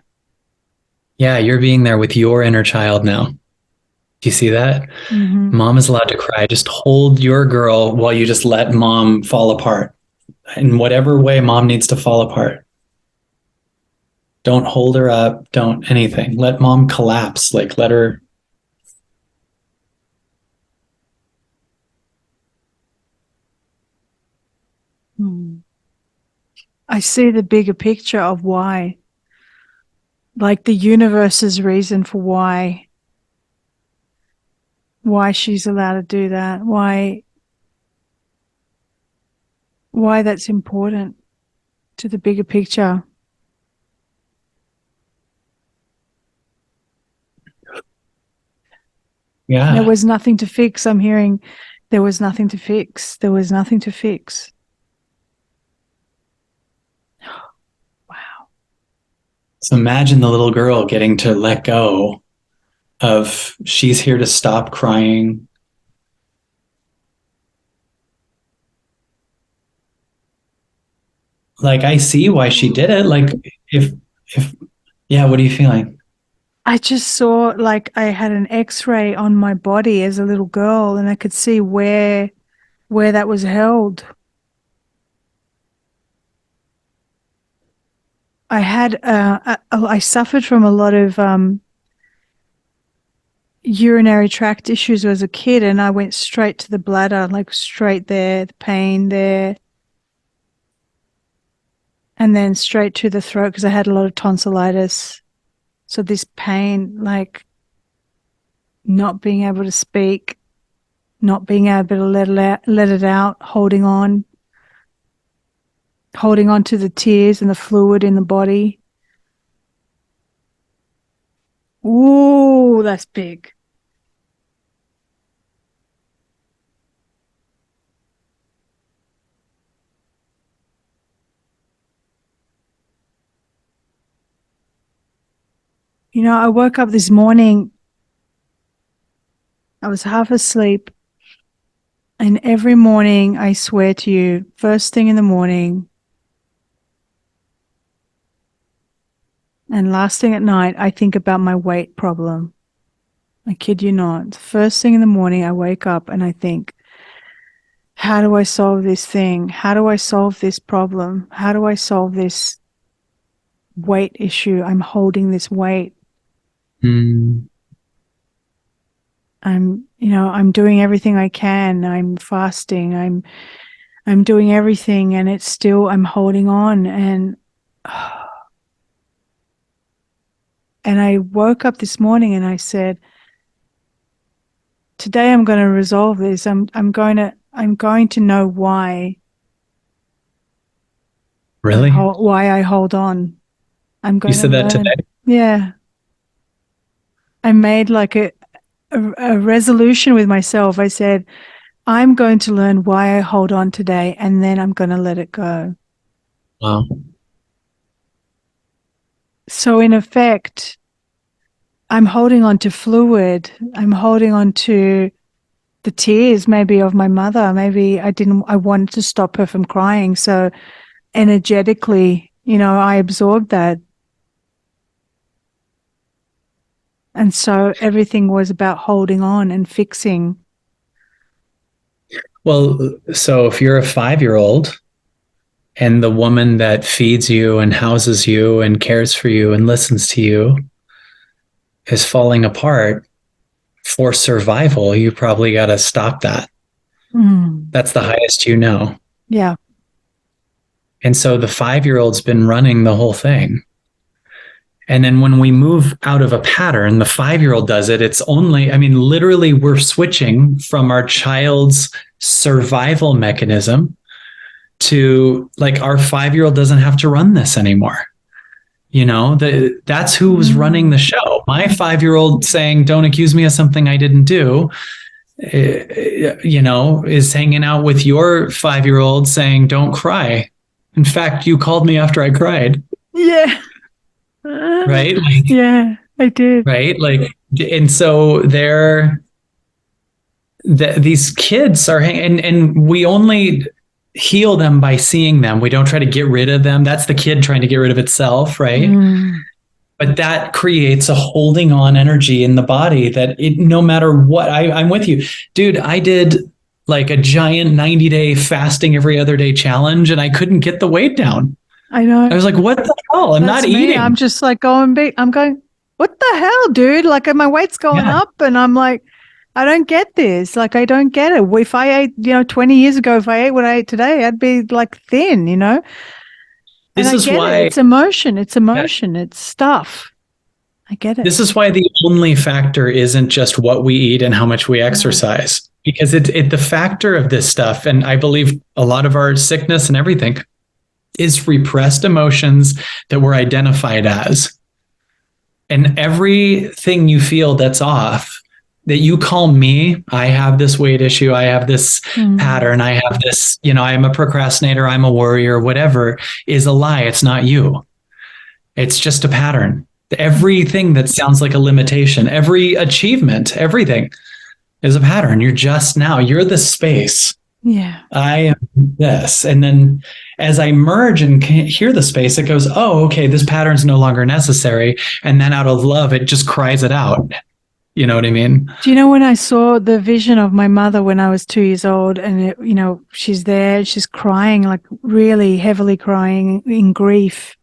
Yeah, you're being there with your inner child now. Do you see that? Mm-hmm. Mom is allowed to cry. Just hold your girl while you just let mom fall apart in whatever way mom needs to fall apart. Don't hold her up. Don't anything. Let mom collapse. Like, let her. Mm. I see the bigger picture of why, like the universe's reason for why she's allowed to do that, why that's important to the bigger picture. Yeah. There was nothing to fix. I'm hearing there was nothing to fix. There was nothing to fix. Wow. So imagine the little girl getting to let go of she's here to stop crying. Like, I see why she did it. Like, if, yeah, what are you feeling? I just saw like I had an X-ray on my body as a little girl, and I could see where that was held. I had I suffered from a lot of urinary tract issues as a kid, and I went straight to the bladder, like straight there, the pain there, and then straight to the throat because I had a lot of tonsillitis. So this pain, like not being able to speak, not being able to let it out, holding on to the tears and the fluid in the body. Ooh, that's big. You know, I woke up this morning, I was half asleep, and every morning, I swear to you, first thing in the morning and last thing at night, I think about my weight problem. I kid you not. First thing in the morning, I wake up and I think, how do I solve this thing? How do I solve this problem? How do I solve this weight issue? I'm holding this weight. Mm. I'm doing everything I can. I'm fasting. I'm doing everything, and it's still, I'm holding on. And I woke up this morning and I said, today I'm going to resolve this. I'm going to know why. Really? Why I hold on. I'm going You said that today? Yeah. I made like a resolution with myself. I said, I'm going to learn why I hold on today, and then I'm going to let it go. Wow. So in effect, I'm holding on to fluid. I'm holding on to the tears maybe of my mother. Maybe I wanted to stop her from crying. So energetically, I absorbed that. And so everything was about holding on and fixing. Well, so if you're a 5-year-old and the woman that feeds you and houses you and cares for you and listens to you is falling apart for survival, you probably got to stop that. That's the highest you know. Yeah. And so the 5-year-old's been running the whole thing. And then when we move out of a pattern, the 5-year-old does it. It's only, I mean, literally, we're switching from our child's survival mechanism to like our 5-year-old doesn't have to run this anymore. That's who was running the show. My 5-year-old saying, "Don't accuse me of something I didn't do," is hanging out with your 5-year-old saying, "Don't cry. In fact, you called me after I cried." Yeah. Right? Yeah, I did. Right? And so these kids are and we only heal them by seeing them. We don't try to get rid of them. That's the kid trying to get rid of itself, right? But that creates a holding on energy in the body that no matter what, I'm with you. Dude, I did like a giant 90-day fasting every other day challenge and I couldn't get the weight down. I know. I was like, what the hell? I'm not eating. I'm just like I'm going, what the hell, dude? Like my weight's going up and I'm like, I don't get this. Like, I don't get it. If I ate, 20 years ago, if I ate what I ate today, I'd be like thin, This is why it's emotion. It's emotion. It's stuff. I get it. This is why the only factor isn't just what we eat and how much we exercise, because the factor of this stuff, and I believe a lot of our sickness and everything is repressed emotions that we're identified as. And everything you feel that's off that you call me, I have this weight issue, I have this pattern, I have this, I am a procrastinator, I'm a worrier, whatever, is a lie. It's not you. It's just a pattern. Everything that sounds like a limitation, every achievement, everything is a pattern. You're the space. Yeah. I am this. And then as I merge and hear the space, it goes, oh, okay, this pattern's no longer necessary. And then out of love, it just cries it out. You know what I mean? Do you know when I saw the vision of my mother when I was 2 years old, and she's there, she's crying, like really heavily crying in grief.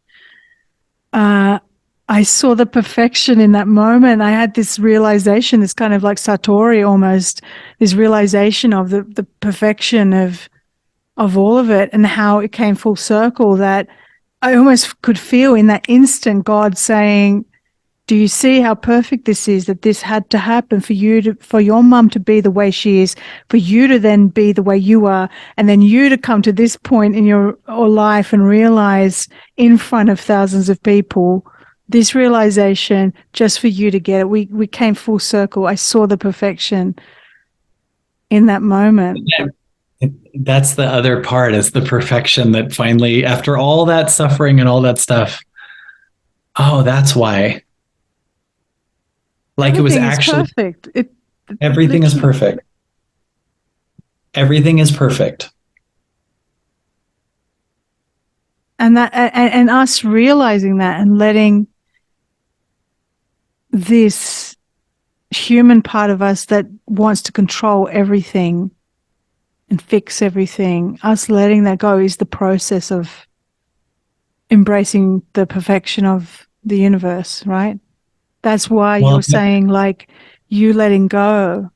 I saw the perfection in that moment. I had this realization, this kind of like Satori almost, this realization of the perfection of all of it, and how it came full circle, that I almost could feel in that instant God saying, do you see how perfect this is, that this had to happen for your mum to be the way she is, for you to then be the way you are, and then you to come to this point in your life and realize in front of thousands of people this realization just for you to get it. We came full circle. I saw the perfection in that moment. That's the other part, is the perfection that finally, after all that suffering and all that stuff, oh, that's why. Like, everything, it was actually perfect. Everything is perfect. Everything is perfect. And that, and us realizing that and letting this human part of us that wants to control everything and fix everything, us letting that go is the process of embracing the perfection of the universe, right? That's why you're saying, like, you letting go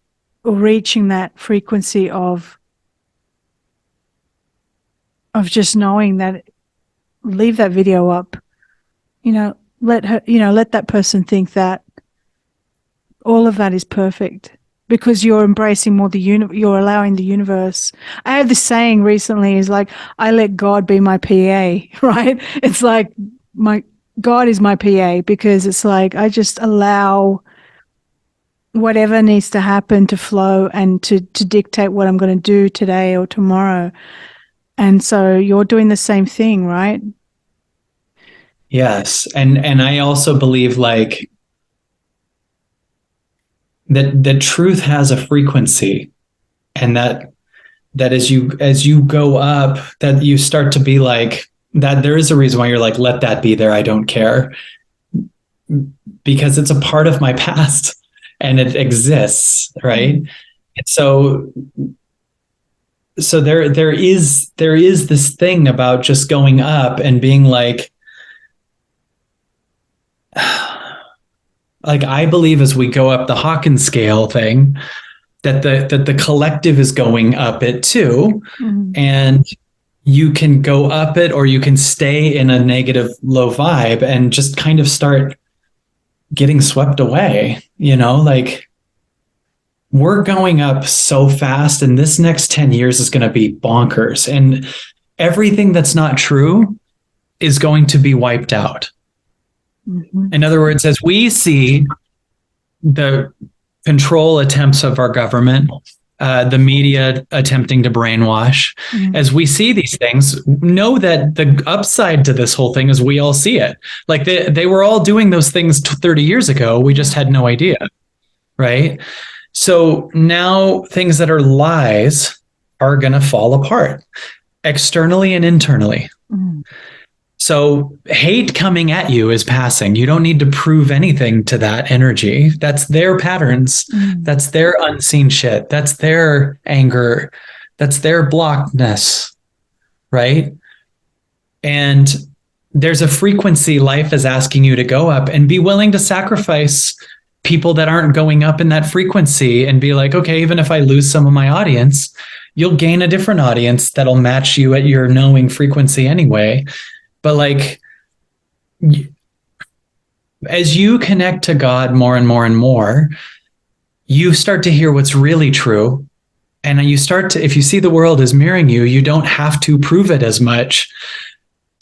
or reaching that frequency of just knowing that, leave that video up, let that person think that all of that is perfect, because you're embracing more you're allowing the universe. I have this saying recently, is like, I let God be my PA, right? It's like God is my PA, because it's like I just allow whatever needs to happen to flow and to dictate what I'm going to do today or tomorrow. And so you're doing the same thing, right? Yes. And I also believe, like, that truth has a frequency, and that as you go up, that you start to be like, that there is a reason why you're like, let that be there, I don't care, because it's a part of my past and it exists, right? And so there is this thing about just going up and being like I believe as we go up the Hawkins scale thing, that the collective is going up it too. And you can go up it, or you can stay in a negative low vibe and just kind of start getting swept away. Like, we're going up so fast, and this next 10 years is going to be bonkers, and everything that's not true is going to be wiped out. In other words, as we see the control attempts of our government, the media attempting to brainwash, as we see these things, know that the upside to this whole thing is we all see it. Like, they were all doing those things 30 years ago. We just had no idea, right? So now things that are lies are going to fall apart, externally and internally. So hate coming at you is passing. You don't need to prove anything to that energy. That's their patterns. That's their unseen shit. That's their anger. That's their blockedness, right? And there's a frequency life is asking you to go up, and be willing to sacrifice people that aren't going up in that frequency, and be like, okay, even if I lose some of my audience, you'll gain a different audience that'll match you at your knowing frequency anyway. But like, as you connect to God more and more and more, you start to hear what's really true. And you start to, if you see the world as mirroring you, you don't have to prove it as much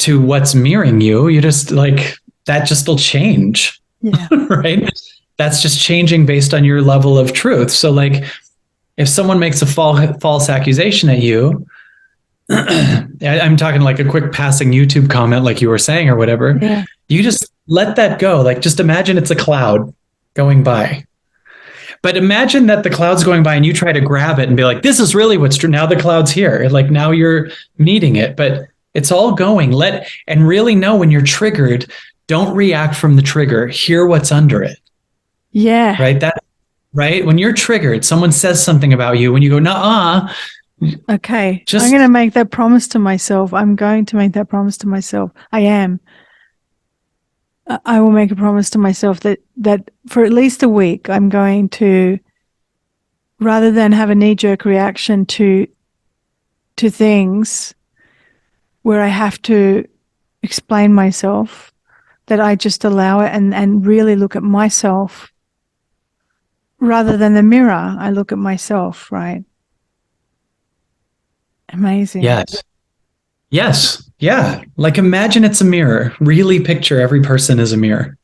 to what's mirroring you. You just, like, that just will change. Yeah. Right? That's just changing based on your level of truth. So like if someone makes a false accusation at you, I'm talking like a quick passing YouTube comment, like you were saying, or whatever. Yeah. You just let that go. Like, just imagine it's a cloud going by. But imagine that the cloud's going by and you try to grab it and be like, this is really what's true. Now the cloud's here. Like now you're meeting it, but it's all going. And really know when you're triggered, don't react from the trigger. Hear what's under it. Yeah. Right. When you're triggered, someone says something about you, when you go, nah. Okay. I'm going to make that promise to myself. I'm going to make that promise to myself. I am. I will make a promise to myself that for at least a week, I'm going to, rather than have a knee-jerk reaction to things where I have to explain myself, that I just allow it and really look at myself rather than the mirror. I look at myself, right? Amazing. Yes. Yeah. Like imagine it's a mirror. Really picture every person as a mirror.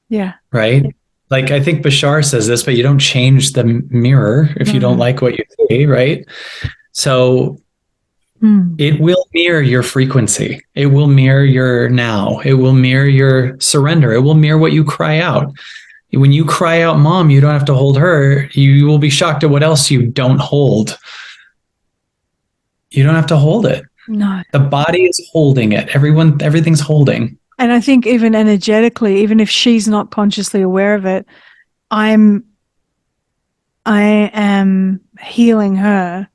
Yeah. Right? Like I think Bashar says this, but you don't change the mirror if you don't like what you see, right? So it will mirror your frequency. It will mirror your now. It will mirror your surrender. It will mirror what you cry out. When you cry out, Mom, you don't have to hold her. You will be shocked at what else you don't hold. You don't have to hold it. No. The body is holding it. Everything's holding. And I think even energetically, even if she's not consciously aware of it, I am healing her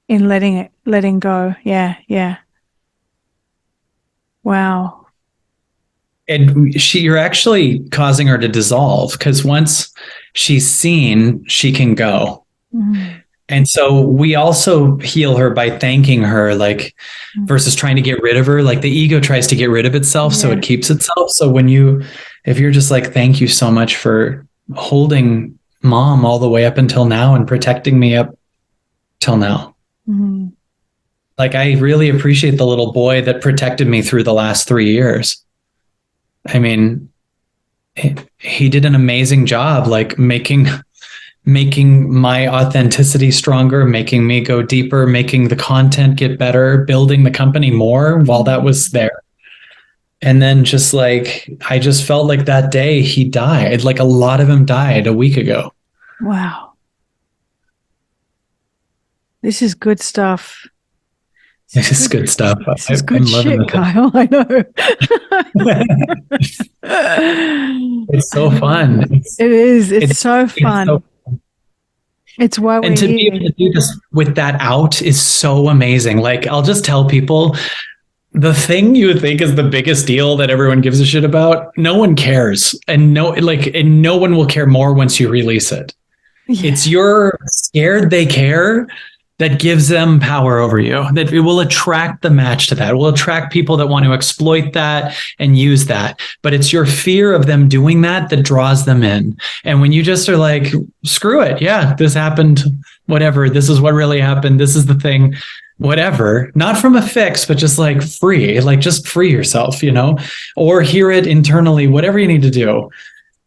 in letting go. Yeah. Wow. And you're actually causing her to dissolve, because once she's seen, she can go. Mm-hmm. And so we also heal her by thanking her, like versus trying to get rid of her. Like the ego tries to get rid of itself, so it keeps itself. So if you're just like, thank you so much for holding Mom all the way up until now and protecting me up till now. Mm-hmm. Like I really appreciate the little boy that protected me through the last 3 years. I mean, he did an amazing job, like making my authenticity stronger, making me go deeper, making the content get better, building the company more while that was there. And then just like, I just felt like that day he died, like a lot of them died a week ago. Wow. This is good stuff. This is good stuff. This is good shit, Kyle. I know. It's so fun. It is. It's so fun. It's why we're here. And to be able to do this with that out is so amazing. Like, I'll just tell people, the thing you think is the biggest deal that everyone gives a shit about, no one cares. And no one will care more once you release it. Yeah. It's you're scared they care that gives them power over you, that it will attract the match to that. It will attract people that want to exploit that and use that. But it's your fear of them doing that draws them in. And when you just are like, screw it. Yeah, this happened, whatever. This is what really happened. This is the thing, whatever. Not from a fix, but just like free, like just free yourself, or hear it internally, whatever you need to do.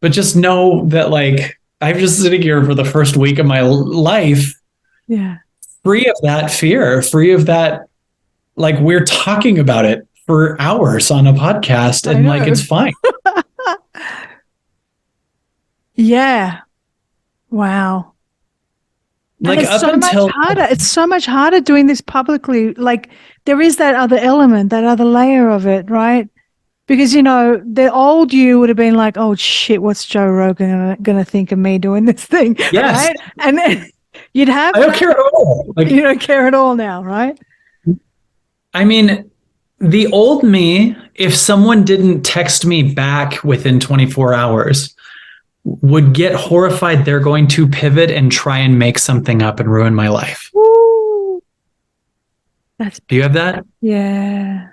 But just know that like, I'm just sitting here for the first week of my life. Yeah. Free of that fear, free of that, like we're talking about it for hours on a podcast and like, it's fine. Yeah. Wow. Like it's so much harder doing this publicly. Like there is that other element, that other layer of it, right? Because, the old you would have been like, oh shit, what's Joe Rogan going to think of me doing this thing? Yes. Right? And then I don't care at all. Like, you don't care at all now, right? I mean, the old me, if someone didn't text me back within 24 hours, would get horrified. They're going to pivot and try and make something up and ruin my life. Woo. Do you have that? Yeah.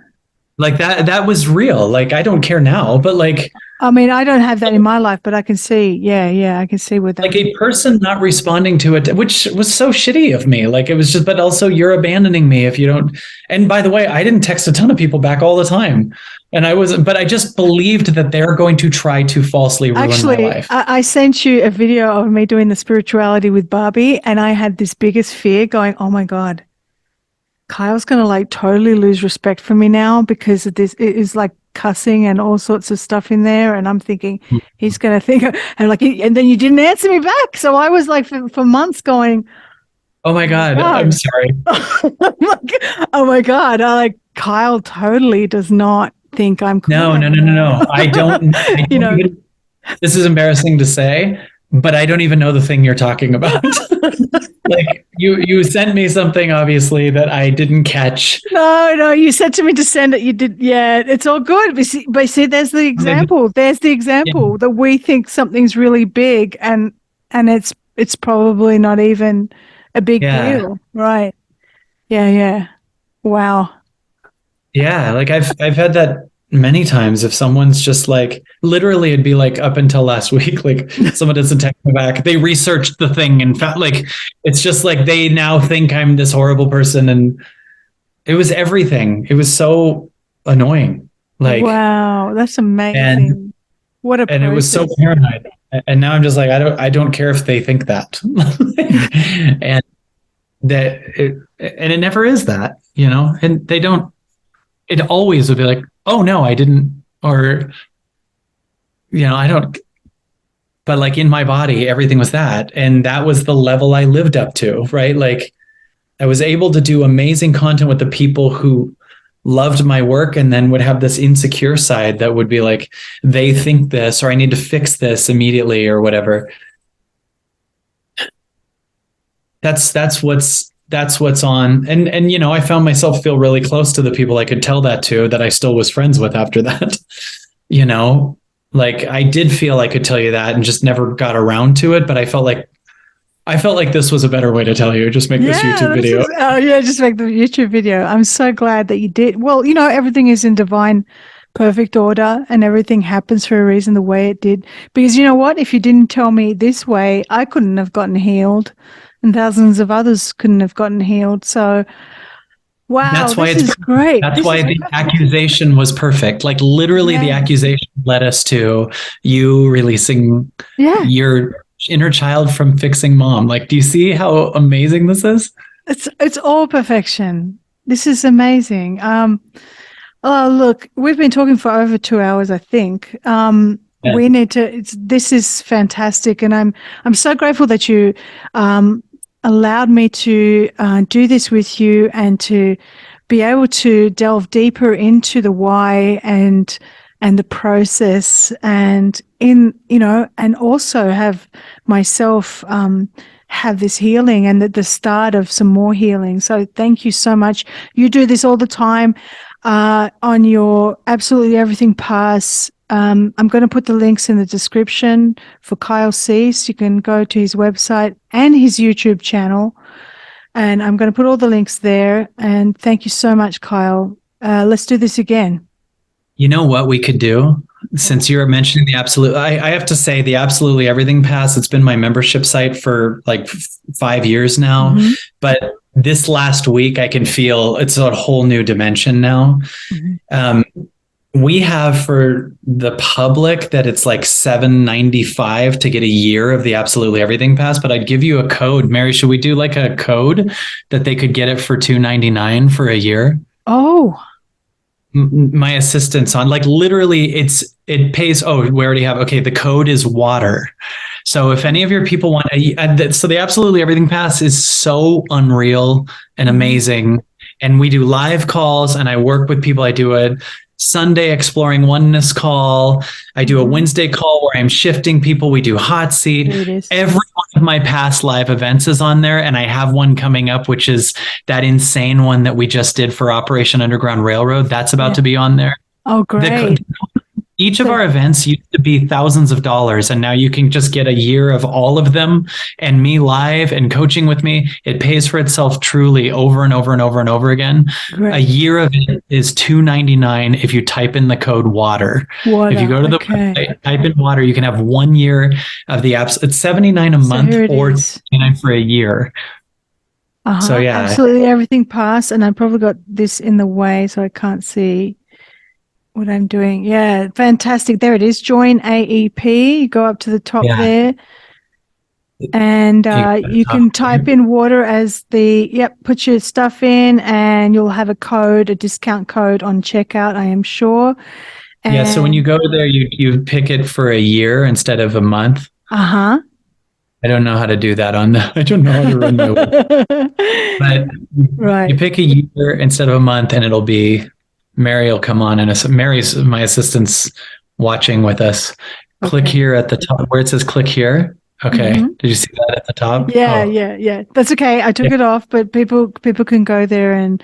Like that was real. Like, I don't care now, but like, I mean, I don't have that in my life, but I can see. Yeah. I can see with that. Like a person not responding to it, which was so shitty of me. Like it was just, but also you're abandoning me if you don't. And by the way, I didn't text a ton of people back all the time. And I wasn't, but I just believed that they're going to try to falsely ruin my life. I sent you a video of me doing the spirituality with Barbie, and I had this biggest fear going, oh my God, Kyle's going to like totally lose respect for me now because of this. It is like cussing and all sorts of stuff in there. And I'm thinking he's going to think, and like, and then you didn't answer me back. So I was like for months going, oh my God, I'm sorry. Oh my God. I like Kyle totally does not think I'm cool. No. I don't you know, this is embarrassing to say, but I don't even know the thing you're talking about. Like you sent me something obviously that I didn't catch. No, you said to me to send it. You did. Yeah, it's all good. But see, there's the example. There's the example that we think something's really big and it's probably not even a big deal. Right. Yeah. Wow. Yeah. Like I've had that many times. If someone's just like, literally it'd be like up until last week, like someone doesn't text me back. They researched the thing and found like, it's just like, they now think I'm this horrible person. And it was everything. It was so annoying. Like, wow, that's amazing. What a and process. It was so paranoid. And now I'm just like, I don't care if they think that. And it never is that, you know, and they don't, it always would be like, oh no, I didn't, or, you know, I don't, but like in my body, everything was that. And that was the level I lived up to, right? Like I was able to do amazing content with the people who loved my work and then would have this insecure side that would be like, they think this, or I need to fix this immediately or whatever. That's what's on. And, you know, I found myself feel really close to the people I could tell that to, that I still was friends with after that, you know, like I did feel I could tell you that and just never got around to it. But I felt like this was a better way to tell you. Just make this YouTube video. Just make the YouTube video. I'm so glad that you did. Well, you know, everything is in divine perfect order and everything happens for a reason the way it did. Because you know what? If you didn't tell me this way, I couldn't have gotten healed and thousands of others couldn't have gotten healed. So, wow, that's why this is great. That's why the accusation was perfect. Like literally the accusation led us to you releasing your inner child from fixing mom. Like, do you see how amazing this is? It's all perfection. This is amazing. Oh, look, we've been talking for over 2 hours, I think. We need to, this is fantastic. And I'm so grateful that you allowed me to do this with you and to be able to delve deeper into the why and the process and and also have myself have this healing and the start of some more healing. So thank you so much. You do this all the time on your Absolutely Everything Pass. I'm going to put the links in the description for Kyle Cease. You can go to his website and his YouTube channel. And I'm going to put all the links there. And thank you so much, Kyle. Let's do this again. You know what we could do? Since you're mentioning the I have to say the Absolutely Everything Pass, it's been my membership site for like 5 years now. Mm-hmm. But this last week, I can feel it's a whole new dimension now. Mm-hmm. We have for the public that it's like $7.95 to get a year of the Absolutely Everything Pass, but I'd give you a code. Mary, should we do like a code that they could get it for $2.99 for a year? Oh, my assistant's on, like literally it pays. Oh, we already have. Okay. The code is water. So if any of your people want, so the Absolutely Everything Pass is so unreal and amazing. And we do live calls and I work with people. I do a Sunday Exploring Oneness call. I do a Wednesday call where I'm shifting people. We do hot seat. Every one of my past live events is on there. And I have one coming up, which is that insane one that we just did for Operation Underground Railroad. That's about to be on there. Oh, great. Each of our events used to be thousands of dollars, and now you can just get a year of all of them and me live and coaching with me. It pays for itself truly over and over and over and over again. Great. A year of it is $2.99 if you type in the code water. If you go to the website, type in water, you can have 1 year of the apps. It's $79 a month or $2.99 for a year. So yeah, Absolutely Everything Pass, and I probably got this in the way, so I can't see. what I'm doing. Yeah, fantastic. There it is. Join AEP. You go up to the top there. And you can type in water as put your stuff in, and you'll have a discount code on checkout, I am sure. And so when you go there, you pick it for a year instead of a month. Uh-huh. I don't know how to do that I don't know how to run my website. But you pick a year instead of a month, and it'll be Mary will come on, and Mary's my assistant's watching with us. Click here at the top where it says click here. Okay. Mm-hmm. Did you see that at the top? Yeah. That's okay. I took it off, but people can go there and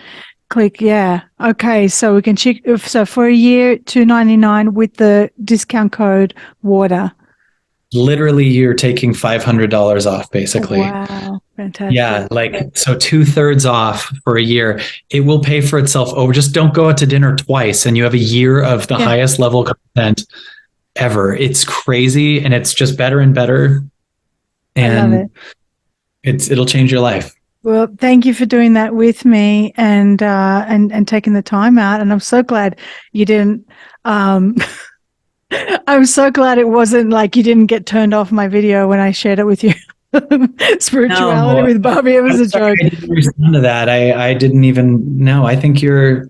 click. Yeah. Okay. So we can check. So for a year, $2.99 with the discount code water. Literally, you're taking $500 off, basically. Wow. Fantastic. Yeah. So 2/3 off for a year. It will pay for itself over. Just don't go out to dinner twice, and you have a year of the highest level content ever. It's crazy, and it's just better and better. And I love it. It'll change your life. Well, thank you for doing that with me and taking the time out. And I'm so glad you didn't. I'm so glad it wasn't like you didn't get turned off my video when I shared it with you. Spirituality with Bobby. It was a joke. I didn't respond to that. I didn't even know. I think you're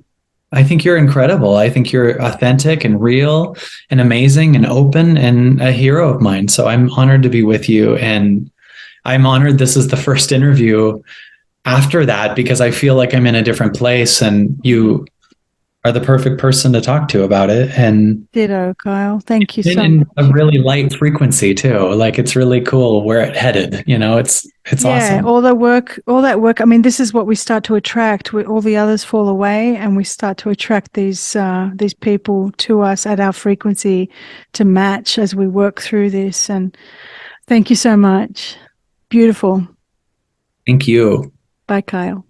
incredible. I think you're authentic and real and amazing and open and a hero of mine. So I'm honored to be with you. And I'm honored this is the first interview after that, because I feel like I'm in a different place, and you are the perfect person to talk to about it. And ditto, Kyle. Thank you so much. And a really light frequency too. Like, it's really cool where it headed. It's awesome. All that work. I mean, this is what we start to attract. All the others fall away, and we start to attract these people to us at our frequency to match as we work through this. And thank you so much. Beautiful. Thank you. Bye, Kyle.